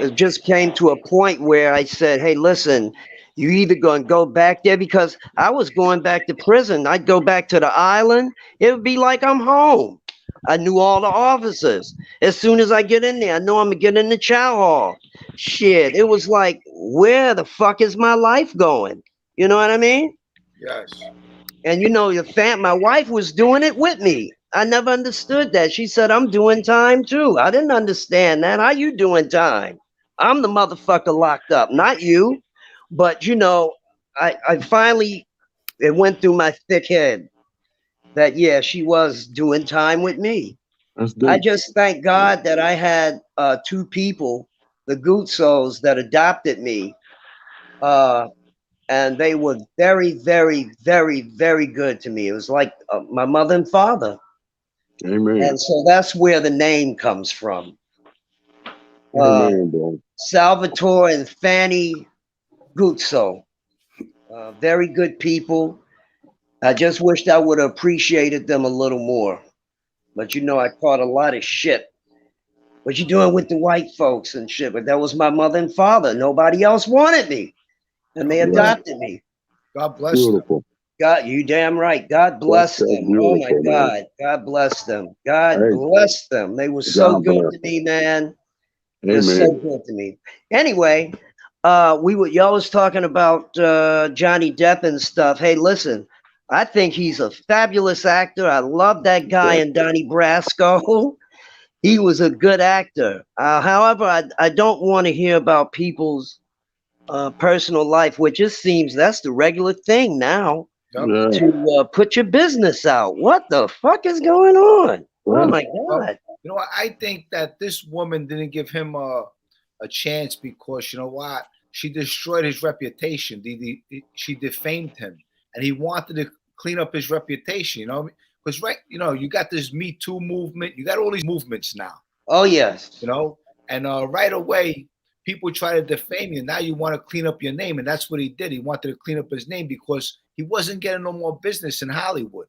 it just came to a point where I said, hey, listen, you either going to go back there, because I was going back to prison. I'd go back to the island. It would be like I'm home. I knew all the officers. As soon as I get in there, I know I'm going to get in the chow hall. Shit, it was like, where the fuck is my life going? You know what I mean? Yes. And my wife was doing it with me. I never understood that. She said, I'm doing time too. I didn't understand that. How you doing time? I'm the motherfucker locked up, not you. But, I finally, it went through my thick head that, yeah, she was doing time with me. I just thank God that I had two people, the Gutsos, that adopted me. And they were very, very, very, very good to me. It was like my mother and father. Amen. And so that's where the name comes from. Amen, bro. Salvatore and Fanny Gutso. Very good people. I just wished I would have appreciated them a little more. But you know, I caught a lot of shit. What you doing with the white folks and shit? But that was my mother and father. Nobody else wanted me. And they adopted me. God bless them. God, you damn right. God bless them. Oh my God. God bless them. God bless them. They were so good to me, man. They're so good to me. Anyway, y'all was talking about Johnny Depp and stuff. Hey, listen, I think he's a fabulous actor. I love that guy in Donnie Brasco. He was a good actor. However, I don't want to hear about people's personal life, which just seems that's the regular thing now. To put your business out. What the fuck is going on? Oh my God. You know what? I think that this woman didn't give him a chance because, you know what? She destroyed his reputation. She defamed him. And he wanted to clean up his reputation, you know? Because, right, you know, you got this Me Too movement. You got all these movements now. Oh, yes. You know? And right away, people try to defame you. Now you want to clean up your name. And that's what he did. He wanted to clean up his name because he wasn't getting no more business in Hollywood.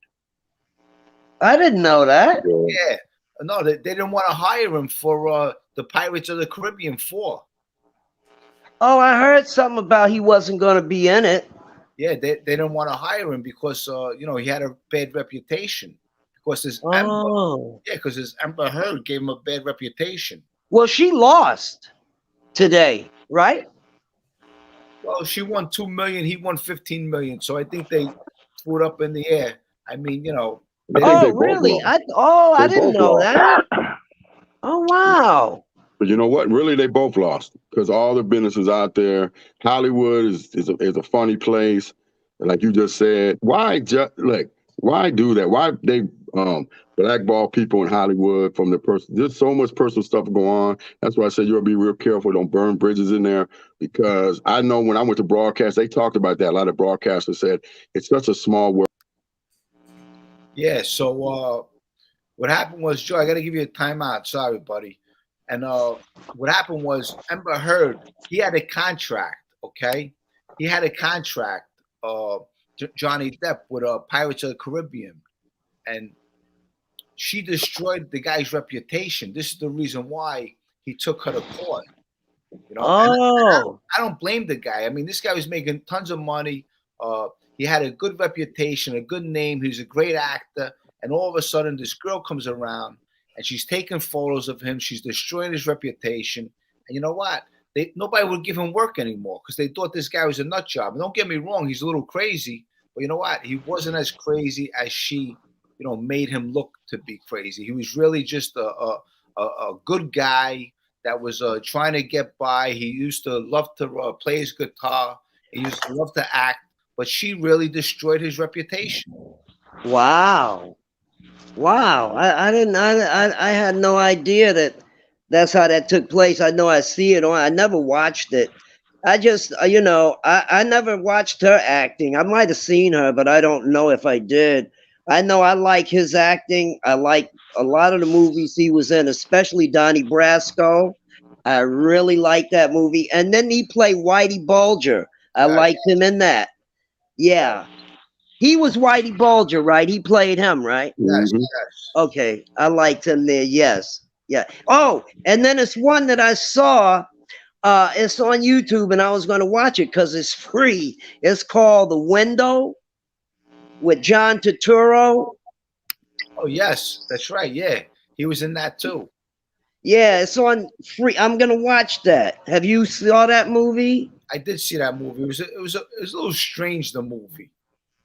I didn't know that. Yeah. No, they didn't want to hire him for the Pirates of the Caribbean 4. Oh, I heard something about he wasn't going to be in it. Yeah, they didn't want to hire him because, you know, he had a bad reputation. Because his Amber Heard gave him a bad reputation. Well, she lost today, right? Well, she won $2 million. He won $15 million. So I think they threw it up in the air. I mean, you know. Oh, really? I didn't know that. Oh, wow. But you know what? Really, they both lost because all the businesses out there. Hollywood is a funny place. And like you just said, why do that? Why they blackball people in Hollywood from the person? There's so much personal stuff going on. That's why I said you ought to be real careful. Don't burn bridges in there, because I know when I went to broadcast, they talked about that. A lot of broadcasters said it's such a small world. Yeah. So what happened was, Joe, I got to give you a timeout. Sorry, buddy. And what happened was Amber Heard, he had a contract, okay? He had a contract, Johnny Depp, with Pirates of the Caribbean. And she destroyed the guy's reputation. This is the reason why he took her to court. You know? Oh. I don't blame the guy. I mean, this guy was making tons of money. He had a good reputation, a good name. He was a great actor. And all of a sudden, this girl comes around, and she's taking photos of him. She's destroying his reputation. And you know what? Nobody would give him work anymore because they thought this guy was a nut job. And don't get me wrong, he's a little crazy. But you know what? He wasn't as crazy as she, you know, made him look to be crazy. He was really just a good guy that was trying to get by. He used to love to play his guitar. He used to love to act. But she really destroyed his reputation. Wow. Wow, I had no idea that's how that took place. I know I see it on. I never watched it. I just, you know, I never watched her acting. I might have seen her, but I don't know if I did. I know I like his acting. I like a lot of the movies he was in, especially Donnie Brasco. I really like that movie. And then he played Whitey Bulger. I liked him in that. Yeah. He was Whitey Bulger, right? He played him, right? Yes, yes. Okay, I liked him there. Yes, yeah. Oh, and then it's one that I saw. It's on YouTube, and I was going to watch it because it's free. It's called The Window with John Turturro. Oh yes, that's right. Yeah, he was in that too. Yeah, it's on free. I'm going to watch that. Have you saw that movie? I did see that movie. It was a little strange, the movie.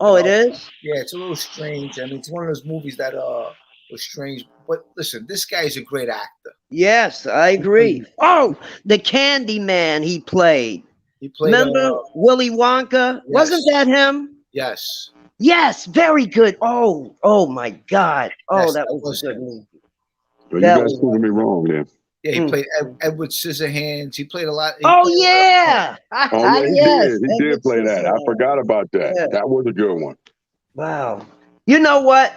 Oh, it is? Yeah, it's a little strange. I mean, it's one of those movies that was strange. But listen, this guy is a great actor. Yes, I agree. Oh, the Candy Man he played. He played. Remember Willy Wonka? Yes. Wasn't that him? Yes. Yes, very good. Oh my God. Oh, Yes, that was a good movie. Well, you guys proving me wrong then. Yeah, he played Edward Scissorhands. He played a lot. Yeah. Oh, yeah, he Yes, did. He did play that. I forgot about that. Yeah. That was a good one. Wow. You know what?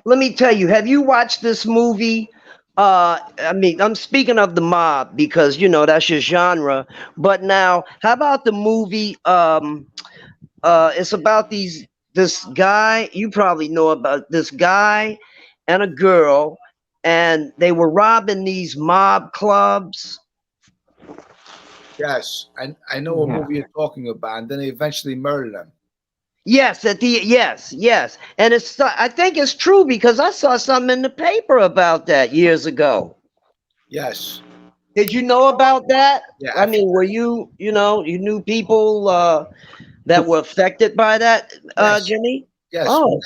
Let me tell you, have you watched this movie? I mean, I'm speaking of The Mob because, you know, that's your genre. But now, how about the movie? It's about this guy, you probably know about this guy and a girl, and they were robbing these mob clubs. Yes, I know what movie you're talking about, and then they eventually murdered him. Yes, yes, and I think it's true because I saw something in the paper about that years ago. Yes. Did you know about that? Yeah. I mean, were you knew people that were affected by that, Yes. Jimmy? Yes. Oh.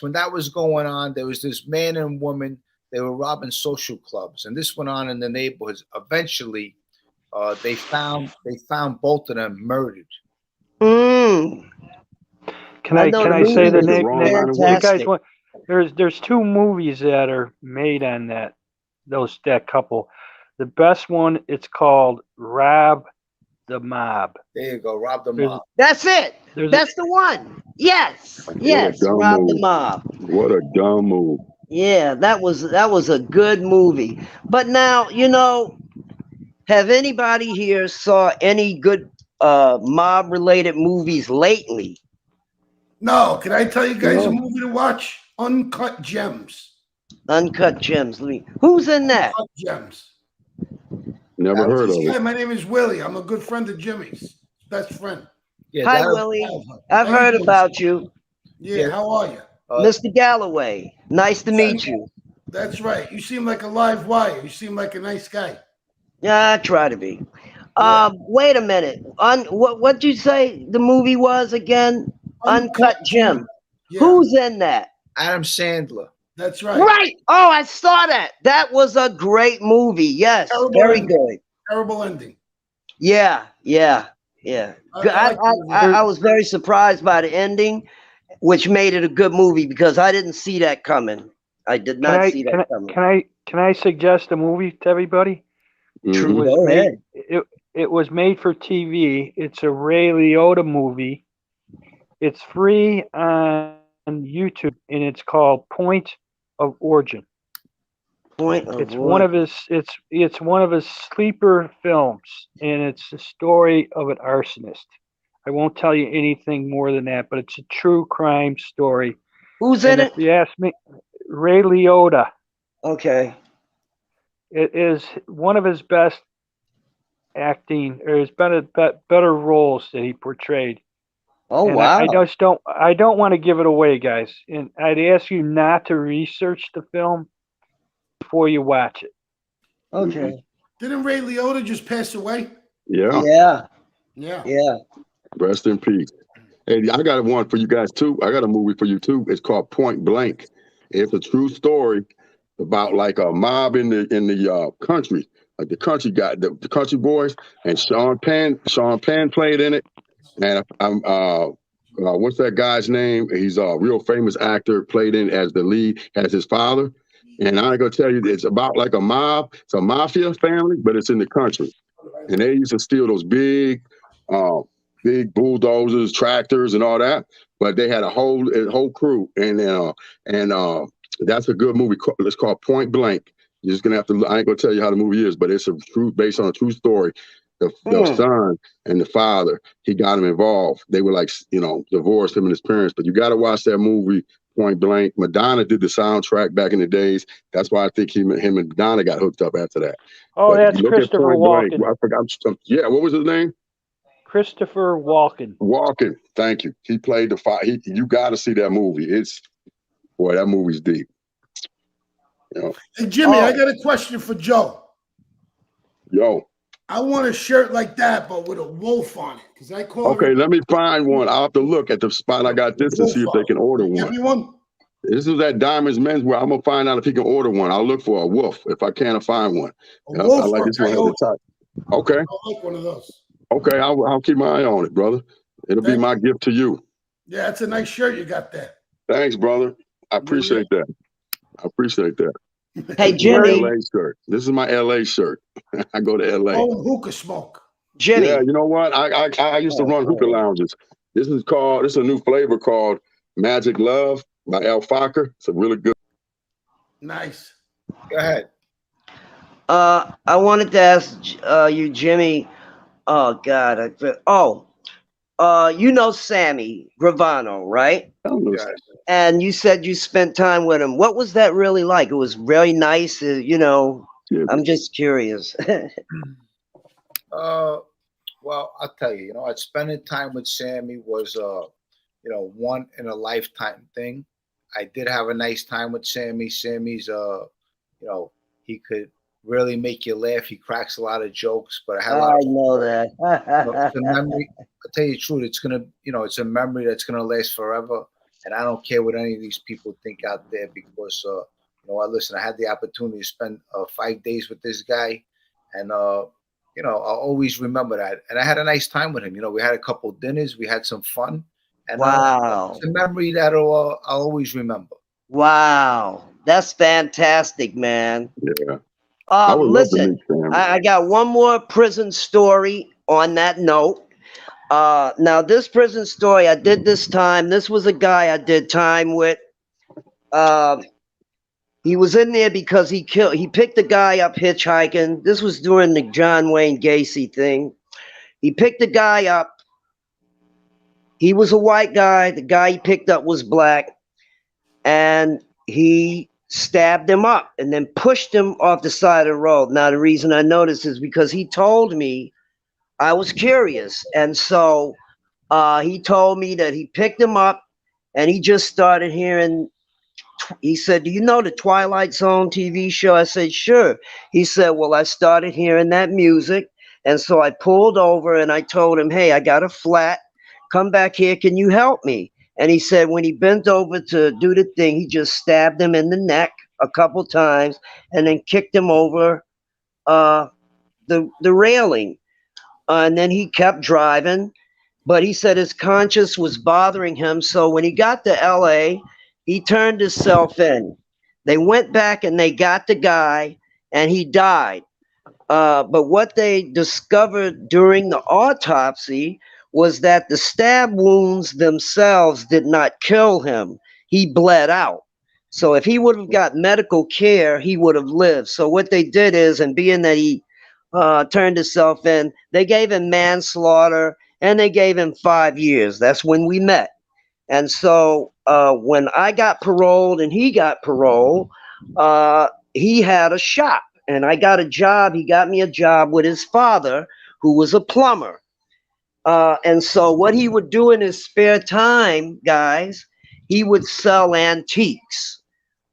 When that was going on, there was this man and woman. They were robbing social clubs, and this went on in the neighborhoods. Eventually, they found both of them murdered. Can I say the name? You guys want? There's two movies that are made on that couple. The best one, it's called Rob the Mob. There you go, Rob the Mob. That's it. That's the one. Yes, Rob the Mob. What a dumb move. Yeah, that was a good movie. But now, you know, have anybody here saw any good mob related movies lately? No, can I tell you guys a movie to watch? Uncut Gems. Uncut Gems. Who's in that? Uncut Gems. Never heard of it. My name is Willie. I'm a good friend of Jimmy's. Best friend. Yeah, hi, Willie. I've heard about you. Yeah, how are you? Mr. Galloway. Nice to meet you. That's right. You seem like a live wire. You seem like a nice guy. Yeah, I try to be. Wait a minute. What'd you say the movie was again? Uncut Gem. Yeah. Who's in that? Adam Sandler. That's right. Right. Oh, I saw that. That was a great movie. Yes. Very good. Terrible ending. Yeah. I was very surprised by the ending, which made it a good movie because I didn't see that coming. I did not see that coming. Can I suggest a movie to everybody? Mm-hmm. Go ahead. It was made for TV. It's a Ray Liotta movie. It's free on YouTube, and it's called Point of Origin. It's one of his sleeper films, and it's the story of an arsonist. I won't tell you anything more than that, but it's a true crime story. Who's in it? If you ask me, Ray Liotta. Okay. It is one of his best acting, or his better roles that he portrayed. Oh, and wow! I don't want to give it away, guys, and I'd ask you not to research the film before you watch it. Okay. Didn't Ray Liotta just pass away? Yeah. Yeah. Rest in peace. Hey, I got one for you guys too. I got a movie for you too. It's called Point Blank. It's a true story about like a mob in the country. Like the country the country boys, and Sean Penn played in it. And what's that guy's name? He's a real famous actor, played in as the lead, as his father. And I'm gonna tell you, it's about like a mob. It's a mafia family, but it's in the country. And they used to steal those big bulldozers, tractors, and all that. But they had a whole crew, and that's a good movie. It's called Point Blank. You're just gonna have to. I ain't gonna tell you how the movie is, but it's based on a true story. The son and the father, he got him involved. They were like, divorced, him and his parents. But you got to watch that movie, Point Blank. Madonna did the soundtrack back in the days. That's why I think him and Madonna got hooked up after that. Oh, that's Christopher Walken. I forgot. Yeah, what was his name? Christopher Walken. Walken. Thank you. He played the father. You got to see that movie. That movie's deep. Hey, Jimmy, I got a question for Joe. Yo. I want a shirt like that, but with a wolf on it. Because I call Okay, let me find one. I'll have to look at the spot I got this to see if they can order one. Give me one. This is at Diamonds Menswear. I'm gonna find out if he can order one. I'll look for a wolf. If I can't find one. A wolf, I like this one at the top. Okay. I like one of those. Okay, I'll keep my eye on it, brother. It'll be my gift to you. Yeah, it's a nice shirt you got there. Thanks, brother. I appreciate that. I appreciate that. Hey, Jimmy. LA shirt. This is my LA shirt. I go to LA. Oh, hookah smoke. Jimmy. Yeah, you know what? I used to run hookah lounges. This is a new flavor called Magic Love by Al Fokker. It's a really good. Nice. Go ahead. I wanted to ask you, Jimmy. Oh God, you know Sammy Gravano, right? Yes. And you said you spent time with him. What was that really like? It was very nice. I'm just curious. Well, I'll tell you. Spending time with Sammy was, one in a lifetime thing. I did have a nice time with Sammy. Sammy's, he could really make you laugh. He cracks a lot of jokes, but I know that. It's a memory. I'll tell you the truth. It's gonna, it's a memory that's gonna last forever. And I don't care what any of these people think out there because, I had the opportunity to spend 5 days with this guy, and I'll always remember that. And I had a nice time with him. We had a couple dinners, we had some fun, and wow, it's a memory that I'll always remember. Wow, that's fantastic, man. Yeah. Listen, I got one more prison story on that note. Now this prison story I did this time. This was a guy I did time with. He was in there because he picked a guy up hitchhiking. This was during the John Wayne Gacy thing. He picked a guy up. He was a white guy. The guy he picked up was black. And he stabbed him up and then pushed him off the side of the road. Now, the reason I noticed is because he told me, I was curious. And so he told me that he picked him up and he just started hearing, he said, do you know the Twilight Zone TV show? I said, sure. He said, well, I started hearing that music. And so I pulled over and I told him, hey, I got a flat. Come back here. Can you help me? And he said when he bent over to do the thing, he just stabbed him in the neck a couple times and then kicked him over the railing. And then he kept driving. But he said his conscience was bothering him. So when he got to L.A., he turned himself in. They went back and they got the guy and he died. But what they discovered during the autopsy was that the stab wounds themselves did not kill him. He bled out. So if he would have got medical care, he would have lived. So what they did is, and being that he turned himself in, they gave him manslaughter and they gave him 5 years. That's when we met. And so when I got paroled and he got paroled, he had a shop and I got a job. He got me a job with his father, who was a plumber. And so what he would do in his spare time, guys, he would sell antiques.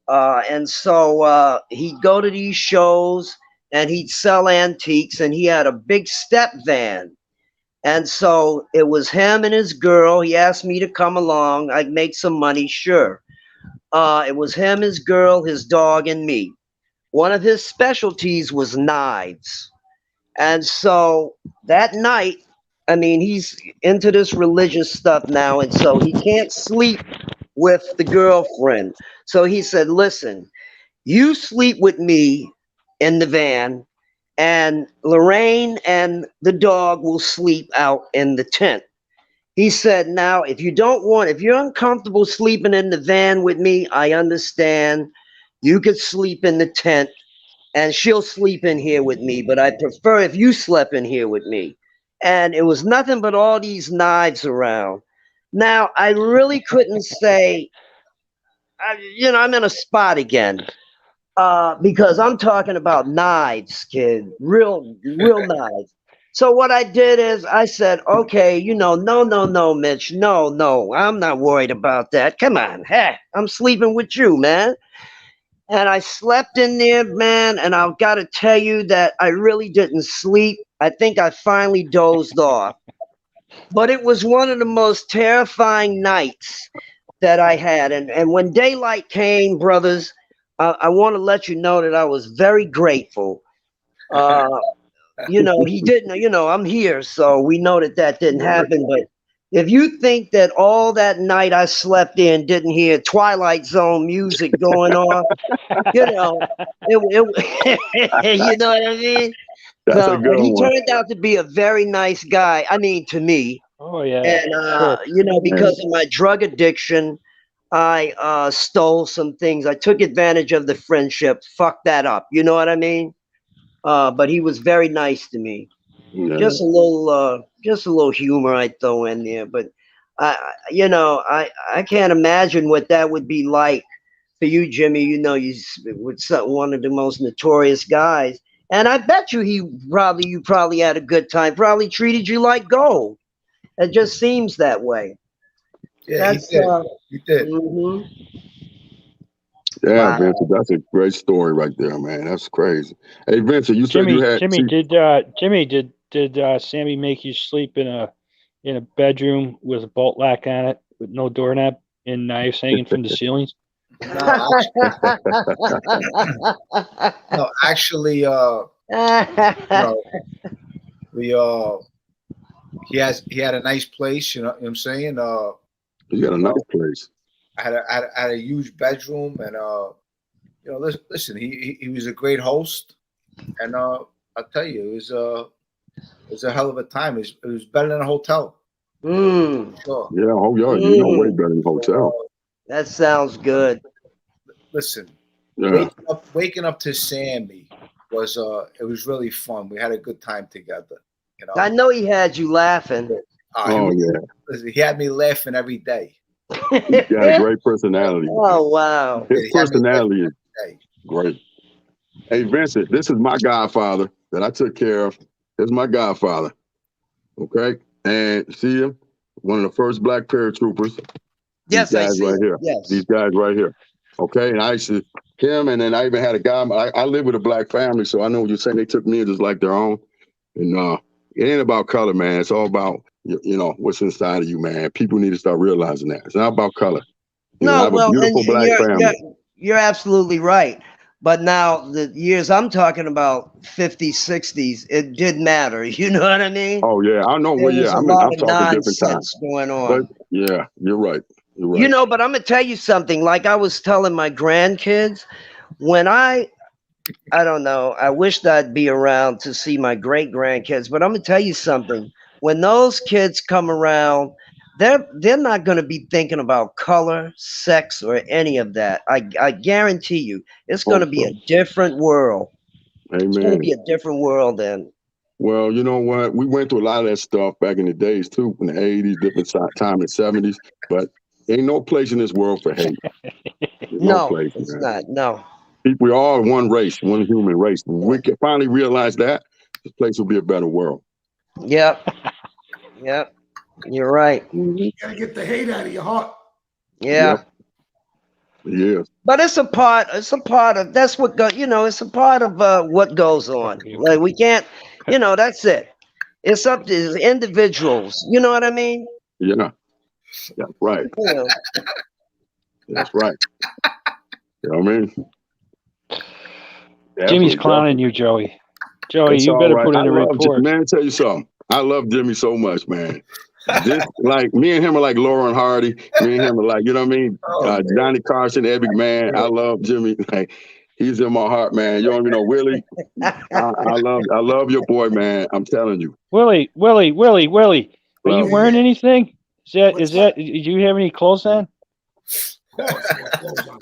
And so he'd go to these shows and he'd sell antiques, and he had a big step van. And so it was him and his girl. He asked me to come along. I'd make some money, sure. It was him, his girl, his dog, and me. One of his specialties was knives. And so that night, I mean, he's into this religious stuff now, and so he can't sleep with the girlfriend. So he said, listen, you sleep with me in the van, and Lorraine and the dog will sleep out in the tent. He said, now, if you're uncomfortable sleeping in the van with me, I understand. You could sleep in the tent, and she'll sleep in here with me, but I prefer if you slept in here with me. And it was nothing but all these knives around. Now, I really couldn't say, I'm in a spot again, because I'm talking about knives, kid, real knives. So what I did is I said, okay, no, Mitch, no, I'm not worried about that. Come on, hey, I'm sleeping with you, man. And I slept in there, man, and I've got to tell you that I really didn't sleep. I think I finally dozed off. But it was one of the most terrifying nights that I had. And when daylight came, brothers, I want to let you know that I was very grateful. you know, he didn't, you know, I'm here, so we know that didn't happen. But if you think that all that night I slept in didn't hear Twilight Zone music going on, you know, you know what I mean? That's No, a but good he one. turned out to be a very nice guy. I mean, to me. Oh yeah. And Sure. you know, because of my drug addiction, I stole some things. I took advantage of the friendship, fucked that up. You know what I mean? But he was very nice to me. Yeah. Just a little humor I throw in there. But you know, I can't imagine what that would be like for you, Jimmy. You know, you with one of the most notorious guys, and I bet you you probably had a good time. Probably treated you like gold. It just seems that way. Yeah, That's he did. mhm. Yeah, Wow. Vincent, that's a great story right there, man. That's crazy. Hey, Vincent, you said you had Jimmy, did Sammy make you sleep in a bedroom with a bolt lock on it with no doorknob and knives hanging from the ceilings? No, actually, no, we he had a nice place. You know what I'm saying? you got a nice place. I had a huge bedroom, and you know, listen, he was a great host, and I'll tell you, it was a hell of a time. It was better than a hotel. Sure. Yeah, oh yeah, you know way better than hotel. That sounds good. Listen, Yeah. waking up to Sammy was it was really fun. We had a good time together. You know, I know he had you laughing. Oh yeah, listen, he had me laughing every day. he's got a great personality. Oh wow. His personality is great. Hey Vincent, this is my godfather that I took care of. This is my godfather. Okay, and see him, one of the first black paratroopers. Yes, These guys I see. right here. Yes. These guys right here. Okay, and I used to him, and then I even had a guy. I live with a black family, so I know what you're saying. They took me just like their own. And it ain't about color, man. It's all about you know what's inside of you, man. People need to start realizing that it's not about color. You know, I have a beautiful black family. You're absolutely right. But now the years I'm talking about, 50s, 60s, it did matter. You know what I mean? Oh yeah, I know. Well, yeah, I'm talking different times. Going on. But yeah, you're right. You're right. You know, but I'm gonna tell you something. Like I was telling my grandkids, when I don't know, I wished I'd be around to see my great grandkids. But I'm gonna tell you something. When those kids come around, they're not gonna be thinking about color, sex, or any of that. I guarantee you, it's gonna be a different world. Amen. It's gonna be a different world then. Well, you know what? We went through a lot of that stuff back in the days too, in the 80s, different time in the 70s. But ain't no place in this world for hate. No place, it's man. not. No. We're all one race, one human race. When we can finally realize that, this place will be a better world. Yep. Yep. You're right. You gotta get the hate out of your heart. Yeah. Yeah. But it's a part of that's what it's a part of what goes on. Like we can't, that's it. It's up to individuals. You know what I mean? Yeah. That's right. That's right. You know what I mean? Jimmy's clowning you, Joey. Joey, you better put in a report. Man, tell you something. I love Jimmy so much, man. Like me and him are like Laurel and Hardy. Me and him are like, you know what I mean? Johnny Carson, Epic Man. I love Jimmy. Like he's in my heart, man. You don't even know Willie. I love your boy, man. I'm telling you. Willie. Are you wearing anything? Is that? Do you have any clothes on? Of course, I got clothes on.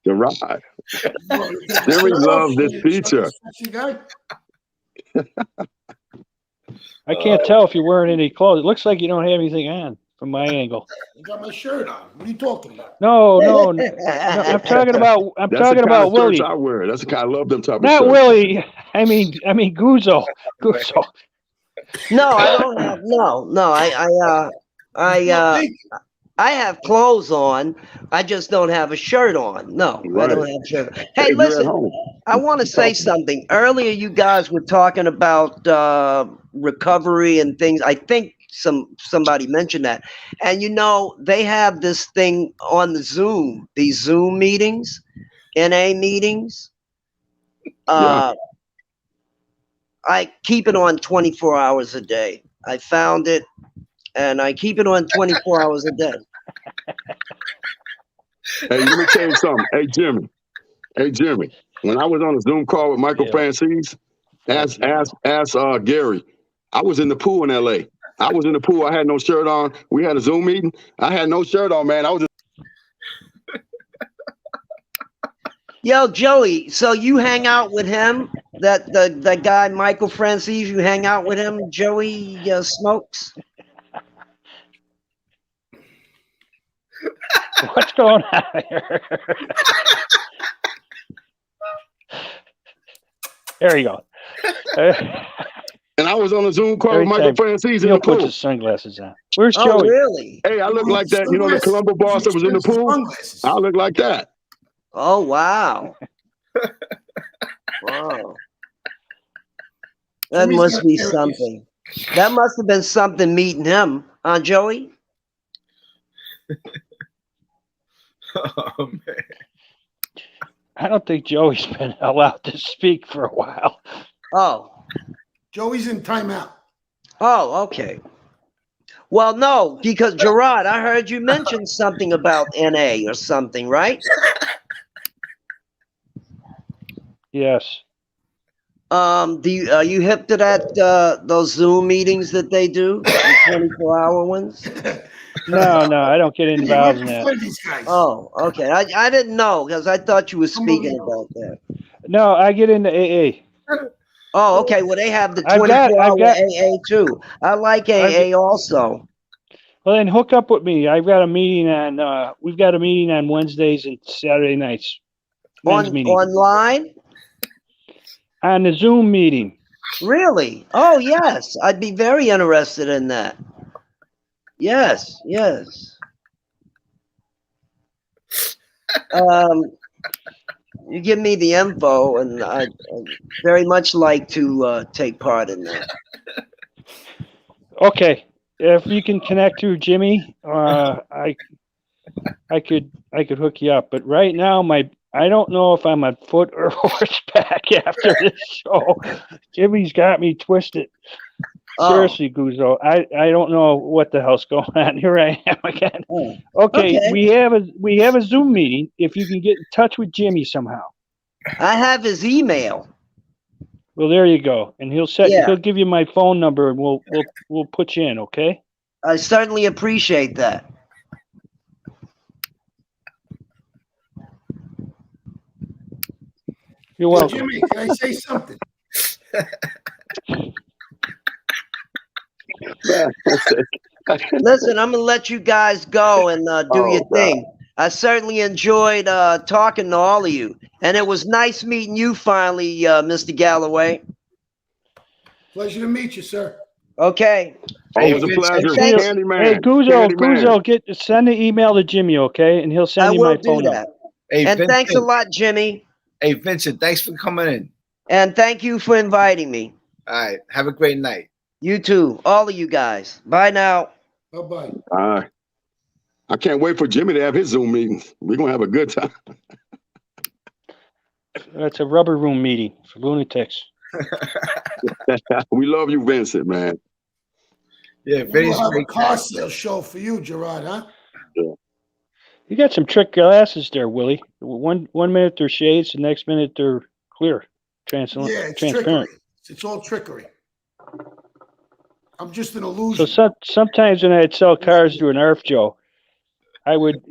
The ride. Jimmy loves this feature. I can't tell if you're wearing any clothes. It looks like you don't have anything on from my angle. I got my shirt on. What are you talking about? No. I'm talking about Willie. I wear. That's the kind. I love them type of Not shirts. Willie. I mean Guzzo. No, I don't have. No. I have clothes on. I just don't have a shirt on. No, right. I don't have a shirt. Hey, listen, I want to say something. Earlier, you guys were talking about recovery and things. I think somebody mentioned that. And, they have this thing on the Zoom, these Zoom meetings. NA meetings. Yeah. I keep it on 24 hours a day. I found it, and I keep it on 24 hours a day. Hey, let me tell you something. Hey, Jimmy. When I was on a Zoom call with Michael Francis, ask Gary. I was in the pool in LA. I was in the pool. I had no shirt on. We had a Zoom meeting. I had no shirt on, man. I was just... Yo, Joey, so you hang out with him? That guy, Michael Francis, you hang out with him, Joey Smokes? What's going on here? There you go. And I was on a Zoom call with Michael Francis in the pool. Put his sunglasses on. Where's Oh, Joey? really? Hey, I look like that. You know the Colombo boss that was in the pool? I look like that. Oh, wow. Wow. That must be something. That must have been something meeting him, huh, Joey? Oh, man. I don't think Joey's been allowed to speak for a while. Oh. Joey's in timeout. Oh, okay. Well, no, because Gerard, I heard you mention something about NA or something, right? Yes. Are you hip to that? Those Zoom meetings that they do, the 24-hour ones? No, I don't get involved in that. Oh, okay. I didn't know because I thought you were speaking about that. No, I get into AA. Oh, okay. Well, they have the 24-hour AA too. I like AA also. Well, then hook up with me. I've got a meeting on. We've got a meeting on Wednesdays and Saturday nights. Online? On the Zoom meeting. Really? Oh, yes. I'd be very interested in that. Yes. You give me the info, and I'd very much like to take part in that. Okay, if you can connect through Jimmy, I could hook you up. But right now, I don't know if I'm on foot or horseback after this show. Jimmy's got me twisted. Seriously, Guzzo, I don't know what the hell's going on. Here I am again. Okay, we have a Zoom meeting. If you can get in touch with Jimmy somehow. I have his email. Well, there you go, and he'll give you my phone number, and we'll put you in. Okay. I certainly appreciate that. You're welcome. Jimmy, can I say something? Listen, I'm gonna let you guys go and do your thing. I certainly enjoyed talking to all of you, and it was nice meeting you finally, Mr. Galloway. Pleasure to meet you, sir. Okay. It was a pleasure. Candyman. Hey, Guzzo, send the email to Jimmy, okay, and he'll send you my phone number. Hey, and Vincent, thanks a lot, Jimmy. Hey, Vincent, thanks for coming in. And thank you for inviting me. All right. Have a great night. You too. All of you guys. Bye now. Bye-bye. All right. I can't wait for Jimmy to have his Zoom meetings. We're going to have a good time. That's a rubber room meeting for lunatics. We love you, Vincent, man. Yeah, we'll have a car sale show for you, Gerard, huh? Yeah. You got some trick glasses there, Willie. One minute they're shades, the next minute they're clear, transparent. Yeah, it's trickery. It's all trickery. I'm just an illusion. So sometimes when I'd sell cars to an ARF Joe,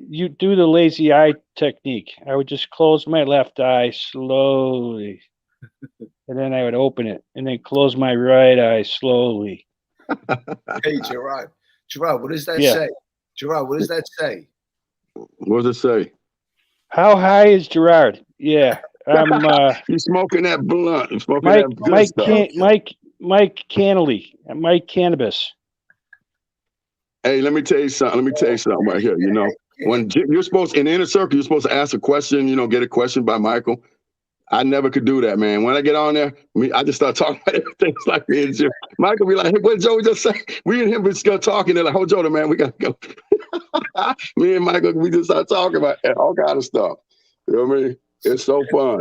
you do the lazy eye technique. I would just close my left eye slowly, and then I would open it, and then close my right eye slowly. Hey, Gerard, what does that say? Gerard, what does that say? What does it say? How high is Gerard? Yeah, He's smoking that blunt. He's smoking Mike Cannelly, Mike Cannabis. Hey, let me tell you something right here. You know, when you're supposed in the inner circle, you're supposed to ask a question. You know, get a question by Michael. I never could do that, man. When I get on there, I just start talking about things like me and Jim. Michael be like, "Hey, what did Joey just say?" We and him just go talking. They're like, "Hold Joe, man, we gotta go." Me and Michael, we just start talking about all kind of stuff. You know what I mean? It's so fun.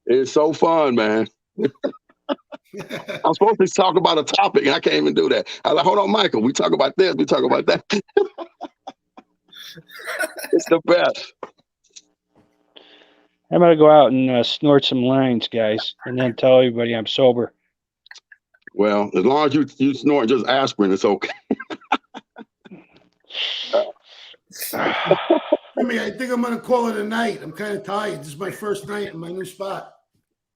It's so fun, man. I'm supposed to talk about a topic, and I can't even do that. I'm like, hold on, Michael. We talk about this. We talk about that. It's the best. I'm gonna go out and snort some lines, guys, and then tell everybody I'm sober. Well, as long as you snort just aspirin, it's okay. Jimmy, I think I'm gonna call it a night. I'm kind of tired. This is my first night in my new spot.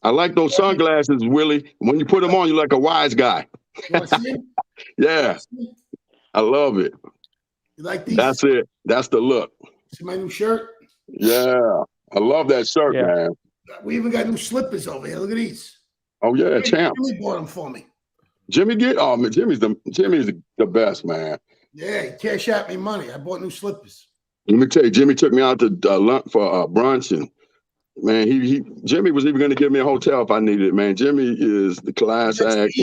I like those sunglasses, Willie. When you put them on, you're like a wise guy. You want to see 'em? Yeah, I love it. You like these? That's it. That's the look. See my new shirt? Yeah, I love that shirt, man. We even got new slippers over here. Look at these. Oh yeah, champ. Jimmy bought them for me. Jimmy man, Jimmy's the best, man. Yeah, he cash out me money. I bought new slippers. Let me tell you, Jimmy took me out to lunch for brunch, and man, Jimmy was even going to give me a hotel if I needed it, man. Jimmy is the class act.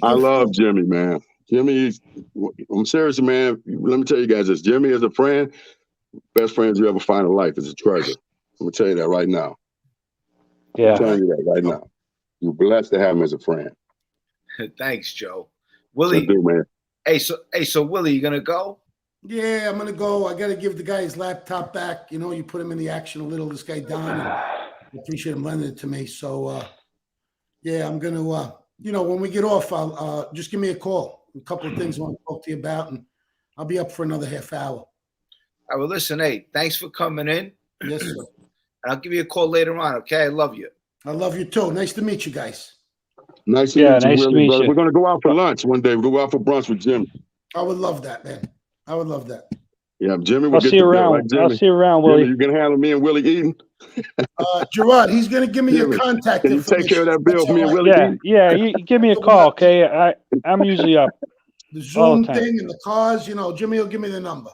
I love Jimmy, man. I'm serious, man. Let me tell you guys this. Jimmy is a friend. Best friends you ever find in life is a treasure. I'm going to tell you that right now. Yeah. I'm telling you that right now. You're blessed to have him as a friend. Thanks, Joe. Willie, man. So Willie, you going to go? Yeah, I'm gonna go. I gotta give the guy his laptop back. You know, you put him in the action a little. This guy Don, I appreciate him lending it to me. So, yeah, I'm gonna. When we get off, I'll just give me a call. A couple of things I want to talk to you about, and I'll be up for another half hour. I will listen. Hey, thanks for coming in. Yes, sir. And I'll give you a call later on. Okay, I love you. I love you too. Nice to meet you guys. Nice to meet you. We're gonna go out for lunch one day. We'll go out for brunch with Jimmy. I would love that, man. I would love that. Yeah, Jimmy will I'll see you around. Right, I'll see you around, Willie. You can handle me and Willie eating. Gerard, he's going to give me your contact information. Can you take care of that bill for me and Willie? Yeah. You give me a call, okay? I'm usually up. The Zoom thing and the cars, Jimmy will give me the number.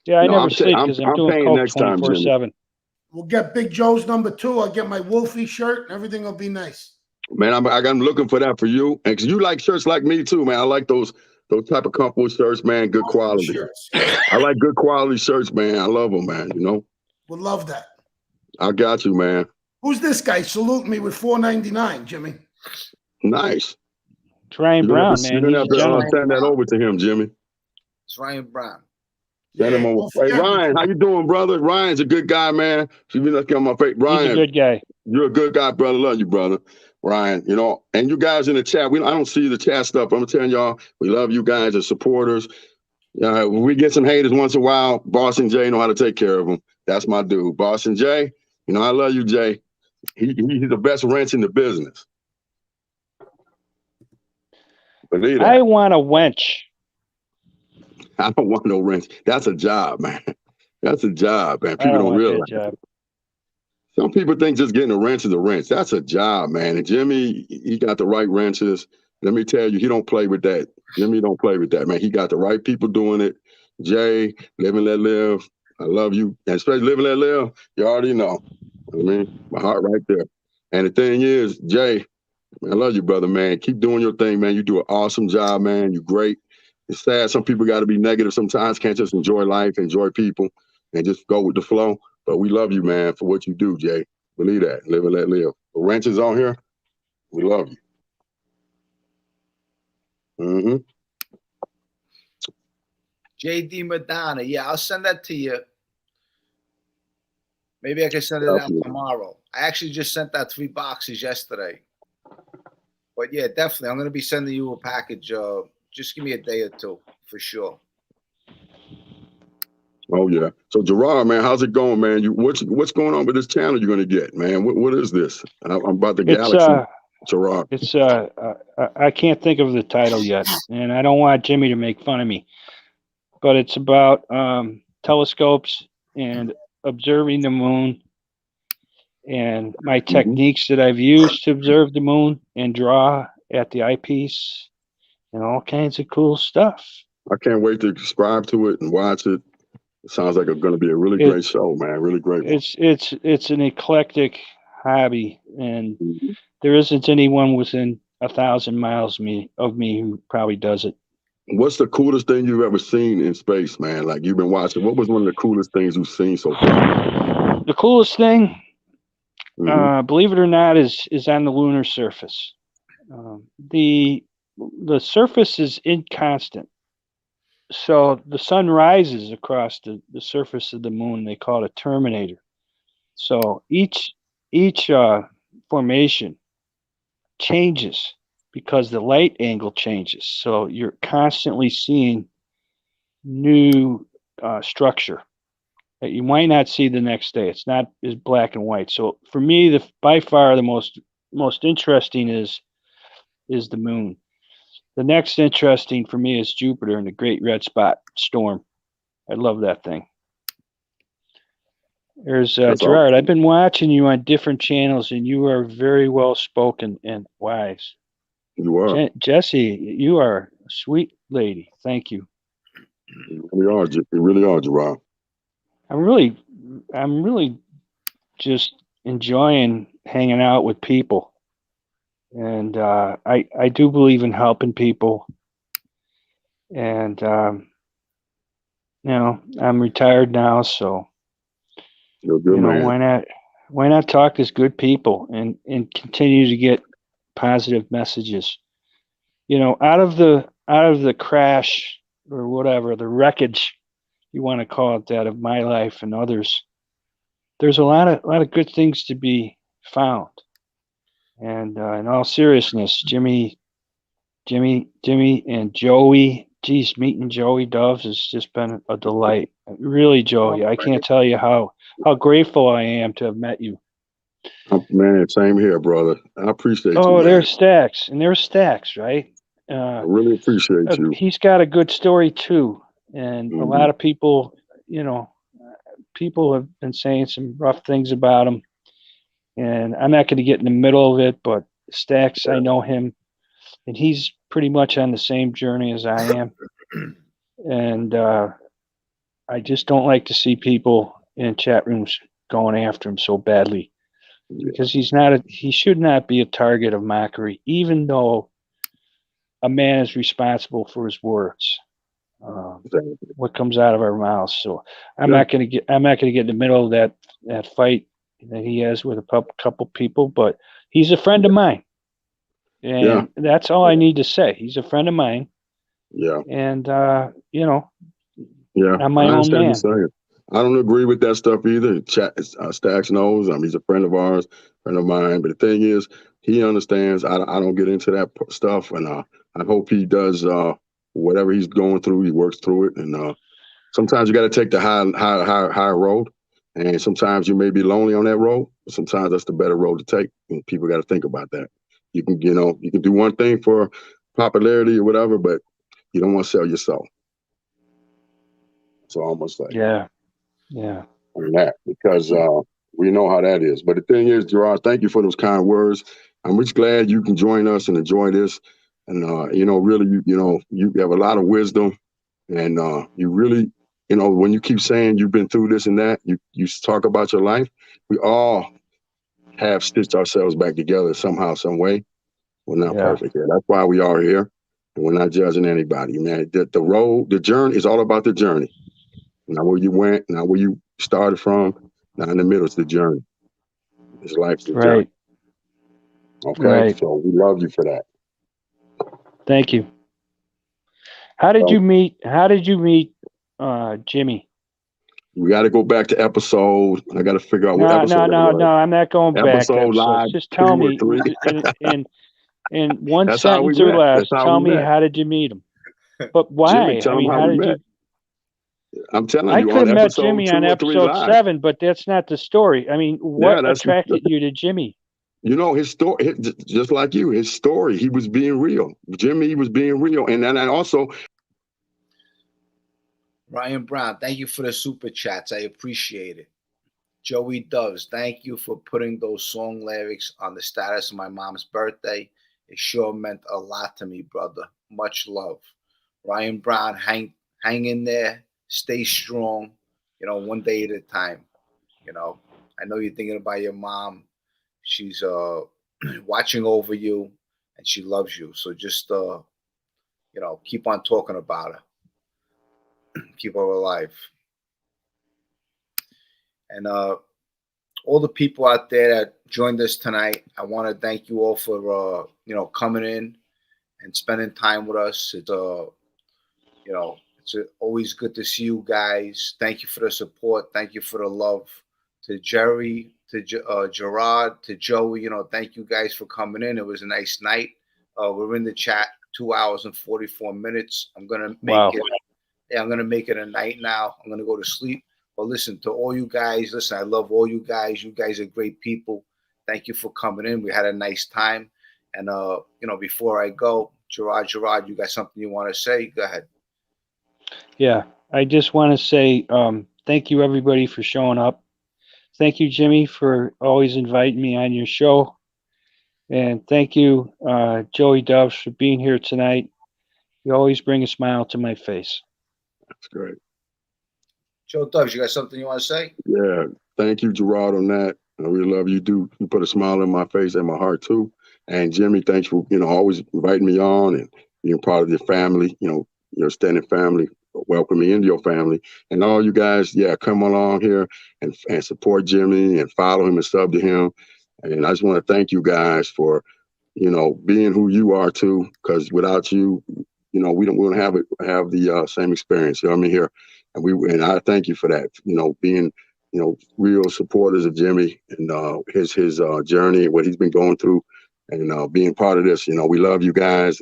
Yeah, I never sleep because I'm doing coke 24/7. We'll get Big Joe's number too. I'll get my Wolfie shirt. And everything will be nice. Man, I'm looking for that for you, and because you like shirts like me too, man. I like those type of comfortable shirts, man. Good quality. I like good quality shirts, man. I love them, man. Would love that. I got you, man. Who's this guy saluting me with $4.99, Jimmy? Nice. It's Ryan Brown, man. You're gonna have to send that over to him, Jimmy. It's Ryan Brown. Send him over. Hey, Ryan, how you doing, brother? Ryan's a good guy, man. She's been looking on my face. Ryan, he's a good guy. You're a good guy, brother. Love you, brother. Ryan, and you guys in the chat, I don't see the chat stuff. I'm telling y'all, we love you guys as supporters. We get some haters once in a while. Boss and Jay know how to take care of them. That's my dude. Boss and Jay, I love you, Jay. He's the best wrench in the business. Believe that. I want a wench. I don't want no wrench. That's a job, man. That's a job, man. People don't realize that. Some people think just getting a wrench is a wrench. That's a job, man. And Jimmy, he got the right wrenches. Let me tell you, he don't play with that. Jimmy don't play with that, man. He got the right people doing it. Jay, live and let live. I love you. And especially live and let live, you already know. My heart right there. And the thing is, Jay, I love you, brother, man. Keep doing your thing, man. You do an awesome job, man. You're great. It's sad some people got to be negative sometimes, can't just enjoy life, enjoy people, and just go with the flow. But we love you, man, for what you do, Jay. Believe that. Live and let live. The wrenches on here, we love you. Mm-hmm. JD Madonna. Yeah, I'll send that to you. Maybe I can send it out tomorrow. I actually just sent out 3 boxes yesterday. But yeah, definitely. I'm going to be sending you a package. Just give me a day or two for sure. Oh yeah. So Gerard, man, how's it going, man? What's going on with this channel you're gonna get, man? What is this? I'm about the Galaxy. Gerard. It's I can't think of the title yet, and I don't want Jimmy to make fun of me. But it's about telescopes and observing the moon, and my techniques that I've used to observe the moon and draw at the eyepiece, and all kinds of cool stuff. I can't wait to subscribe to it and watch it. It sounds like it's going to be a really great show, man. Really great one. It's an eclectic hobby, and there isn't anyone within 1,000 miles of me who probably does it. What's the coolest thing you've ever seen in space, man? Like you've been watching. What was one of the coolest things you've seen so far? the coolest thing, Mhm. believe it or not, is on the lunar surface. The surface is inconstant. So the sun rises across the surface of the moon. They call it a terminator. So each formation changes because the light angle changes. So you're constantly seeing new structure that you might not see the next day. It's not as black and white. So for me, by far the most interesting is the moon. The next interesting for me is Jupiter and the Great Red Spot Storm. I love that thing. There's That's Gerard. awesome. I've been watching you on different channels, and you are very well spoken and wise. You are. Jesse, you are a sweet lady. Thank you. You really are, Gerard. I'm really just enjoying hanging out with people, and I do believe in helping people. And I'm retired now, so You're a good man. why not talk as good people and continue to get positive messages. Out of the crash or whatever, the wreckage you want to call it, that of my life and others, there's a lot of good things to be found. And in all seriousness, Jimmy and Joey, geez, meeting Joey Doves has just been a delight. Really, Joey, I can't tell you how grateful I am to have met you. Man, same here, brother. I appreciate you, Oh, man. there's Stacks, right? I really appreciate you. He's got a good story too, and a lot of people, people have been saying some rough things about him, and I'm not going to get in the middle of it. But Stacks, I know him, and he's pretty much on the same journey as I am, and I just don't like to see people in chat rooms going after him so badly, because he should not be a target of mockery, even though a man is responsible for his words, what comes out of our mouths. So I'm not going to get in the middle of that fight that he has with a couple people, but he's a friend of mine, and that's all I need to say. He's a friend of mine. Yeah. And yeah, I'm my own man. I don't agree with that stuff either. Stacks knows. He's a friend of ours, friend of mine. But the thing is, he understands. I don't get into that stuff, and I hope he does whatever he's going through. He works through it, and sometimes you got to take the high road, and sometimes you may be lonely on that road. But sometimes that's the better road to take, and people got to think about that. You can do one thing for popularity or whatever, but you don't want to sell your soul. So I'm gonna say. Yeah. On that, because we know how that is. But the thing is, Gerard, thank you for those kind words. I'm just glad you can join us and enjoy this. And really, you have a lot of wisdom, and you really, when you keep saying you've been through this and that, you talk about your life. We all have stitched ourselves back together somehow, some way. We're not perfect here. That's why we are here, and we're not judging anybody, man. The journey is all about the journey. Not where you went, not where you started from, not in the middle. It's the journey. It's life's the journey. Okay, right. So we love you for that. Thank you. How did you meet Jimmy? We got to go back to episode. I got to figure out what episode. No. I'm not going back. Episode live. Just tell me in one sentence or less. Tell me, how did you meet him? But why? Jimmy, how did you? I'm telling you, I could have met episode Jimmy on 2 or 3 episode live. 7, but that's not the story. I mean, what attracted you to Jimmy? His story, just like you, his story, he was being real. Jimmy was being real. And then also, Ryan Brown, thank you for the super chats. I appreciate it. Joey Doves, thank you for putting those song lyrics on the status of my mom's birthday. It sure meant a lot to me, brother. Much love. Ryan Brown, hang in there. Stay strong. One day at a time. I know you're thinking about your mom. She's watching over you, and she loves you. So just keep on talking about her. Keep her alive. And all the people out there that joined us tonight, I want to thank you all for coming in and spending time with us. It's always good to see you guys. Thank you for the support. Thank you for the love. To Jerry, to Gerard, to Joey, thank you guys for coming in. It was a nice night. We're in the chat 2 hours and 44 minutes. I'm gonna make it. Yeah, I'm gonna make it a night now. I'm gonna go to sleep. But listen, to all you guys, listen, I love all you guys. You guys are great people. Thank you for coming in. We had a nice time. And before I go, Gerard, you got something you want to say? Go ahead. Yeah, I just want to say thank you everybody for showing up. Thank you, Jimmy, for always inviting me on your show. And thank you, Joey Doves, for being here tonight. You always bring a smile to my face. That's great. Joe Doves, you got something you want to say? Yeah, thank you, Gerard, on that. I really love you. You put a smile on my face and my heart, too. And Jimmy, thanks for, always inviting me on and being part of your family, your extended family. Welcome me into your family, and all you guys, come along here and support Jimmy and follow him and sub to him. And I just want to thank you guys for, being who you are too, because without you, we don't have the same experience. Here, and I thank you for that. Being real supporters of Jimmy and his journey and what he's been going through, and being part of this. We love you guys.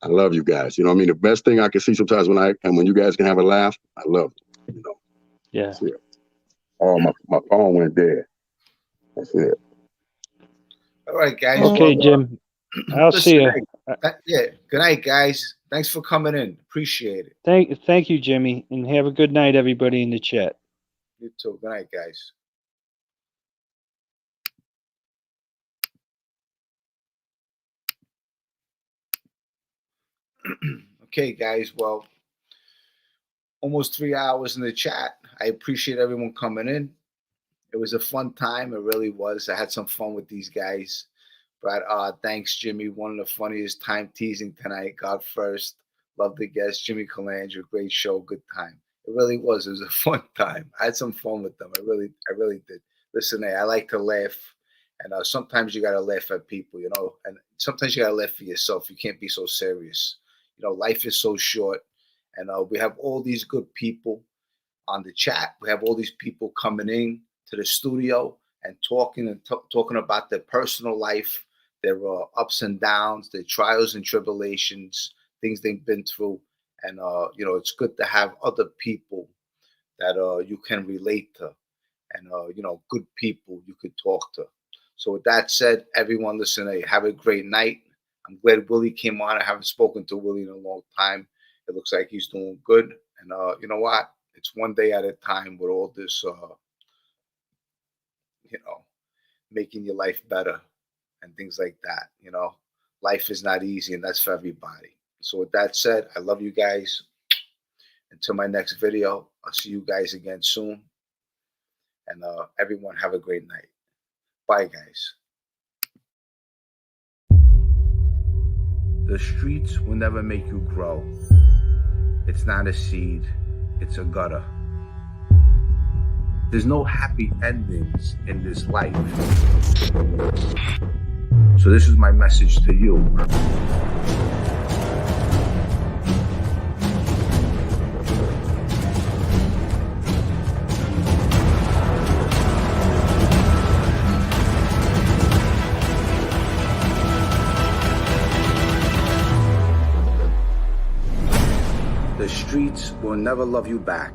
I love you guys. The best thing I can see sometimes when you guys can have a laugh, I love it. Yeah. That's it. Oh, my phone went dead. That's it. All right, guys. Okay, Jim. I'll see you. Yeah. Good night, guys. Thanks for coming in. Appreciate it. Thank you, Jimmy, and have a good night, everybody in the chat. You too. Good night, guys. Okay, guys. Well, almost 3 hours in the chat. I appreciate everyone coming in. It was a fun time. It really was. I had some fun with these guys. But thanks, Jimmy. One of the funniest time teasing tonight. God first. Love the guest. Jimmy Calandra. Great show. Good time. It really was. It was a fun time. I had some fun with them. I really did. Listen, I like to laugh. And sometimes you got to laugh at people, and sometimes you got to laugh for yourself. You can't be so serious. Life is so short. And we have all these good people on the chat. We have all these people coming in to the studio and talking about their personal life, their ups and downs, their trials and tribulations, things they've been through. And, it's good to have other people that you can relate to and, good people you could talk to. So with that said, everyone listen, have a great night. I'm glad Willie came on. I haven't spoken to Willie in a long time. It looks like he's doing good. And you know what? It's one day at a time with all this, making your life better and things like that. Life is not easy, and that's for everybody. So with that said, I love you guys. Until my next video, I'll see you guys again soon. And everyone have a great night. Bye, guys. The streets will never make you grow. It's not a seed, it's a gutter. There's no happy endings in this life. So this is my message to you. The streets will never love you back.